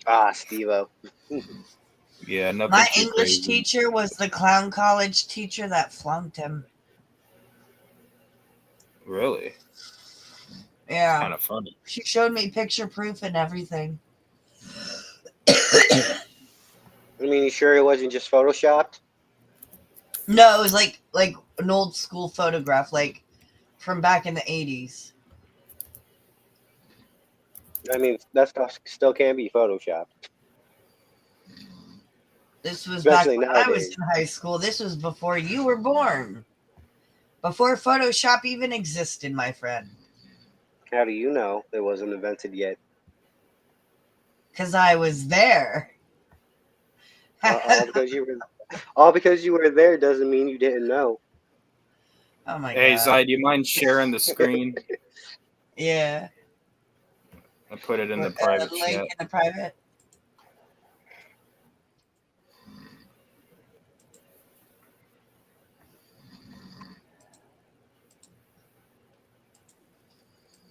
E: Ah, Steve-O.
A: Yeah, nothing.
F: My English teacher was the clown college teacher that flunked him.
A: Really?
F: Yeah.
A: Kind of funny.
F: She showed me picture proof and everything.
E: I mean, you sure it wasn't just photoshopped?
F: No, it was like an old school photograph, like from back in the 80s.
E: I mean, that stuff still can be photoshopped.
F: This was
E: Especially
F: back when I was in high school. This was before you were born. Before Photoshop even existed, my friend.
E: How do you know it wasn't invented yet?
F: Because I was there.
E: all because you were there doesn't mean you didn't know.
F: Oh my
A: Hey,
F: god.
A: Zai, do you mind sharing the screen?
F: Yeah.
A: I put it in the private
F: link
A: chat.
F: In the private.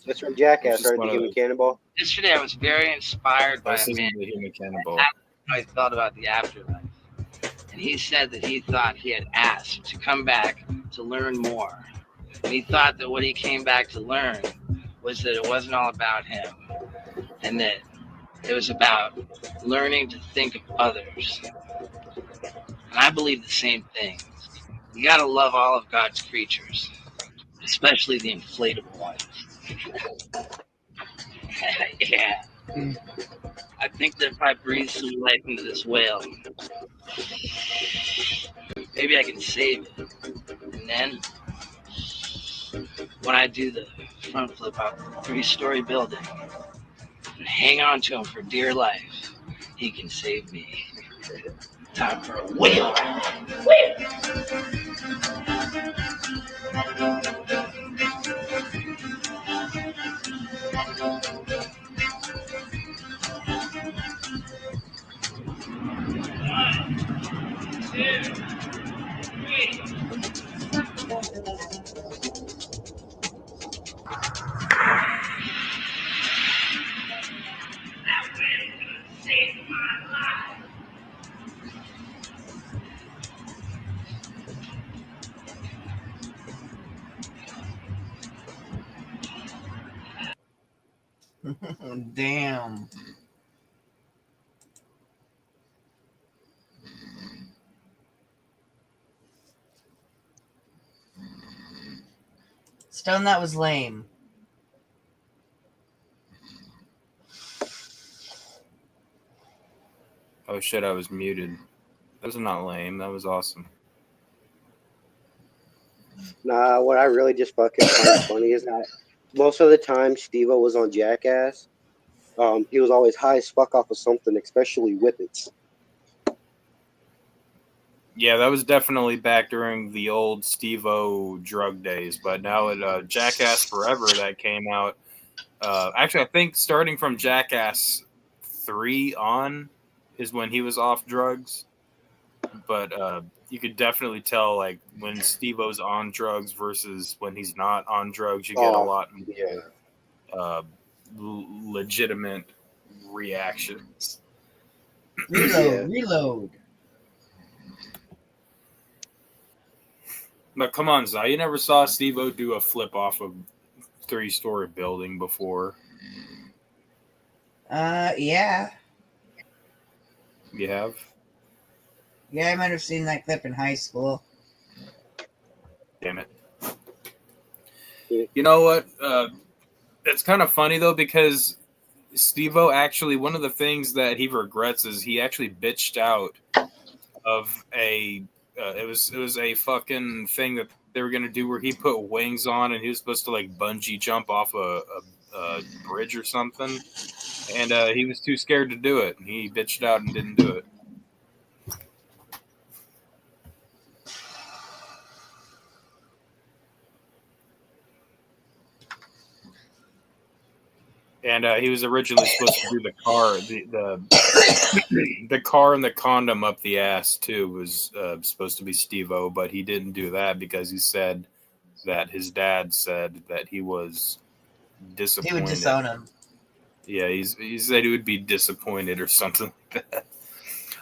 E: It's from Jackass, right? The human cannonball.
L: Yesterday, I was very inspired by a man.
A: The human cannonball.
L: How he felt about the afterlife, and he said that he thought he had asked to come back to learn more, and he thought that what he came back to learn was that it wasn't all about him, and that it was about learning to think of others. And I believe the same thing. You gotta love all of God's creatures, especially the inflatable ones. Yeah. I think that if I breathe some life into this whale, maybe I can save it. And then, when I do the front flip out the 3-story building and hang on to him for dear life, he can save me. Time for a whale.
F: Damn. Stone, that was lame.
A: Oh shit, I was muted. That was not lame. That was awesome.
E: Nah, what I really just fucking find funny is that most of the time Steve-O was on Jackass, he was always high as fuck off of something, especially whippets.
A: Yeah, that was definitely back during the old Steve-O drug days. But now at Jackass Forever that came out. Actually, I think starting from Jackass 3 on is when he was off drugs. But you could definitely tell, like, when Steve-O's on drugs versus when he's not on drugs, you get a lot more legitimate reactions.
F: Reload.
A: But come on, Zai, you never saw Steve-O do a flip off of 3-story building before.
F: Yeah.
A: You have?
F: Yeah, I might have seen that clip in high school.
A: Damn it. You know what? It's kind of funny, though, because Steve-O actually, one of the things that he regrets is he actually bitched out of a it was a fucking thing that they were gonna do where he put wings on and he was supposed to like bungee jump off a bridge or something, and he was too scared to do it. He bitched out and didn't do it. And he was originally supposed to do the car, the car and the condom up the ass too was supposed to be Steve-O, but he didn't do that because he said that his dad said that he was disappointed.
F: He would disown him.
A: Yeah, he said he would be disappointed or something like that.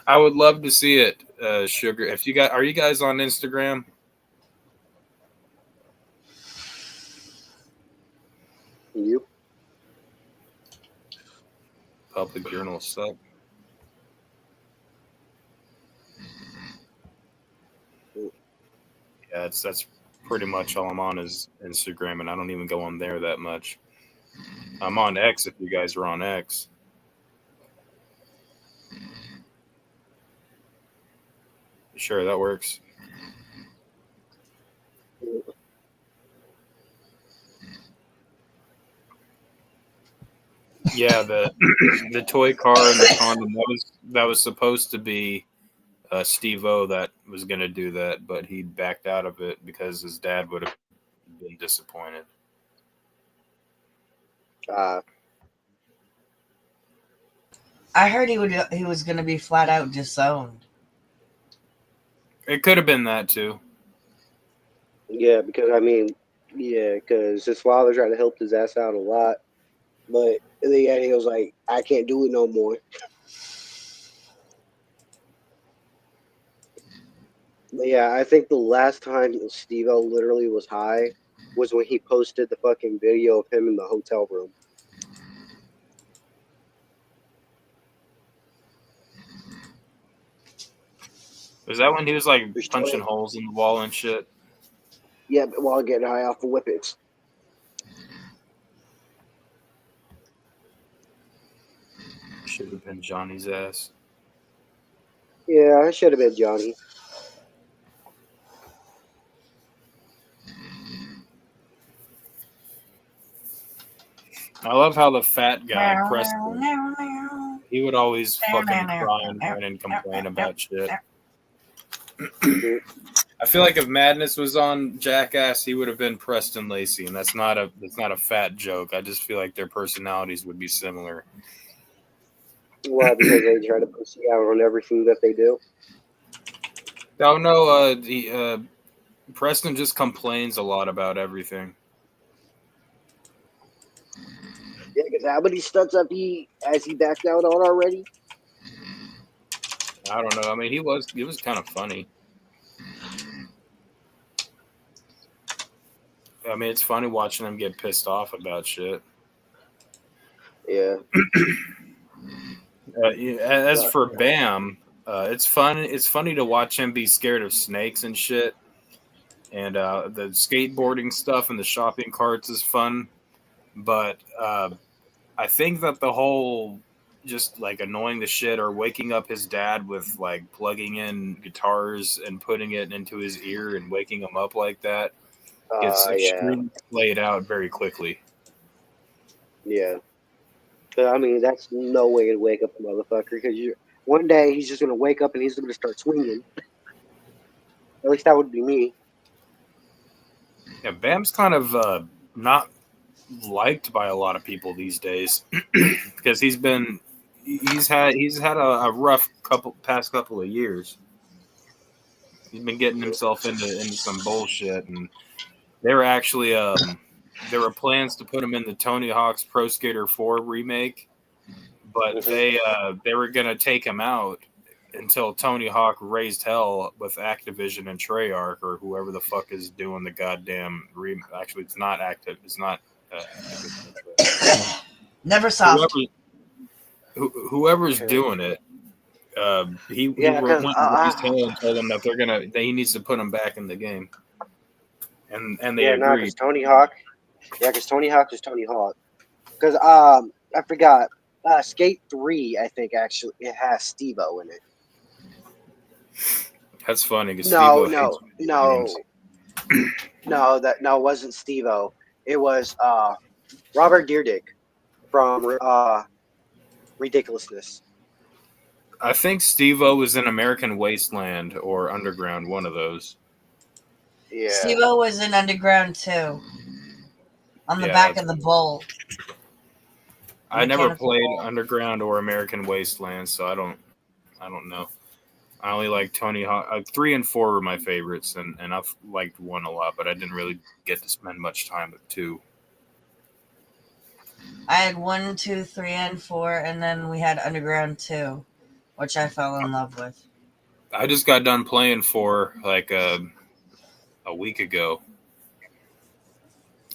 A: I would love to see it, Sugar. If you got, are you guys on Instagram?
E: You?
A: Public Journal suck. Yeah, that's pretty much all I'm on is Instagram, and I don't even go on there that much. I'm on X if you guys are on X. Sure, that works. Yeah, the toy car and the condom that was supposed to be Steve-O that was going to do that, but he backed out of it because his dad would have been disappointed.
F: I heard he was going to be flat out disowned.
A: It could have been that too.
E: Yeah, because because his father tried to help his ass out a lot, but in the end he was like, I can't do it no more. But yeah, I think the last time Steve-O literally was high was when he posted the fucking video of him in the hotel room.
A: Was that when he was like punching holes in the wall and shit?
E: Yeah, but while getting high off of whippets.
A: Should have been Johnny's ass.
E: Yeah, I should have been Johnny.
A: I love how the fat guy, Preston, he would always fucking cry and whine and complain about shit. I feel like if Madness was on Jackass, he would have been Preston Lacey, and that's not a fat joke. I just feel like their personalities would be similar.
E: Why? Because they try to pussy out on everything that they do.
A: Oh no, Preston just complains a lot about everything.
E: Yeah, because how many stunts has he backed out on already?
A: I don't know. I mean, he was kind of funny. I mean, it's funny watching him get pissed off about shit.
E: Yeah.
A: As for Bam, it's fun. It's funny to watch him be scared of snakes and shit. And the skateboarding stuff and the shopping carts is fun. But I think that the whole just like annoying the shit or waking up his dad with like plugging in guitars and putting it into his ear and waking him up like that gets extremely played out very quickly.
E: Yeah. I mean, that's no way to wake up a motherfucker because one day he's just going to wake up and he's going to start swinging. At least that would be me.
A: Yeah, Bam's kind of not liked by a lot of people these days because he's had a rough past couple of years. He's been getting himself into some bullshit, and they were actually there were plans to put him in the Tony Hawk's Pro Skater 4 remake, but they were gonna take him out until Tony Hawk raised hell with Activision and Treyarch or whoever the fuck is doing the goddamn Actually, it's not active. It's not.
F: Neversoft.
A: Whoever's doing it, he went and raised hell and told them that he needs to put him back in the game, and they agreed.
E: Because Tony Hawk. Yeah, because Tony Hawk is Tony Hawk. Because I forgot. Skate 3, I think actually it has Steve-O in it.
A: That's funny.
E: No, it wasn't Steve-O. It was Robert Dyrdek from Ridiculousness.
A: I think Steve-O was in American Wasteland or Underground, one of those.
E: Yeah.
F: Steve-O was in Underground too. On the back of the bull.
A: I never played Underground or American Wasteland, so I don't know. I only like Tony Hawk. 3 and 4 were my favorites, and I've liked 1 a lot, but I didn't really get to spend much time with 2.
F: I had 1, 2, 3, and 4, and then we had Underground 2, which I fell in love with.
A: I just got done playing 4 like a week ago.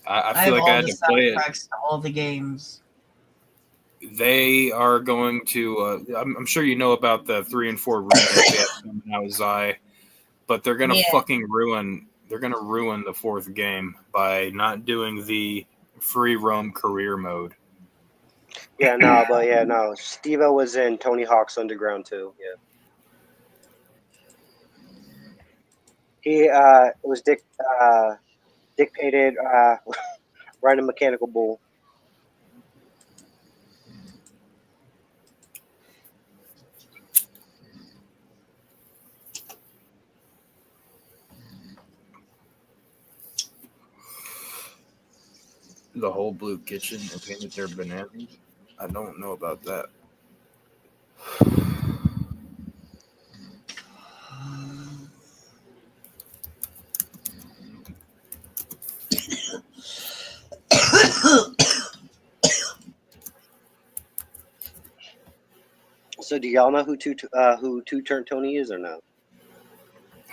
A: I feel like I had to play it.
F: To all the games.
A: They are going to. I'm sure you know about the 3 and 4 remake they have coming out, Zai, but they're gonna fucking ruin. They're gonna ruin the 4th game by not doing the free roam career mode.
E: Yeah, Steve-O was in Tony Hawk's Underground too. Yeah. He was dictated riding a mechanical bull.
A: The whole blue kitchen and painted their bananas. I don't know about that.
E: So do y'all know who Two Turn Tony is or no?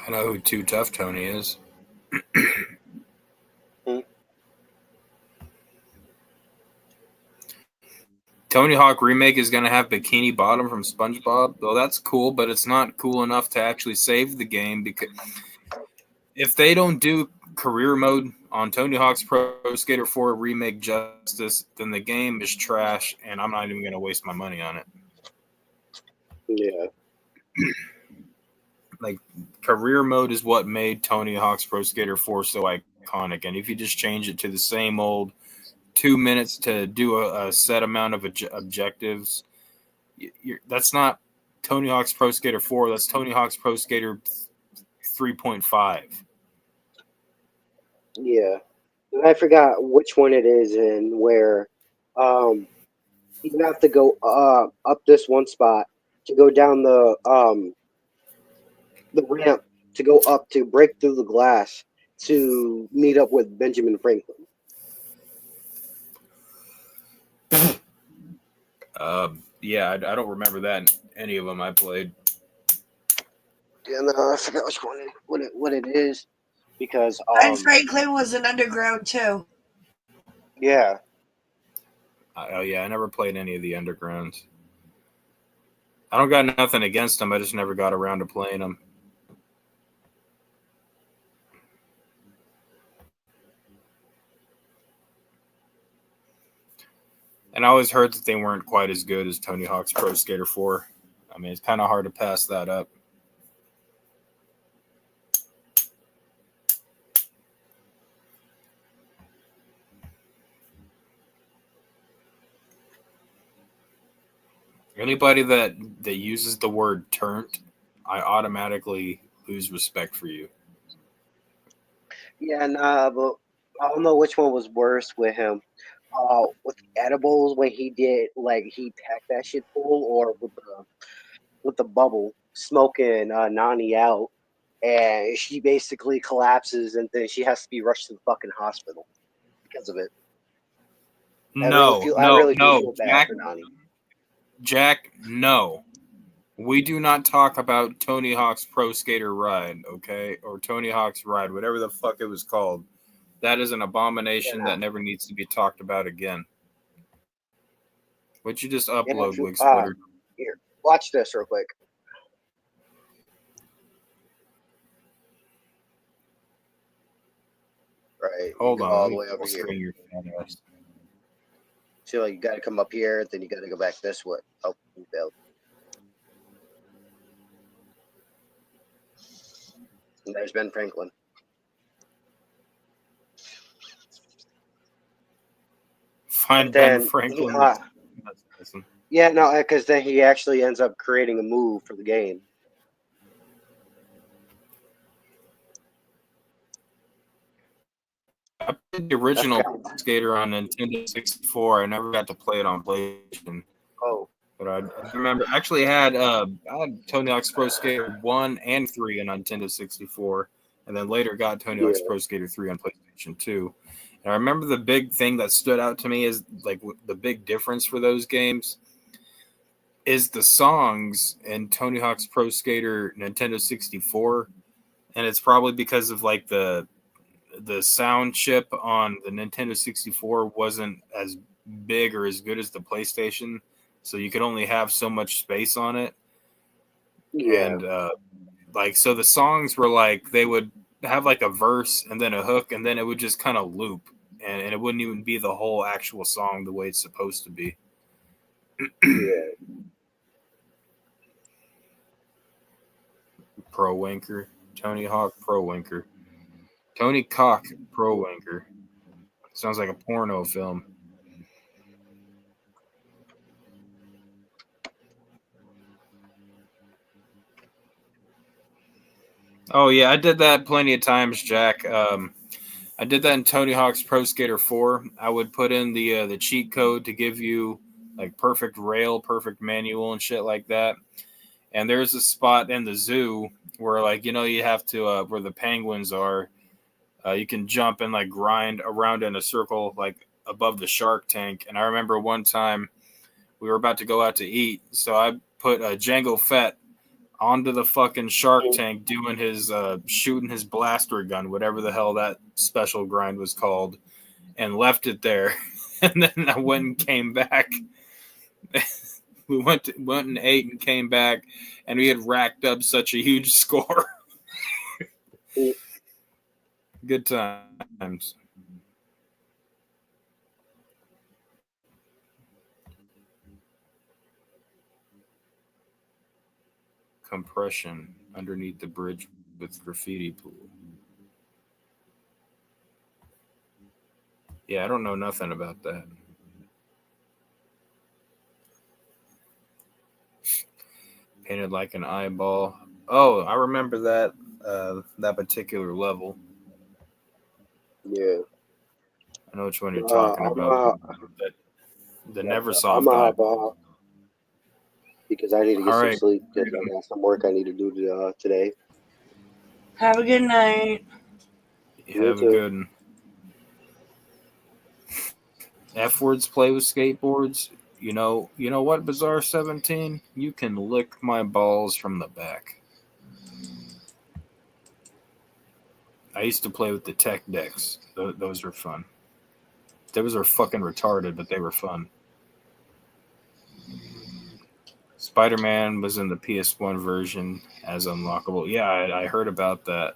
A: I know who Too Tough Tony is. Tony Hawk Remake is going to have Bikini Bottom from SpongeBob. Well, that's cool, but it's not cool enough to actually save the game because if they don't do career mode on Tony Hawk's Pro Skater 4 Remake justice, then the game is trash, and I'm not even going to waste my money on it.
E: Yeah.
A: Like, career mode is what made Tony Hawk's Pro Skater 4 so iconic. And if you just change it to the same old 2 minutes to do a set amount of objectives, that's not Tony Hawk's Pro Skater 4. That's Tony Hawk's Pro Skater 3.5.
E: Yeah. And I forgot which one it is and where um you have to go up this one spot to go down the ramp to go up to break through the glass to meet up with Benjamin Franklin.
A: Yeah, I don't remember that in any of them I played.
E: Yeah, no, I forgot which one what it is because
F: Ben Franklin was an underground too.
E: yeah.
A: Oh yeah, I never played any of the undergrounds. I don't got nothing against them. I just never got around to playing them. And I always heard that they weren't quite as good as Tony Hawk's Pro Skater 4. I mean, it's kind of hard to pass that up. Anybody that uses the word "turnt," I automatically lose respect for you.
E: Yeah, nah, but I don't know which one was worse with him. With the edibles when he did like he packed that shit full, or with the bubble smoking Nani out, and she basically collapses, and then she has to be rushed to the fucking hospital because of it. I really do
A: No,
E: feel bad for Nani.
A: Jack, no. We do not talk about Tony Hawk's Pro Skater Ride, okay? Or Tony Hawk's Ride, whatever the fuck it was called. That is an abomination that never needs to be talked about again. What you just upload, Wig Splitter?
E: Here, watch this real quick. Right,
A: Hold
E: you go
A: on,
E: all the way over here. So you got to come up here, then you got to go back this way. Oh, you failed. And there's Ben Franklin.
A: Find Ben Franklin.
E: Yeah, no, because then he actually ends up creating a move for the game.
A: I played the original Skater on Nintendo 64. I never got to play it on PlayStation.
E: Oh.
A: But I remember actually I had Tony Hawk's Pro Skater 1 and 3 on Nintendo 64, and then later got Tony Hawk's Pro Skater 3 on PlayStation 2. And I remember the big thing that stood out to me is like the big difference for those games is the songs in Tony Hawk's Pro Skater Nintendo 64, and it's probably because of like the sound chip on the Nintendo 64 wasn't as big or as good as the PlayStation, so you could only have so much space on it.
E: Yeah.
A: And like so the songs were like they would have like a verse and then a hook and then it would just kind of loop and it wouldn't even be the whole actual song the way it's supposed to be.
E: Yeah.
A: Pro Wanker. Tony Hawk Pro Wanker. Tony Cock Pro Wanker. Sounds like a porno film. Oh yeah, I did that plenty of times, Jack. I did that in Tony Hawk's Pro Skater 4. I would put in the cheat code to give you like perfect rail, perfect manual, and shit like that. And there's a spot in the zoo where like you have to where the penguins are. You can jump and like grind around in a circle like above the shark tank. And I remember one time we were about to go out to eat, so I put Django Fett onto the fucking shark tank doing his shooting his blaster gun, whatever the hell that special grind was called, and left it there. And then I went and came back. We went and ate and came back, and we had racked up such a huge score. Good times. compression underneath the bridge with graffiti pool. Yeah, I don't know nothing about that. Painted like an eyeball. Oh, I remember that that particular level.
E: Yeah.
A: I know which one you're talking
E: I'm
A: about.
E: a,
A: The
E: yeah, I'm
A: Neversoft
E: gonna hop
A: eyeball.
E: off because I need to get
A: All
E: some
A: right.
E: sleep because I got some work I need to do today.
F: Have a good night.
E: You
A: Have a
E: too.
A: good one. F words play with skateboards. You know what, Bizarre 17? You can lick my balls from the back. I used to play with the tech decks. Those were fun. Those are fucking retarded, but they were fun. Spider-Man was in the PS1 version as unlockable. Yeah, I heard about that.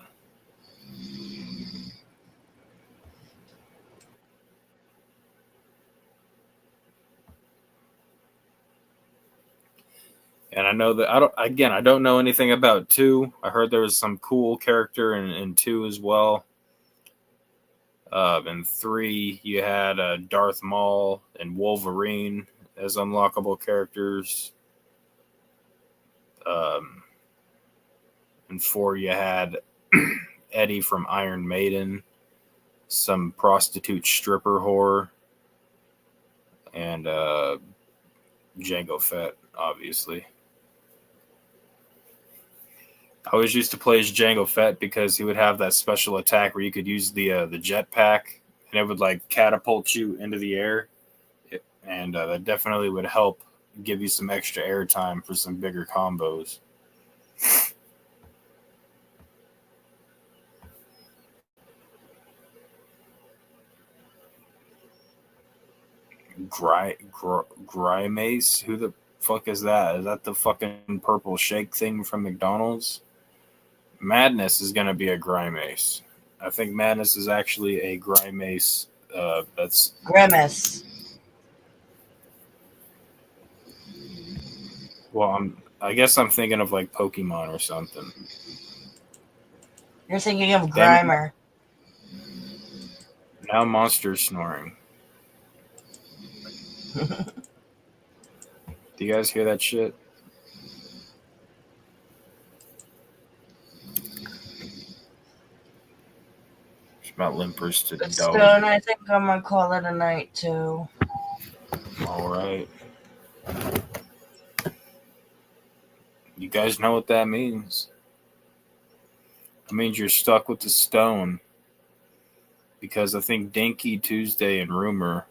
A: And I know that I don't know anything about 2. I heard there was some cool character in 2 as well. In 3, you had Darth Maul and Wolverine as unlockable characters. Um, in 4, you had Eddie from Iron Maiden, some prostitute stripper whore, and Jango Fett, obviously. I always used to play as Jango Fett because he would have that special attack where you could use the jetpack and it would like catapult you into the air, and that definitely would help give you some extra air time for some bigger combos. Grimace? Who the fuck is that? Is that the fucking purple shake thing from McDonald's? Madness is gonna be a Grimace. I think Madness is actually a Grimace. That's
F: Grimace.
A: well, I guess I'm thinking of like Pokemon or something.
F: You're thinking of
A: Damn it!
F: Grimer.
A: Now Monster's snoring. Do you guys hear that shit? It's about limpers to
F: But
A: dog.
F: Stone, I think I'm gonna call it a night too.
A: All right. You guys know what that means. It means you're stuck with the stone. Because I think Dinky, Tuesday, and Rumor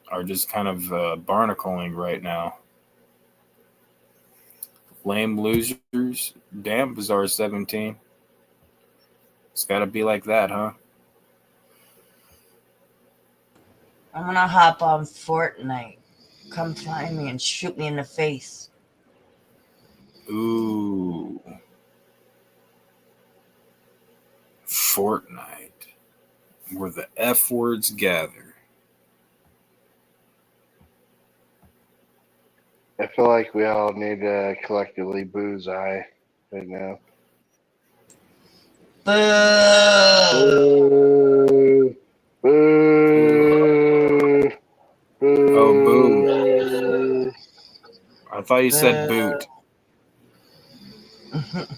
A: are just kind of barnacling right now. Lame losers. Damn, Bizarre 17. It's got to be like that, huh?
F: I'm gonna hop on Fortnite. Come find me and shoot me in the face.
A: Ooh. Fortnite. Where the F words gather.
G: I feel like we all need to collectively booze right now.
F: Boo!
G: Boo! Boo! Boo!
A: Oh, boo. I thought you said boot.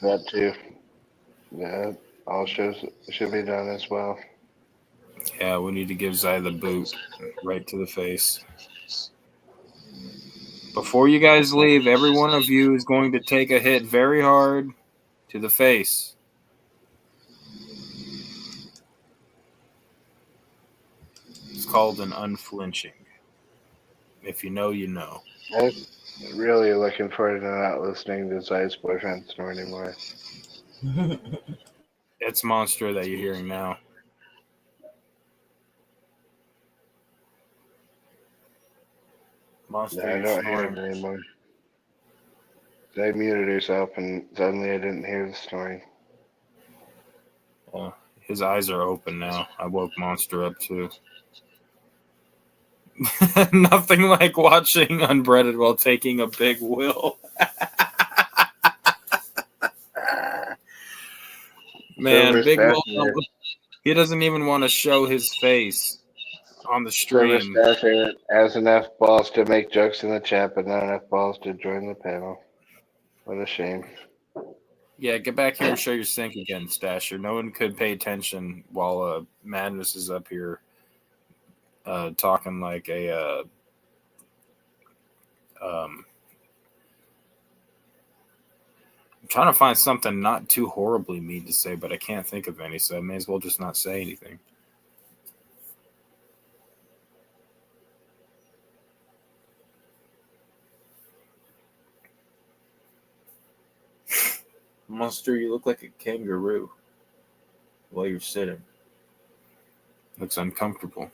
G: That too. Yeah, all shows should be done as well.
A: Yeah, we need to give Zai the boot right to the face. Before you guys leave, every one of you is going to take a hit very hard to the face. It's called an unflinching. If you know, you know.
G: I'm really looking forward to not listening to Zai's boyfriend snore anymore.
A: It's Monster that you're hearing now. Monster,
G: Yeah, I
A: you're
G: don't hear him
A: snoring.
G: anymore. Zai muted herself and suddenly I didn't hear the snoring.
A: His eyes are open now. I woke Monster up too. Nothing like watching Unbreaded while taking a big will. Man,
G: Silver
A: Big Will,
G: Stasher.
A: he doesn't even want to show his face on the
G: Silver
A: stream.
G: Stasher has enough balls to make jokes in the chat, but not enough balls to join the panel. What a shame.
A: Yeah, get back here and show your sync again, Stasher. No one could pay attention while Madness is up here talking like a I'm trying to find something not too horribly mean to say, but I can't think of any, so I may as well just not say anything. Monster, you look like a kangaroo while you're sitting. Looks uncomfortable.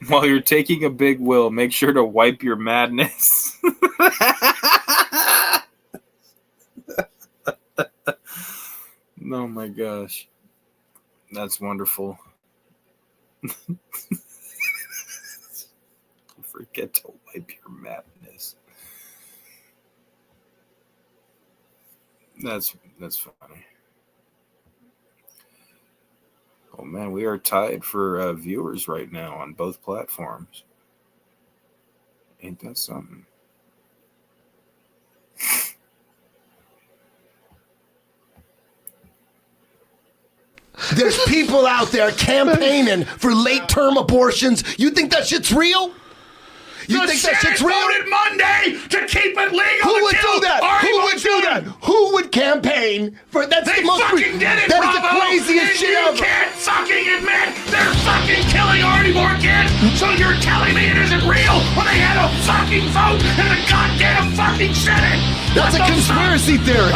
A: While you're taking a big will, make sure to wipe your madness. Oh my gosh. That's wonderful. Don't forget to wipe your madness. That's funny. Oh man, we are tied for viewers right now on both platforms. Ain't that something?
M: There's people out there campaigning for late-term abortions. You think that shit's real? You think that shit's real?
N: Voted Monday to keep it legal.
M: Who would do that? Who would do that? Who would campaign for? That's
N: They
M: the most.
N: fucking did it,
M: That is the
N: Bravo,
M: craziest
N: and
M: shit
N: you
M: ever.
N: can't fucking admit they're fucking killing already born kids. So you're telling me it isn't real when they had a fucking vote in the goddamn fucking Senate?
M: That's a conspiracy theory.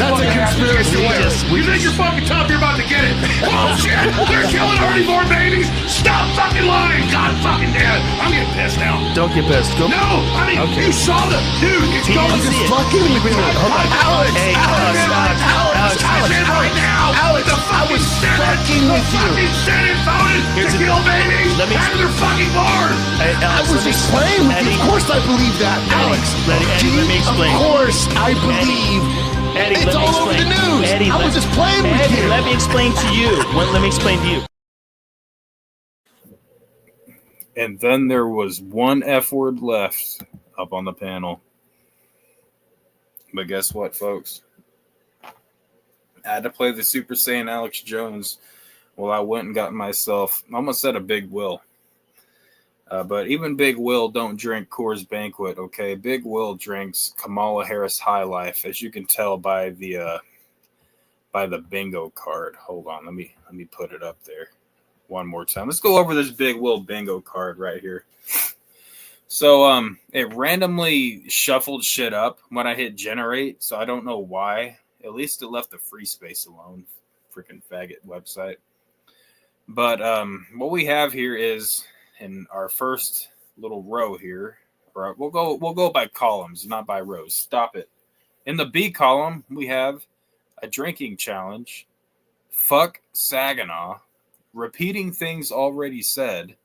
M: That's a conspiracy theory.
N: You think you're fucking tough? You're about to get it. Bullshit! They're killing already born babies. Stop fucking lying. God fucking damn it. I'm getting pissed now.
M: Don't get pissed. Go.
N: No, I mean, you saw the dude. It's going
M: I'm just fucking with you. Hold on. Alex, I was fucking with you.
N: The fucking Senate voted to kill babies out of their fucking bars.
M: I was just playing with you. Of course I believe that. Alex,
O: let me explain.
M: Of course I believe.
O: Eddie,
M: It's all over the news.
O: Eddie,
M: I was just playing with
O: Eddie,
M: you.
O: let me explain to you. Let me explain to you.
A: And then there was one F word left up on the panel. But guess what, folks? I had to play the Super Saiyan Alex Jones. Well, I went and got myself, I almost said a Big Will. But even Big Will don't drink Coors Banquet, okay? Big Will drinks Kamala Harris High Life, as you can tell by the bingo card. Hold on, let me put it up there one more time. Let's go over this Big Will bingo card right here. So it randomly shuffled shit up when I hit generate, so I don't know why. At least it left the free space alone. Freaking faggot website. But what we have here is in our first little row here, or we'll go by columns, not by rows. Stop it. In the B column, we have a drinking challenge, fuck Saginaw, repeating things already said,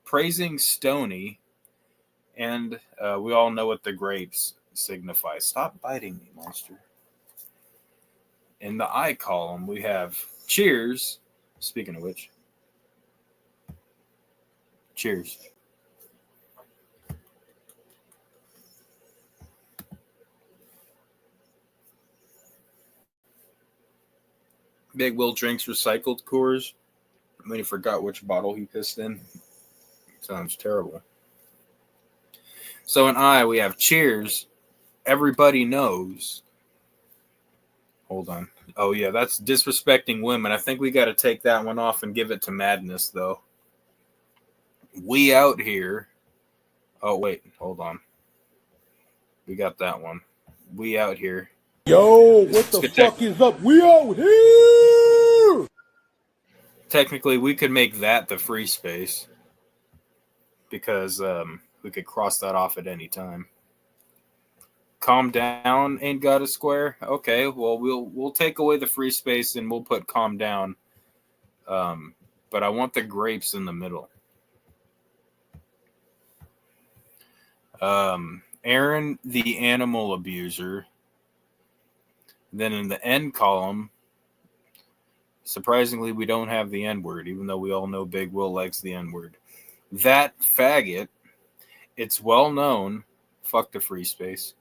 A: praising Stoney, and we all know what the grapes signify. Stop biting me, monster. In the I column, we have cheers. Speaking of which, cheers. Big Will drinks recycled Coors. I mean, he forgot which bottle he pissed in. Sounds terrible. So in I, we have cheers. Everybody knows. Hold on. Oh, yeah, that's disrespecting women. I think we got to take that one off and give it to Madness, though. We out here. Oh, wait. Hold on. We got that one. We out here.
P: Yo, what the fuck is up? We out here!
A: Technically, we could make that the free space. Because we could cross that off at any time. Calm down ain't got a square. Okay, well we'll take away the free space and we'll put calm down. But I want the grapes in the middle. Aaron, the animal abuser. Then in the end column, surprisingly, we don't have the N-word, even though we all know Big Will likes the N-word. That faggot, it's well known, fuck the free space,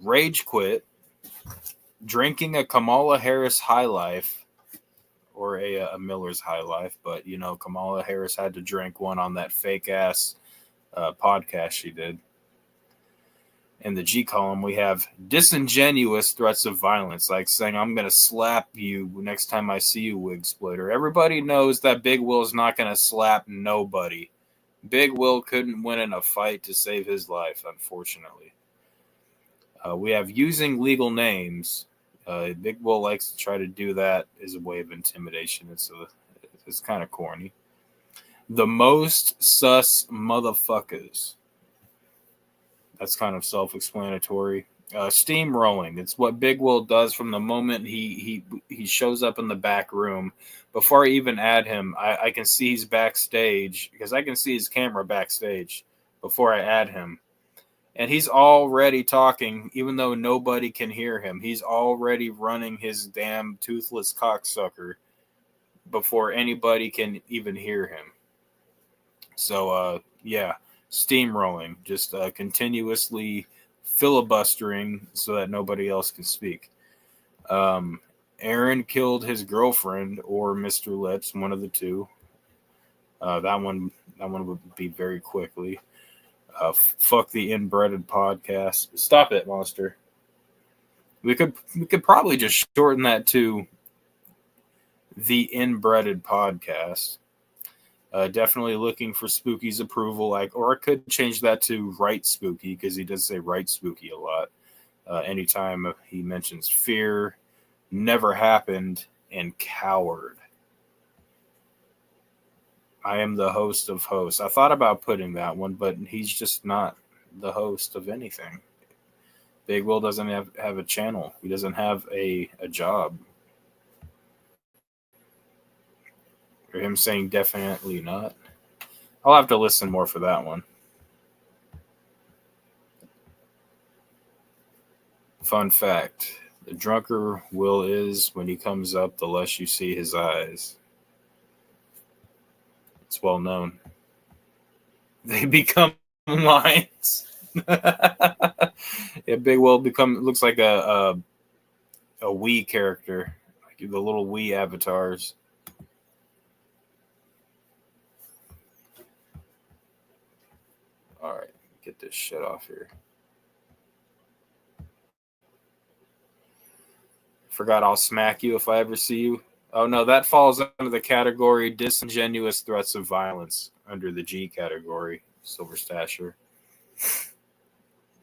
A: rage quit, drinking a Kamala Harris High Life, or a Miller's High Life, but, you know, Kamala Harris had to drink one on that fake-ass podcast she did. In the G column, we have disingenuous threats of violence, like saying, I'm going to slap you next time I see you, wig splitter. Everybody knows that Big Will's not going to slap nobody. Big Will couldn't win in a fight to save his life, unfortunately. We have using legal names. Big Will likes to try to do that as a way of intimidation. It's kind of corny. The most sus motherfuckers. That's kind of self-explanatory. Steamrolling. It's what Big Will does from the moment he shows up in the back room. Before I even add him, I can see he's backstage because I can see his camera backstage before I add him. And he's already talking, even though nobody can hear him. He's already running his damn toothless cocksucker before anybody can even hear him. So, yeah. Steamrolling, just continuously filibustering so that nobody else can speak. Aaron killed his girlfriend or Mr. Lips, one of the two. That one would be very quickly. Fuck the Inbreaded podcast. Stop it, monster. We could probably just shorten that to the Inbreaded podcast. Definitely looking for Spooky's approval, or I could change that to Right Spooky because he does say Right Spooky a lot. Anytime he mentions fear, never happened, and coward. I am the host of hosts. I thought about putting that one, but he's just not the host of anything. Big Will doesn't have a channel. He doesn't have a job. Or him saying definitely not. I'll have to listen more for that one. Fun fact. The drunker Will is when he comes up, the less you see his eyes. It's well known. They become lines. Yeah, Big Will looks like a Wii character. Like the little Wii avatars. All right, get this shit off here. Forgot I'll smack you if I ever see you. Oh, no, that falls under the category disingenuous threats of violence under the G category, Silver Stasher.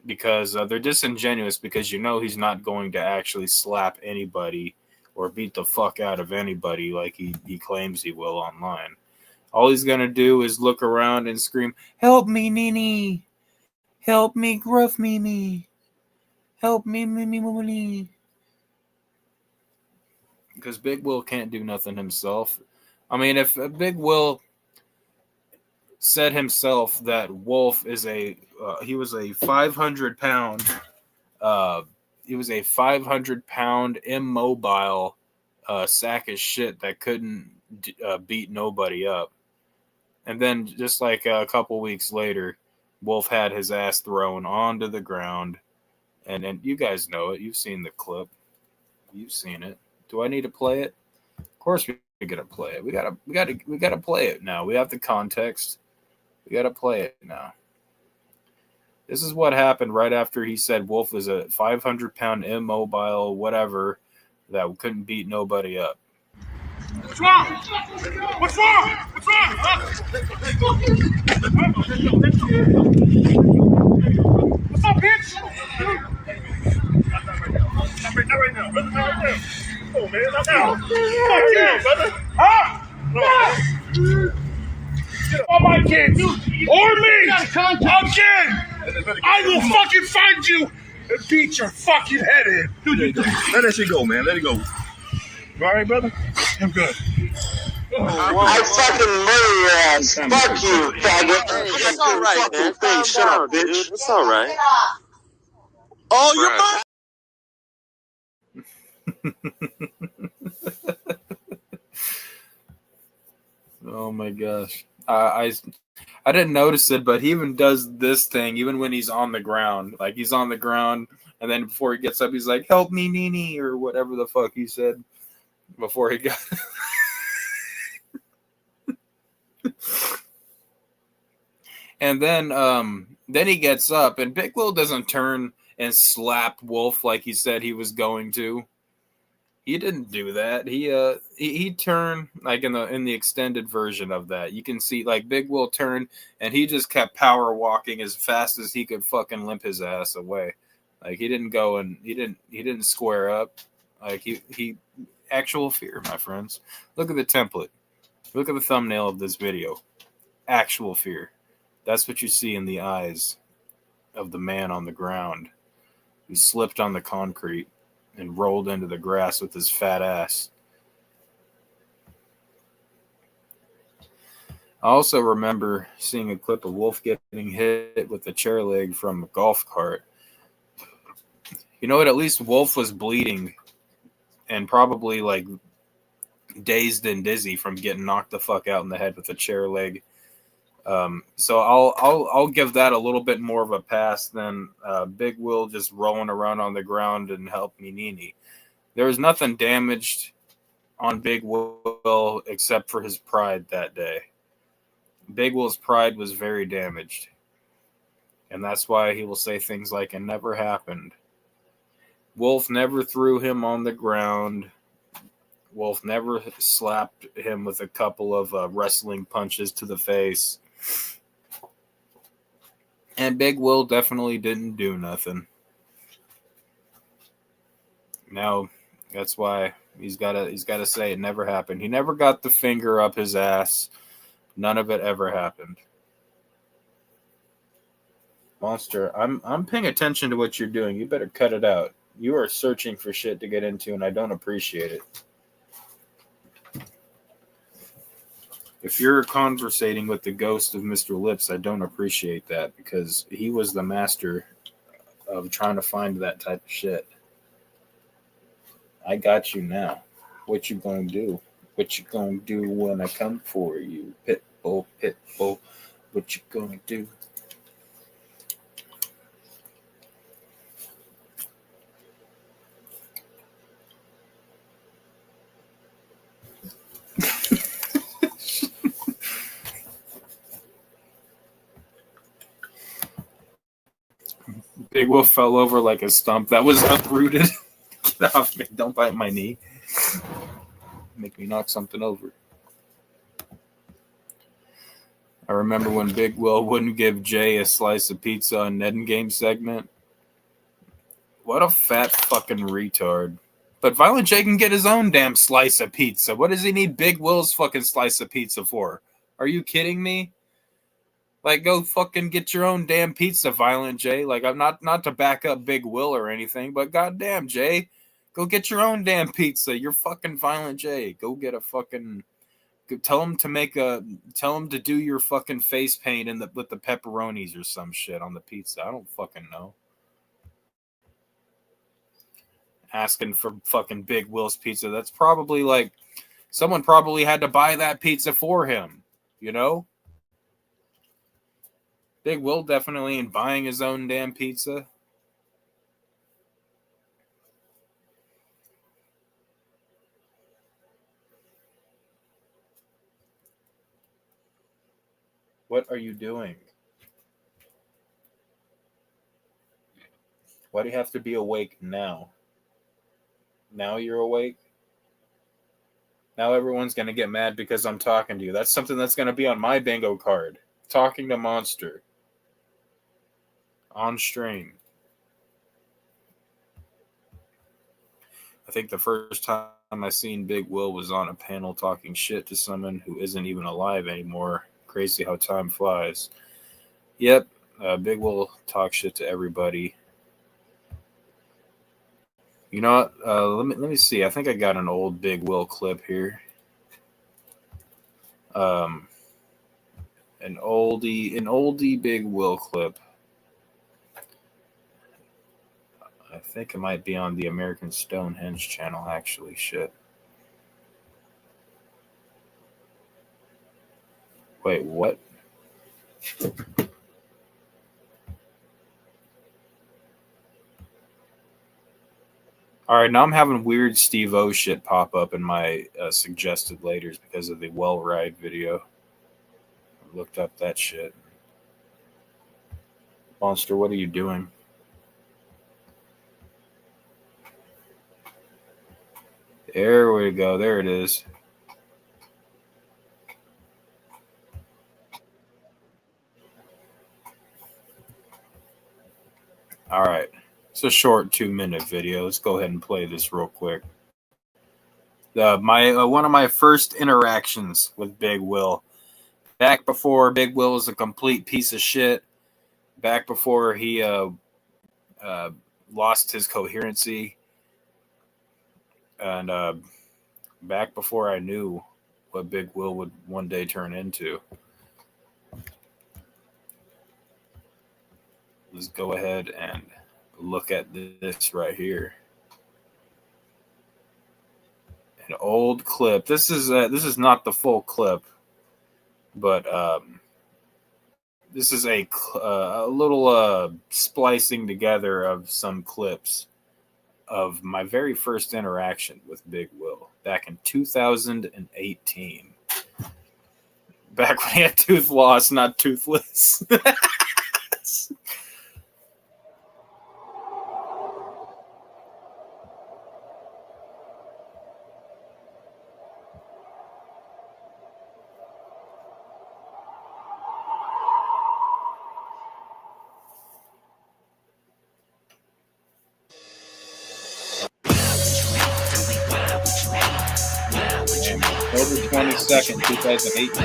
A: Because they're disingenuous because you know he's not going to actually slap anybody or beat the fuck out of anybody like he claims he will online. All he's going to do is look around and scream, "Help me, Nini! Help me, Gruff Mimi! Help me, Mimi Mimi!" Because Big Will can't do nothing himself. I mean, if Big Will said himself that Wolf is he was a 500-pound, immobile sack of shit that couldn't beat nobody up. And then just like a couple weeks later, Wolf had his ass thrown onto the ground. And you guys know it. You've seen the clip. You've seen it. Do I need to play it? Of course we're gonna play it. We gotta play it now. We have the context. We gotta play it now. This is what happened right after he said Wolf was a 500-pound immobile whatever that couldn't beat nobody up.
N: What's wrong? What's wrong? What's wrong? What's up, bitch? Not right now, brother. Not right now. Oh, man, not now. Fuck yeah, brother. Huh? No. Get off my kids. Or me. Again. I will fucking find you and beat your fucking head in. Dude, let that shit go, man. Let it go. You all right, brother? I'm good.
E: I fucking murder your ass. Fuck you, faggot.
Q: Hey,
E: Fuck
Q: it's
E: you
Q: all
E: in
Q: right,
E: fucking
Q: man.
E: face.
Q: Calm
E: Shut up,
Q: down,
E: bitch.
Q: dude. It's all right.
N: Oh, you're
A: Oh my gosh. I didn't notice it, but he even does this thing even when he's on the ground. Like he's on the ground, and then before he gets up, he's like, "Help me, Nini," or whatever the fuck he said before he got. And then he gets up, and Big Will doesn't turn and slap Wolf like he said he was going to. He didn't do that. He turned like in the extended version of that. You can see like Big Will turned and he just kept power walking as fast as he could fucking limp his ass away. Like he didn't go and he didn't square up. Like he actual fear, my friends. Look at the template. Look at the thumbnail of this video. Actual fear. That's what you see in the eyes of the man on the ground who slipped on the concrete and rolled into the grass with his fat ass. I also remember seeing a clip of Wolf getting hit with a chair leg from a golf cart. You know what? At least Wolf was bleeding and probably like dazed and dizzy from getting knocked the fuck out in the head with a chair leg. So I'll give that a little bit more of a pass than Big Will just rolling around on the ground and help me Nini. There was nothing damaged on Big Will except for his pride that day. Big Will's pride was very damaged. And that's why he will say things like, "It never happened." Wolf never threw him on the ground. Wolf never slapped him with a couple of wrestling punches to the face. And Big Will definitely didn't do nothing. Now, that's why he's gotta say it never happened. He never got the finger up his ass. None of it ever happened. Monster, I'm paying attention to what you're doing. You better cut it out. You are searching for shit to get into, and I don't appreciate it. If you're conversating with the ghost of Mr. Lips, I don't appreciate that because he was the master of trying to find that type of shit. I got you now. What you gonna do? What you gonna do when I come for you? Pitbull, pitbull. What you gonna do? Big Wolf fell over like a stump that was uprooted. Get off me. Don't bite my knee. Make me knock something over. I remember when Big Will wouldn't give Jay a slice of pizza on Ned Game segment. What a fat fucking retard. But Violent J can get his own damn slice of pizza. What does he need Big Will's fucking slice of pizza for? Are you kidding me? Like, go fucking get your own damn pizza, Violent J. Like, I'm not to back up Big Will or anything, but goddamn, Jay, go get your own damn pizza. You're fucking Violent J. Go get a fucking. Tell him to do your fucking face paint with the pepperonis or some shit on the pizza. I don't fucking know. Asking for fucking Big Will's pizza. That's probably like someone probably had to buy that pizza for him, you know? Big Will definitely ain't buying his own damn pizza. What are you doing? Why do you have to be awake now? Now you're awake? Now everyone's going to get mad because I'm talking to you. That's something that's going to be on my bingo card. Talking to Monster. On stream. I think the first time I seen Big Will was on a panel talking shit to someone who isn't even alive anymore. Crazy how time flies. Yep, Big Will talks shit to everybody. You know what? Let me see. I think I got an old Big Will clip here. An oldie Big Will clip. I think it might be on the American Stonehenge channel, actually. Shit. Wait, what? All right, now I'm having weird Steve O shit pop up in my suggested laters because of the Well Ride video. I looked up that shit. Monster, what are you doing? There we go. There it is. All right. It's a short 2-minute video. Let's go ahead and play this real quick. One of my first interactions with Big Will. Back before Big Will was a complete piece of shit. Back before he lost his coherency. And back before I knew what Big Will would one day turn into. Let's go ahead and look at this right here. An old clip. This is not the full clip, but this is a little splicing together of some clips of my very first interaction with Big Will back in 2018. Back when he had tooth loss, not toothless. October 22nd, 2018.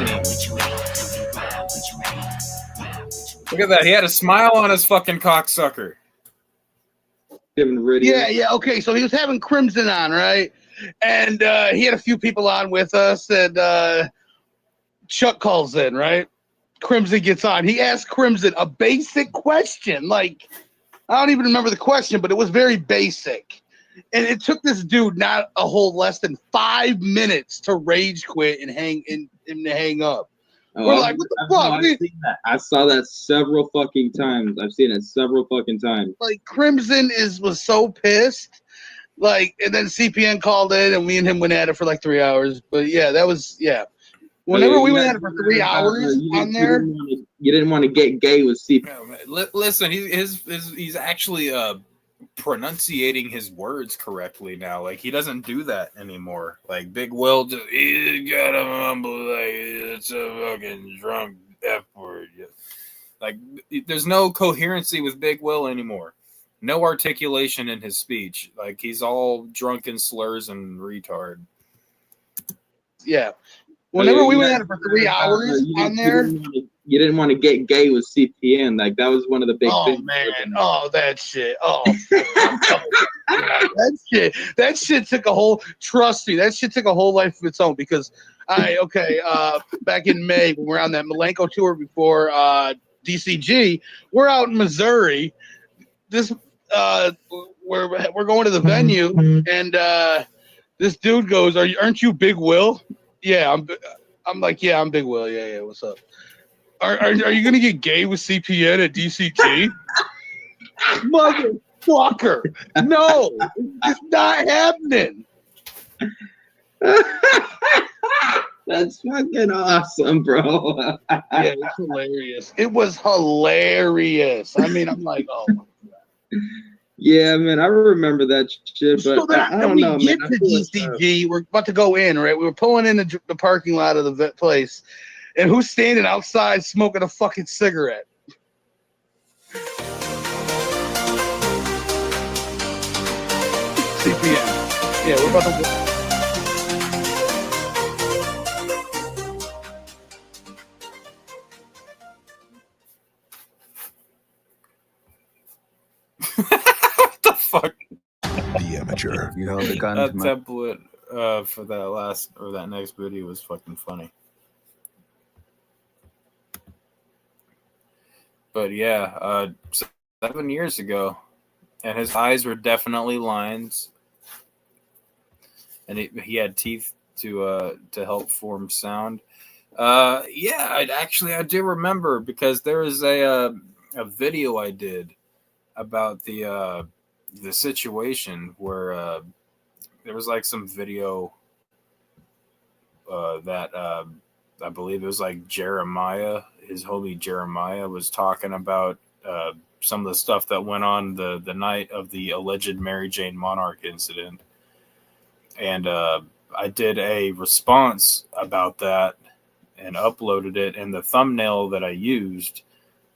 A: Look at that. He had a smile on his fucking cocksucker.
Q: Yeah. Okay, so he was having Crimson on, right? And he had a few people on with us, and Chuck calls in, right? Crimson gets on. He asked Crimson a basic question. Like, I don't even remember the question, but it was very basic. And it took this dude not a whole less than 5 minutes to rage quit and hang up.
R: Oh,
Q: We're like, what the fuck?
R: I've seen that. I saw that several fucking times. I've seen it several fucking times.
Q: Like, Crimson was so pissed. Like, and then CPN called in, and me and him went at it for like 3 hours. But yeah, that was, yeah. Whenever we went at it for 3 hours on there.
R: You didn't want to get gay with CPN.
A: Listen, he's actually pronunciating his words correctly now. Like, he doesn't do that anymore. Like, Big Will just, he's got a mumble like it's a fucking drunk F word. Like, there's no coherency with Big Will anymore. No articulation in his speech. Like, he's all drunken slurs and retard.
Q: Yeah. Whenever we went at it for 3 hours on there.
R: You didn't want to get gay with CPN. Like, that was one of the big things.
Q: Oh, man. Oh, that shit. Oh, that shit took a whole, trust me, that shit took a whole life of its own because, back in May, when we were on that Malenko tour before DCG, we're out in Missouri. We're going to the venue, and this dude goes, aren't you Big Will? Yeah, I'm like, yeah, I'm Big Will. Yeah, what's up? Are you gonna get gay with CPN at DCG? Motherfucker! No, it's not happening.
R: That's fucking awesome, bro.
Q: Yeah, it's hilarious. It was hilarious. I mean, I'm like, oh.
R: Yeah, man, I remember that shit, but
Q: so
R: I don't know, man.
Q: We get to DCG. We're about to go in, right? We were pulling in the parking lot of the place, and who's standing outside smoking a fucking cigarette? CPN. Yeah, we're about to.
A: What the fuck?
S: BM
M: future.
S: You held the gun
A: That
S: to my.
A: template for that next video was fucking funny. But yeah, 7 years ago, and his eyes were definitely lines, and he had teeth to help form sound. Yeah, I do remember, because there was a video I did about the situation where there was like some video that I believe it was like Jeremiah, his homie Jeremiah, was talking about some of the stuff that went on the night of the alleged Mary Jane Monarch incident. And I did a response about that and uploaded it. And the thumbnail that I used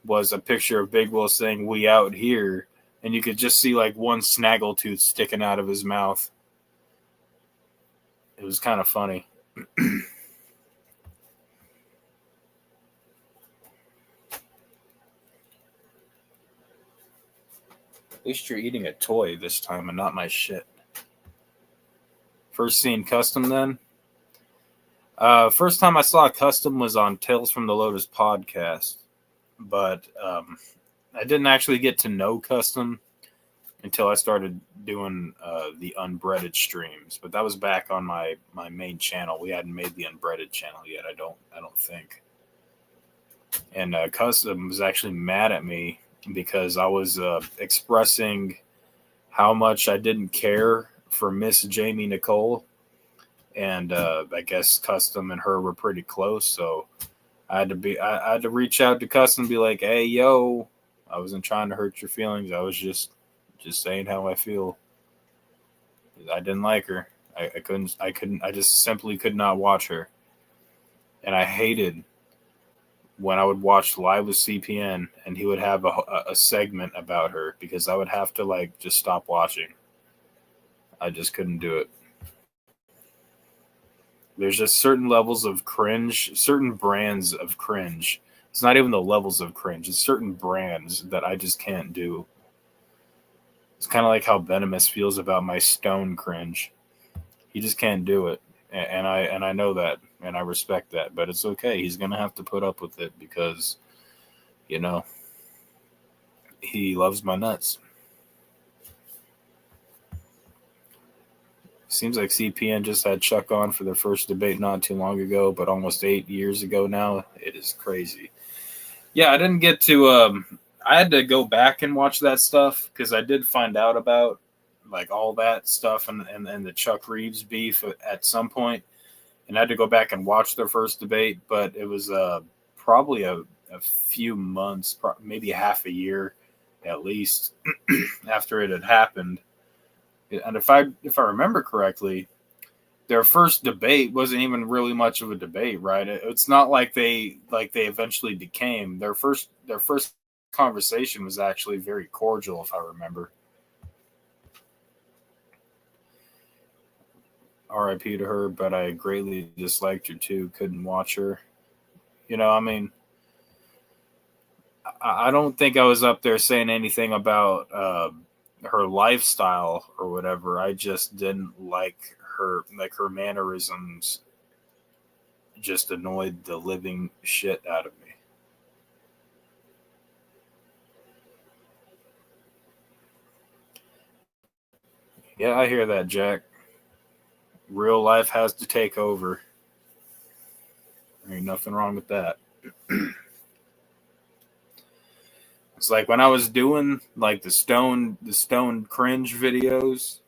A: was a picture of Big Will saying, "We out here." And you could just see like one snaggletooth sticking out of his mouth. It was kind of funny. At least you're eating a toy this time and not my shit. First seen Custom then? First time I saw Custom was on Tales from the Lotus podcast. But I didn't actually get to know Custom until I started doing the unbreaded streams. But that was back on my main channel. We hadn't made the unbreaded channel yet, I don't think. And Custom was actually mad at me because I was expressing how much I didn't care for Miss Jamie Nicole. And I guess Custom and her were pretty close, so I had to reach out to Custom and be like, "Hey, yo, I wasn't trying to hurt your feelings. I was just saying how I feel. I didn't like her. I just simply could not watch her. And I hated when I would watch Live with CPN and he would have a segment about her, because I would have to like just stop watching. I just couldn't do it. There's just certain levels of cringe, certain brands of cringe. It's not even the levels of cringe. It's certain brands that I just can't do. It's kind of like how Venomous feels about my Stone cringe. He just can't do it. And I know that, and I respect that, but it's okay. He's going to have to put up with it because, you know, he loves my nuts. Seems like CPN just had Chuck on for their first debate not too long ago, but almost 8 years ago now. It is crazy. Yeah, I didn't get to... I had to go back and watch that stuff because I did find out about like all that stuff and the Chuck Reeves beef at some point, and I had to go back and watch their first debate, but it was probably a few months, maybe half a year at least after it had happened. And if I remember correctly, their first debate wasn't even really much of a debate, right? It's not like they eventually became. Their first conversation was actually very cordial, if I remember. R.I.P. to her, but I greatly disliked her too. Couldn't watch her. You know, I mean, I don't think I was up there saying anything about her lifestyle or whatever. I just didn't like her mannerisms just annoyed the living shit out of me. Yeah, I hear that, Jack. Real life has to take over. There ain't nothing wrong with that. It's like when I was doing like the stone cringe videos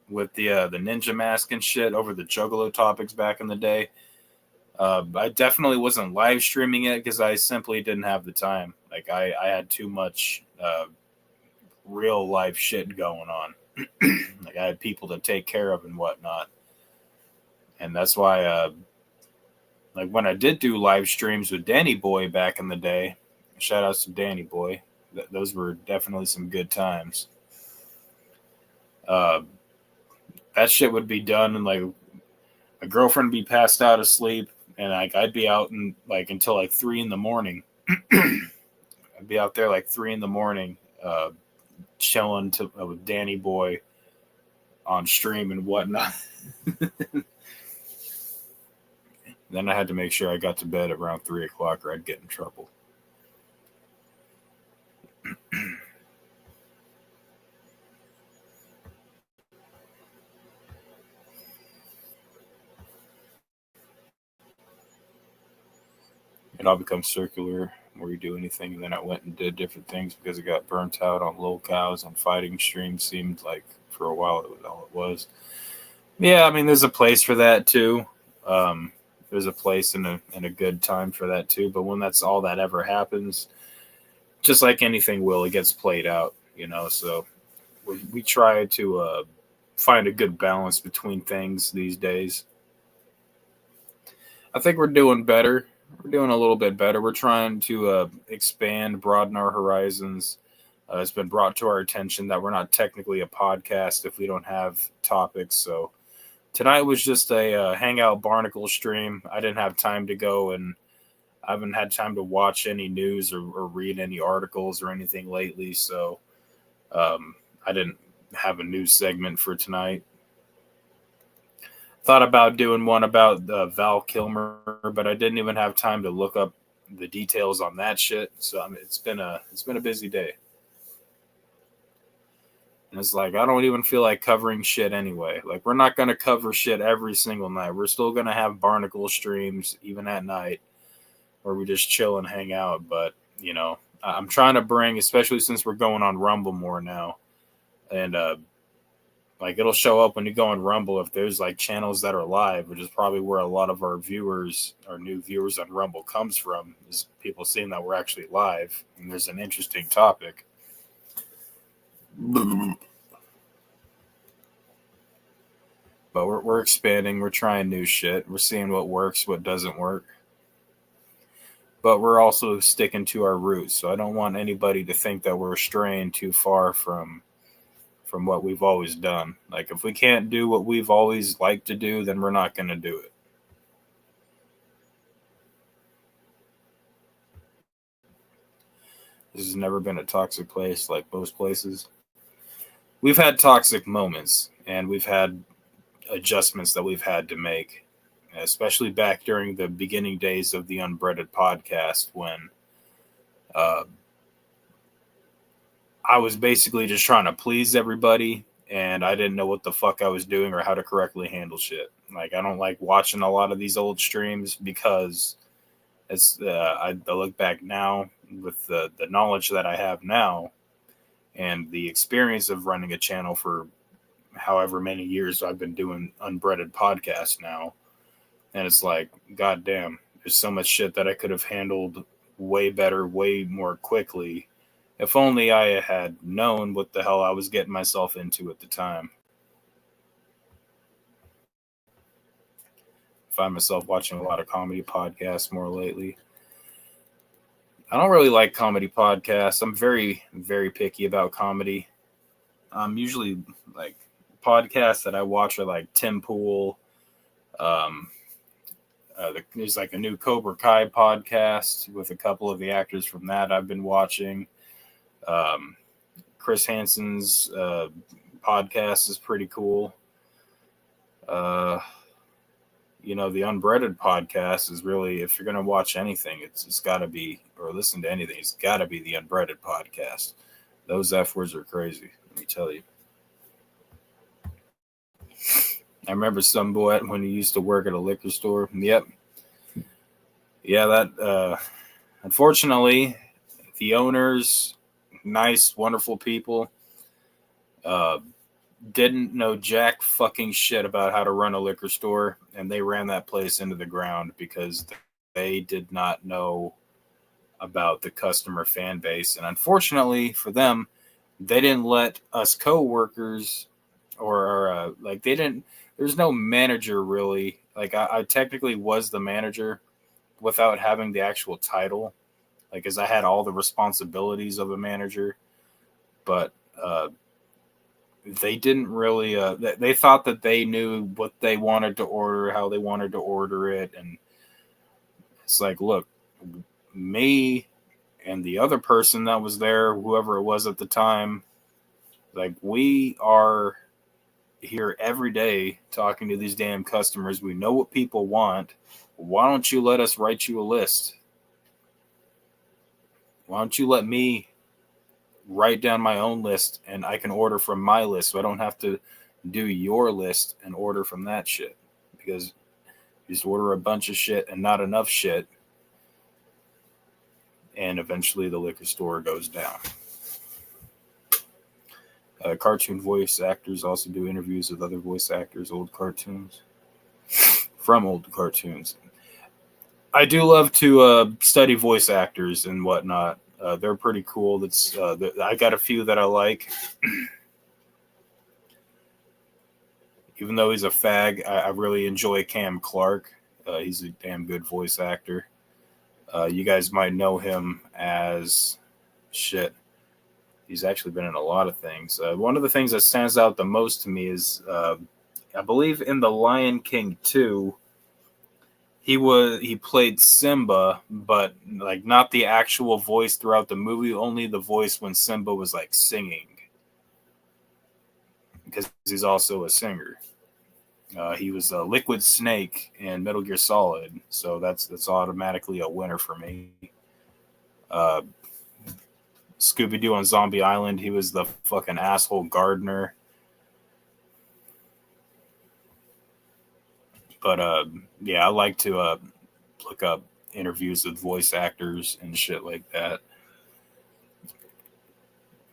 A: with the ninja mask and shit over the Juggalo topics back in the day. I definitely wasn't live streaming it because I simply didn't have the time. Like I had too much real life shit going on. Like I had people to take care of and whatnot. And that's why like when I did do live streams with Danny Boy back in the day, shout outs to Danny Boy. Those were definitely some good times. That shit would be done and like a girlfriend would be passed out asleep and like I'd be out and like until like 3 a.m. I'd be out there like 3 a.m. Chilling with Danny Boy on stream and whatnot. Then I had to make sure I got to bed around 3 o'clock or I'd get in trouble. It all becomes circular where you do anything. And then I went and did different things because I got burnt out on low cows and fighting streams. Seemed like for a while it was all it was. Yeah, I mean, there's a place for that too. There's a place and a good time for that too. But when that's all that ever happens, just like anything will, it gets played out, you know. So we try to find a good balance between things these days. I think we're doing better. We're doing a little bit better. We're trying to expand, broaden our horizons. It's been brought to our attention that we're not technically a podcast if we don't have topics. So tonight was just a Hangout Barnacle stream. I didn't have time to go, and I haven't had time to watch any news or read any articles or anything lately. So I didn't have a news segment for tonight. Thought about doing one about Val Kilmer, but I didn't even have time to look up the details on that shit. So I mean, it's been a busy day, and it's like I don't even feel like covering shit anyway. Like we're not gonna cover shit every single night. We're still gonna have Barnacle streams even at night, where we just chill and hang out. But you know, I'm trying to bring, especially since we're going on Rumble more now, and like it'll show up when you go on Rumble if there's like channels that are live, which is probably where a lot of our viewers, our new viewers on Rumble comes from, is people seeing that we're actually live and there's an interesting topic. But we're expanding, we're trying new shit, we're seeing what works, what doesn't work. But we're also sticking to our roots, so I don't want anybody to think that we're straying too far from what we've always done. Like if we can't do what we've always liked to do, then we're not going to do it. This has never been a toxic place like most places. We've had toxic moments and we've had adjustments that we've had to make, especially back during the beginning days of the Unbreaded podcast when I was basically just trying to please everybody, and I didn't know what the fuck I was doing or how to correctly handle shit. Like, I don't like watching a lot of these old streams because it's I look back now with the knowledge that I have now and the experience of running a channel for however many years I've been doing Unbreaded podcast now, and it's like, goddamn, there's so much shit that I could have handled way better, way more quickly. If only I had known what the hell I was getting myself into at the time. I find myself watching a lot of comedy podcasts more lately. I don't really like comedy podcasts. I'm very, very picky about comedy. Usually, like, podcasts that I watch are like Tim Pool. There's like a new Cobra Kai podcast with a couple of the actors from that I've been watching. Chris Hansen's podcast is pretty cool. You know, the Unbreaded podcast is really, if you're going to watch anything, it's got to be, or listen to anything, it's got to be the Unbreaded podcast. Those F words are crazy, let me tell you. I remember some boy when he used to work at a liquor store. Yep. Yeah, that, unfortunately, the owners, nice, wonderful people, didn't know jack fucking shit about how to run a liquor store, and they ran that place into the ground because they did not know about the customer fan base. And unfortunately for them, they didn't let us co-workers or like they didn't, there's no manager really. Like I technically was the manager without having the actual title, like as I had all the responsibilities of a manager, but they didn't really they thought that they knew what they wanted to order, how they wanted to order it. And it's like, look, me and the other person that was there, whoever it was at the time, like we are here every day talking to these damn customers. We know what people want. Why don't you let us write you a list? Why don't you let me write down my own list and I can order from my list so I don't have to do your list and order from that shit? Because you just order a bunch of shit and not enough shit, and eventually the liquor store goes down. Cartoon voice actors also do interviews with other voice actors, old cartoons, from old cartoons. I do love to study voice actors and whatnot. They're pretty cool. I got a few that I like. Even though he's a fag, I really enjoy Cam Clark. He's a damn good voice actor. You guys might know him as shit. He's actually been in a lot of things. One of the things that stands out the most to me is, I believe in The Lion King 2, he played Simba, but like not the actual voice throughout the movie, only the voice when Simba was like singing, because he's also a singer. He was a Liquid Snake in Metal Gear Solid, so that's automatically a winner for me. Scooby-Doo on Zombie Island, he was the fucking asshole gardener. But yeah, I like to look up interviews with voice actors and shit like that.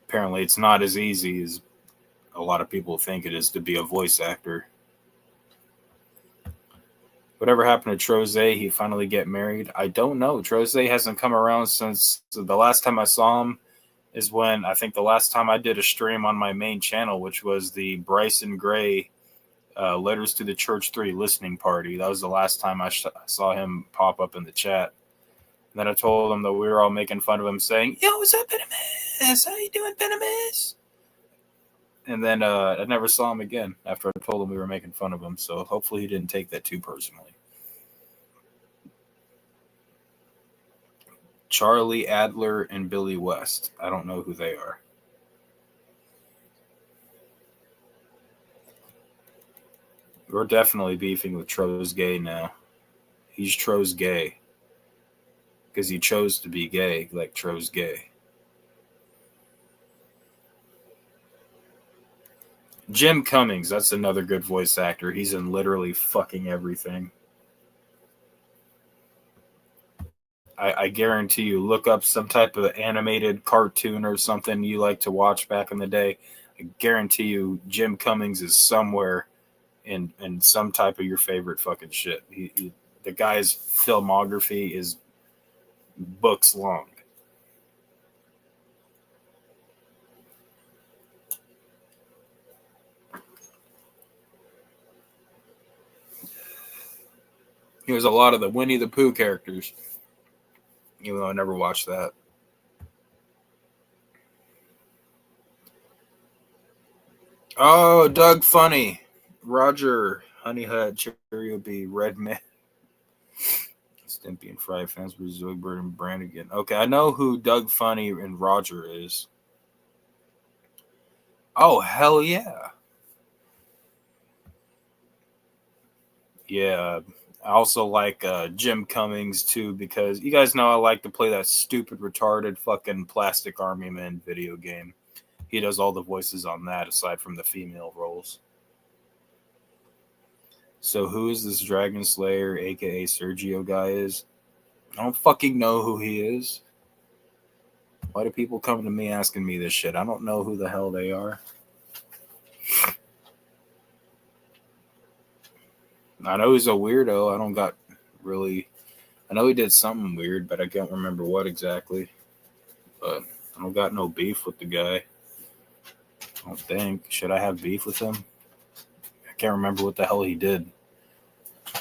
A: Apparently, it's not as easy as a lot of people think it is to be a voice actor. Whatever happened to Troze? He finally get married? I don't know. Troze hasn't come around since the last time I saw him is when I think the last time I did a stream on my main channel, which was the Bryson Gray Letters to the Church 3 listening party. That was the last time I saw him pop up in the chat. And then I told him that we were all making fun of him, saying, "Yo, what's up, Venomous? How you doing, Venomous?" And then I never saw him again after I told him we were making fun of him. So hopefully he didn't take that too personally. Charlie Adler and Billy West. I don't know who they are. We're definitely beefing with Troze Gay now. He's Troze Gay. Because he chose to be gay, like Troze Gay. Jim Cummings, that's another good voice actor. He's in literally fucking everything. I guarantee you, look up some type of animated cartoon or something you like to watch back in the day. I guarantee you, Jim Cummings is somewhere in some type of your favorite fucking shit. The guy's filmography is books long. He was a lot of the Winnie the Pooh characters, even though I never watched that. Oh, Doug Funny, Roger, Honey Hut, Cheerio B, Redman, Stimpy and Fry fans for Zoidberg and Brannigan. Okay, I know who Doug Funny and Roger is. Oh, hell yeah. Yeah, I also like Jim Cummings too, because you guys know I like to play that stupid, retarded fucking Plastic Army Man video game. He does all the voices on that, aside from the female roles. So who is this Dragon Slayer, aka Sergio guy is? I don't fucking know who he is. Why do people come to me asking me this shit? I don't know who the hell they are. I know he's a weirdo. I don't got really... I know he did something weird, but I can't remember what exactly. But I don't got no beef with the guy. I don't think. Should I have beef with him? I can't remember what the hell he did.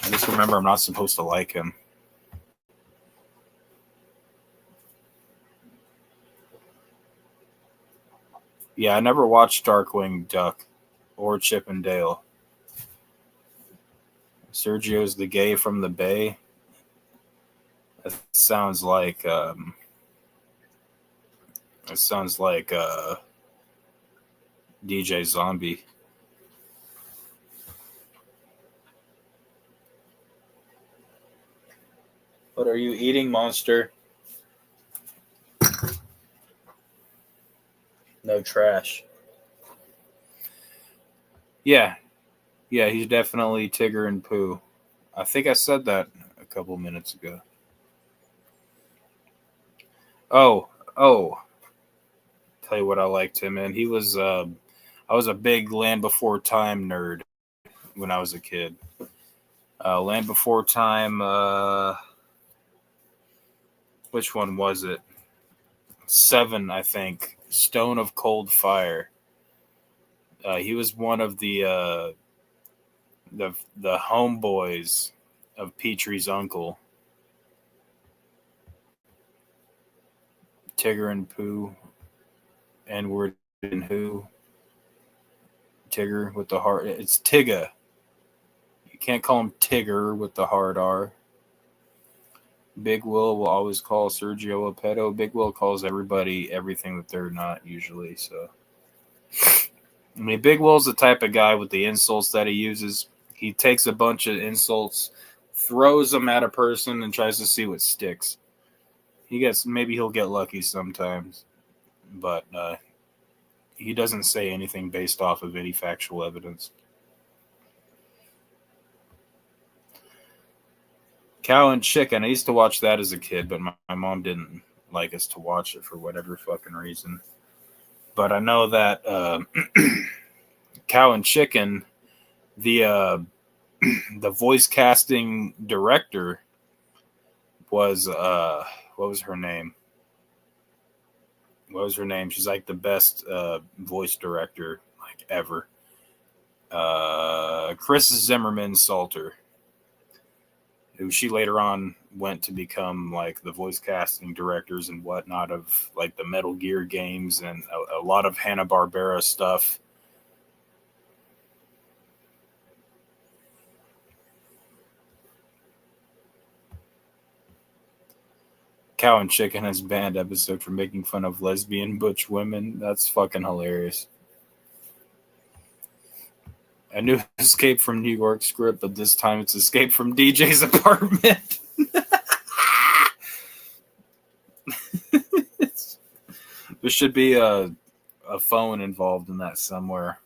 A: I just remember I'm not supposed to like him. Yeah, I never watched Darkwing Duck or Chip and Dale. Sergio's the gay from the Bay. That sounds like DJ Zombie. What are you eating, monster? No trash. Yeah. Yeah, he's definitely Tigger and Pooh. I think I said that a couple minutes ago. Oh. Tell you what I liked him in. He was I was a big Land Before Time nerd when I was a kid. Land Before Time, which one was it? 7, I think. Stone of Cold Fire. He was one of the homeboys of Petrie's uncle. Tigger and Pooh, N-word and who? Tigger with the heart. It's Tigga. You can't call him Tigger with the hard R. Big Will always call Sergio a pedo. Big Will calls everybody everything that they're not usually. So, I mean, Big Will's the type of guy with the insults that he uses. He takes a bunch of insults, throws them at a person, and tries to see what sticks. Maybe he'll get lucky sometimes, but he doesn't say anything based off of any factual evidence. Cow and Chicken. I used to watch that as a kid, but my mom didn't like us to watch it for whatever fucking reason. But I know that Cow and Chicken, the voice casting director was what was her name? What was her name? She's like the best voice director like ever. Chris Zimmerman Salter, who she later on went to become like the voice casting directors and whatnot of like the Metal Gear games and a lot of Hanna-Barbera stuff. Cow and Chicken has banned episode for making fun of lesbian butch women. That's fucking hilarious. A new Escape from New York script, but this time it's Escape from DJ's apartment. There should be a phone involved in that somewhere.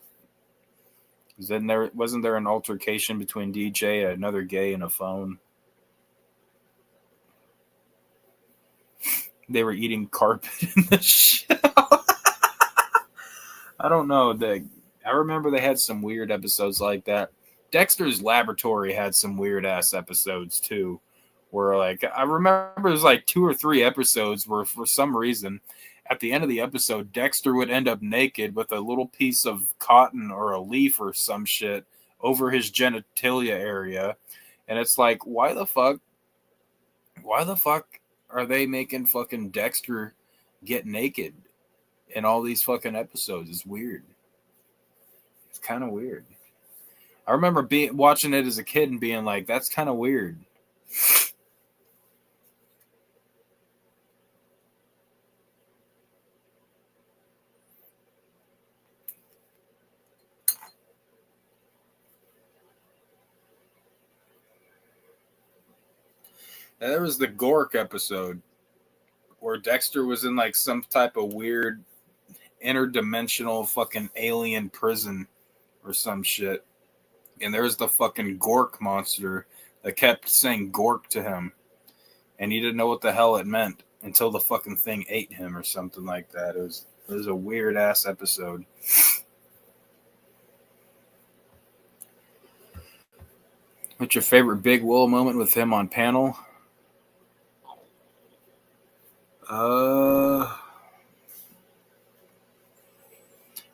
A: Wasn't there an altercation between DJ, another gay, and a phone? They were eating carpet in the show. I don't know. I remember they had some weird episodes like that. Dexter's Laboratory had some weird ass episodes too, where like I remember there's like 2 or 3 episodes where for some reason at the end of the episode Dexter would end up naked with a little piece of cotton or a leaf or some shit over his genitalia area, and it's like why the fuck are they making fucking Dexter get naked in all these fucking episodes? It's weird. It's kind of weird. I remember watching it as a kid and being like, that's kind of weird. And there was the Gork episode where Dexter was in like some type of weird interdimensional fucking alien prison or some shit. And there was the fucking Gork monster that kept saying Gork to him. And he didn't know what the hell it meant until the fucking thing ate him or something like that. It was a weird ass episode. What's your favorite Big Will moment with him on panel?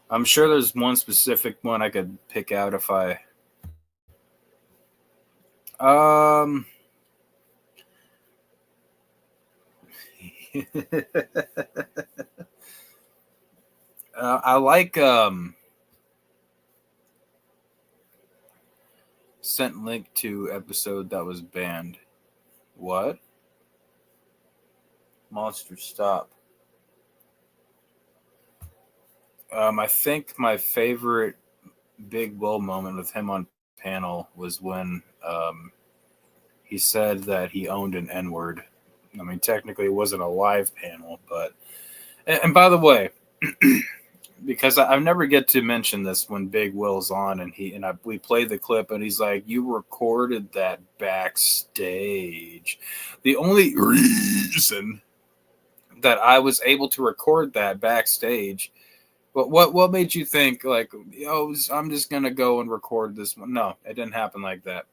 A: I'm sure there's one specific one I could pick out if I. I like sent link to episode that was banned. What? Monster stop. I think my favorite Big Will moment with him on panel was when he said that he owned an N-word. I mean, technically, it wasn't a live panel, but and by the way, because I never get to mention this when Big Will's on, and we played the clip, and he's like, "You recorded that backstage." The only reason that I was able to record that backstage, but what made you think like, "Oh, I'm just gonna go and record this one"? No, it didn't happen like that.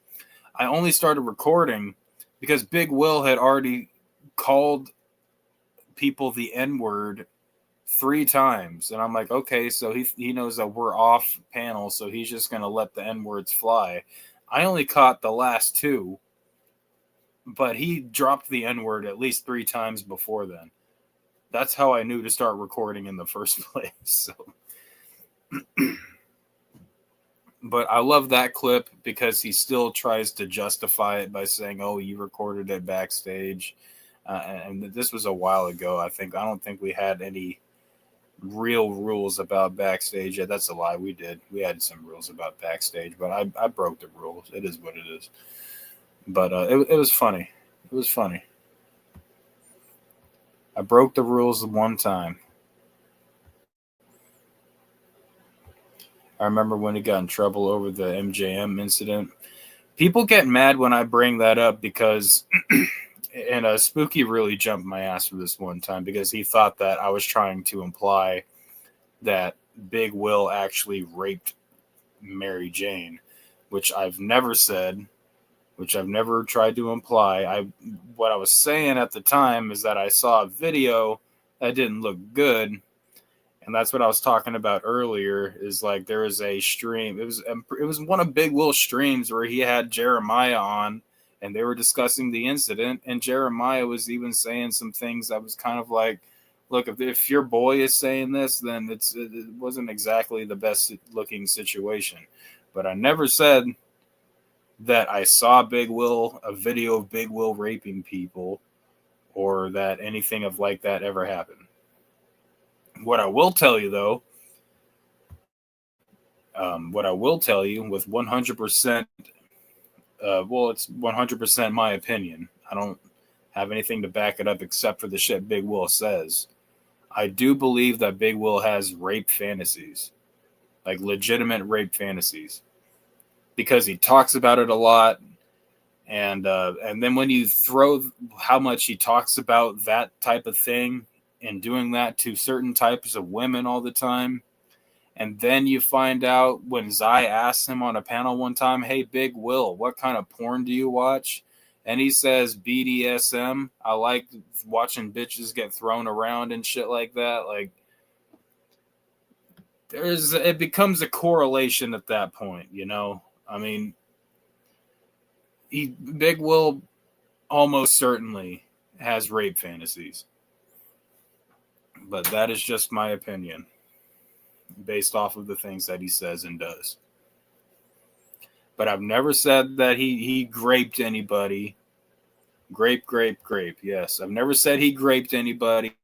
A: I only started recording because Big Will had already called people the N-word 3 times, and I'm like, okay, so he knows that we're off panel, so he's just gonna let the N-words fly. I only caught the last 2, but he dropped the N-word at least 3 times before then. That's how I knew to start recording in the first place. So, but I love that clip because he still tries to justify it by saying, "Oh, you recorded it backstage," and this was a while ago. I don't think we had any real rules about backstage. Yeah, that's a lie. We did. We had some rules about backstage, but I broke the rules. It is what it is. But it was funny. It was funny. I broke the rules one time. I remember when he got in trouble over the MJM incident. People get mad when I bring that up because, and Spooky really jumped my ass for this one time because he thought that I was trying to imply that Big Will actually raped Mary Jane, which I've never said, which I've never tried to imply. What I was saying at the time is that I saw a video that didn't look good. And that's what I was talking about earlier. Is like there was a stream. It was one of Big Will's streams where he had Jeremiah on, and they were discussing the incident. And Jeremiah was even saying some things that was kind of like, "Look, if your boy is saying this, then it wasn't exactly the best looking situation." But I never said that I saw a video of Big Will raping people, or that anything of like that ever happened. What I will tell you, though, with 100%, it's 100% my opinion. I don't have anything to back it up except for the shit Big Will says. I do believe that Big Will has rape fantasies, like legitimate rape fantasies, because he talks about it a lot. And then when you throw how much he talks about that type of thing and doing that to certain types of women all the time, and then you find out when Zai asked him on a panel one time, "Hey, Big Will, what kind of porn do you watch?" And he says, "BDSM. I like watching bitches get thrown around and shit like that." Like, it becomes a correlation at that point, you know? I mean, Big Will almost certainly has rape fantasies. But that is just my opinion based off of the things that he says and does. But I've never said that he graped anybody. Grape. Yes, I've never said he graped anybody.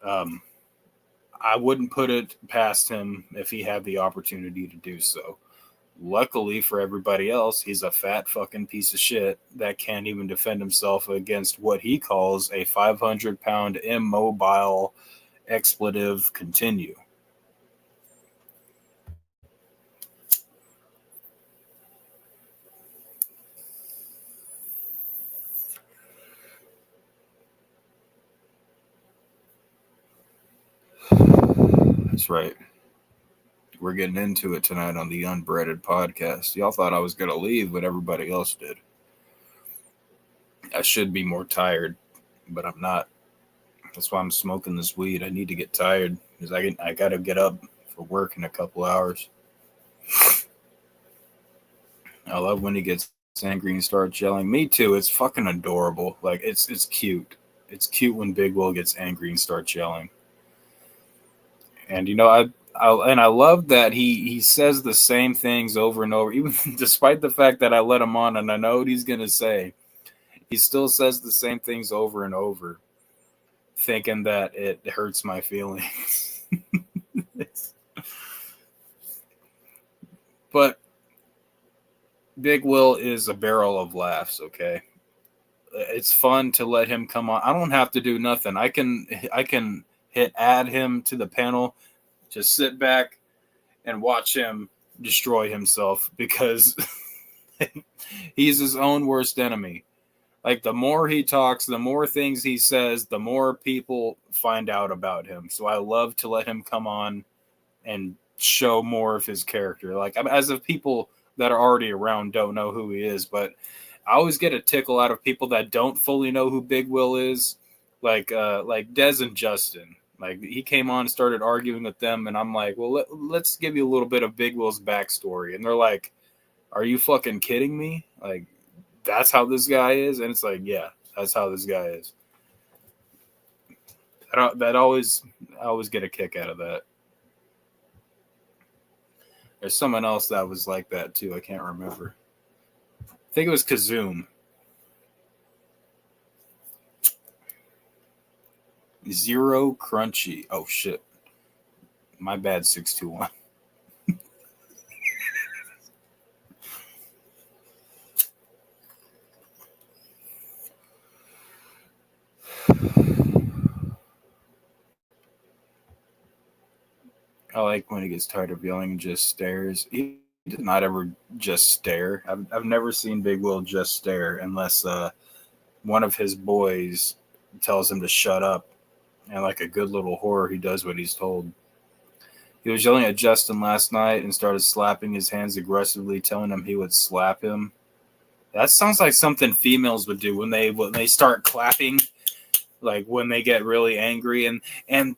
A: I wouldn't put it past him if he had the opportunity to do so. Luckily for everybody else, he's a fat fucking piece of shit that can't even defend himself against what he calls a 500-pound immobile expletive continue. That's right. We're getting into it tonight on the Unbreaded podcast. Y'all thought I was going to leave, but everybody else did. I should be more tired, but I'm not. That's why I'm smoking this weed. I need to get tired because I got to get up for work in a couple hours. I love when he gets angry and starts yelling. Me too. It's fucking adorable. Like, it's cute. It's cute when Big Will gets angry and starts yelling. And, you know, I love that he says the same things over and over, even despite the fact that I let him on and I know what he's going to say. He still says the same things over and over, thinking that it hurts my feelings. But Big Will is a barrel of laughs. Okay, it's fun to let him come on. I don't have to do nothing. I can add him to the panel. Just sit back and watch him destroy himself because he's his own worst enemy. Like, the more he talks, the more things he says, the more people find out about him. So I love to let him come on and show more of his character. Like, as if people that are already around don't know who he is, but I always get a tickle out of people that don't fully know who Big Will is, like Dez and Justin. Like, he came on and started arguing with them, and I'm like, well, let's give you a little bit of Big Will's backstory. And they're like, are you fucking kidding me? Like, that's how this guy is? And it's like, yeah, that's how this guy is. I always get a kick out of that. There's someone else that was like that too. I can't remember. I think it was Kazoom. Zero Crunchy. Oh shit. My bad, 621. I like when he gets tired of yelling and just stares. He does not ever just stare. I've never seen Big Will just stare unless one of his boys tells him to shut up. And like a good little whore, he does what he's told. He was yelling at Justin last night and started slapping his hands aggressively, telling him he would slap him. That sounds like something females would do when they start clapping. Like when they get really angry and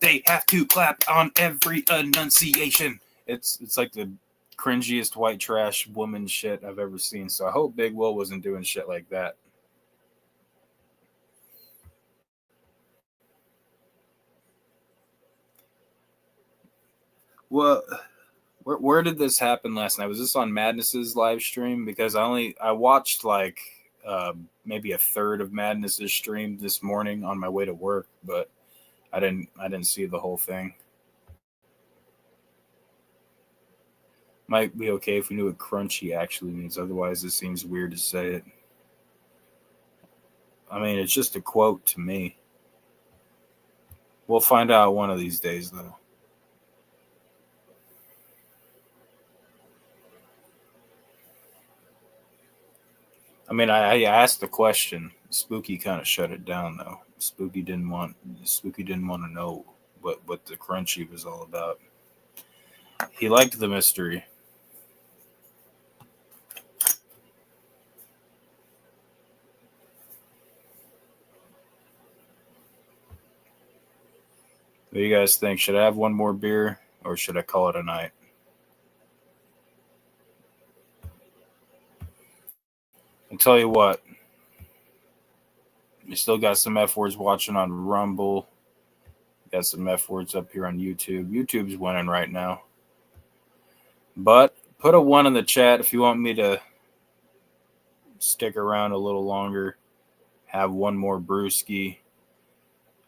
A: they have to clap on every enunciation. It's like the cringiest white trash woman shit I've ever seen. So I hope Big Will wasn't doing shit like that. Well, where did this happen last night? Was this on Madness's live stream? Because I watched like maybe a third of Madness's stream this morning on my way to work, but I didn't see the whole thing. Might be okay if we knew what crunchy actually means. Otherwise, it seems weird to say it. I mean, it's just a quote to me. We'll find out one of these days, though. I mean, I asked the question. Spooky kind of shut it down, though. Spooky didn't want to know what the crunchy was all about. He liked the mystery. What do you guys think? Should I have one more beer or should I call it a night? I'll tell you what. We still got some F words watching on Rumble. Got some F words up here on YouTube. YouTube's winning right now. But put a 1 in the chat if you want me to stick around a little longer, have one more brewski,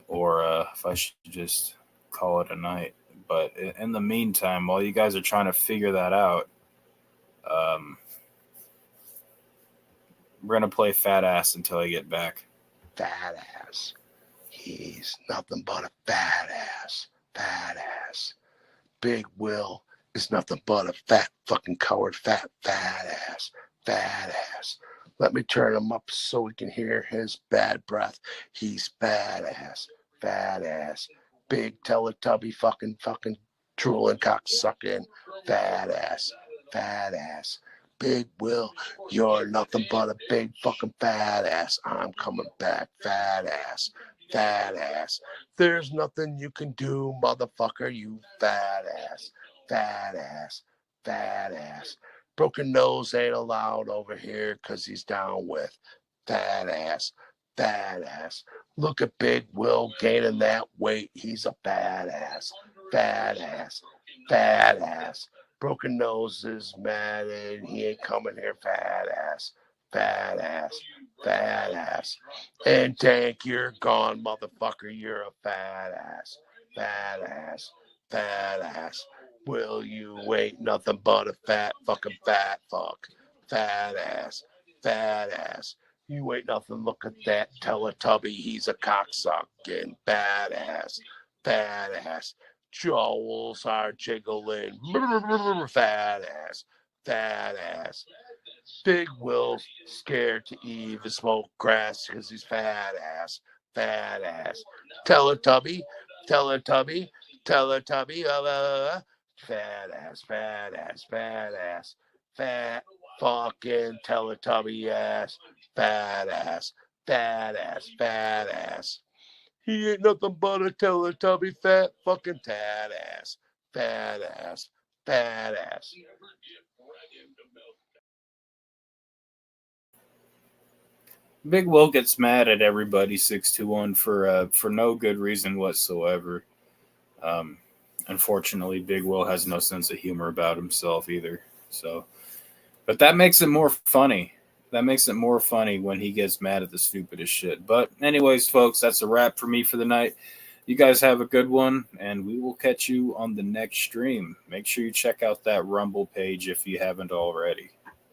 A: or if I should just call it a night. But in the meantime, while you guys are trying to figure that out, we're going to play Fat Ass until I get back.
B: Fat ass. He's nothing but a fat ass. Fat ass. Big Will is nothing but a fat fucking coward. Fat ass. Fat ass. Let me turn him up so we can hear his bad breath. He's badass. Fat ass. Big Teletubby fucking drooling cocksucking. Fat ass. Fat ass. Big Will, you're nothing but a big fucking fat ass. I'm coming back. Fat ass. Fat ass. There's nothing you can do, motherfucker, you fat ass. Fat ass. Fat ass. Broken nose ain't allowed over here because he's down with fat ass. Fat ass. Look at Big Will gaining that weight. He's a badass. Fat ass. Fat ass. Broken nose is mad and he ain't coming here. Fat ass. Fat ass. Fat ass. And Tank, you're gone, motherfucker. You're a fat ass. Fat ass. Fat ass. Will you wait? Nothing but a fat fucking fat fuck. fat ass, fat ass. You ain't nothing. Look at that Teletubby. He's a cocksucking badass, badass. Jowls are jiggling. Fat ass, fat ass. Big Will's scared to even smoke grass because he's fat ass, fat ass. Teletubby, Teletubby, Teletubby, fat ass, fat ass, fat ass, fat fucking Teletubby ass, fat ass, fat ass, fat ass. He ain't nothing but a Teletubby, fat fucking tad ass, fat ass, fat ass.
A: Big Will gets mad at everybody 621 for no good reason whatsoever. Unfortunately, Big Will has no sense of humor about himself either. So, but that makes it more funny. That makes it more funny when he gets mad at the stupidest shit. But anyways, folks, that's a wrap for me for the night. You guys have a good one, and we will catch you on the next stream. Make sure you check out that Rumble page if you haven't already.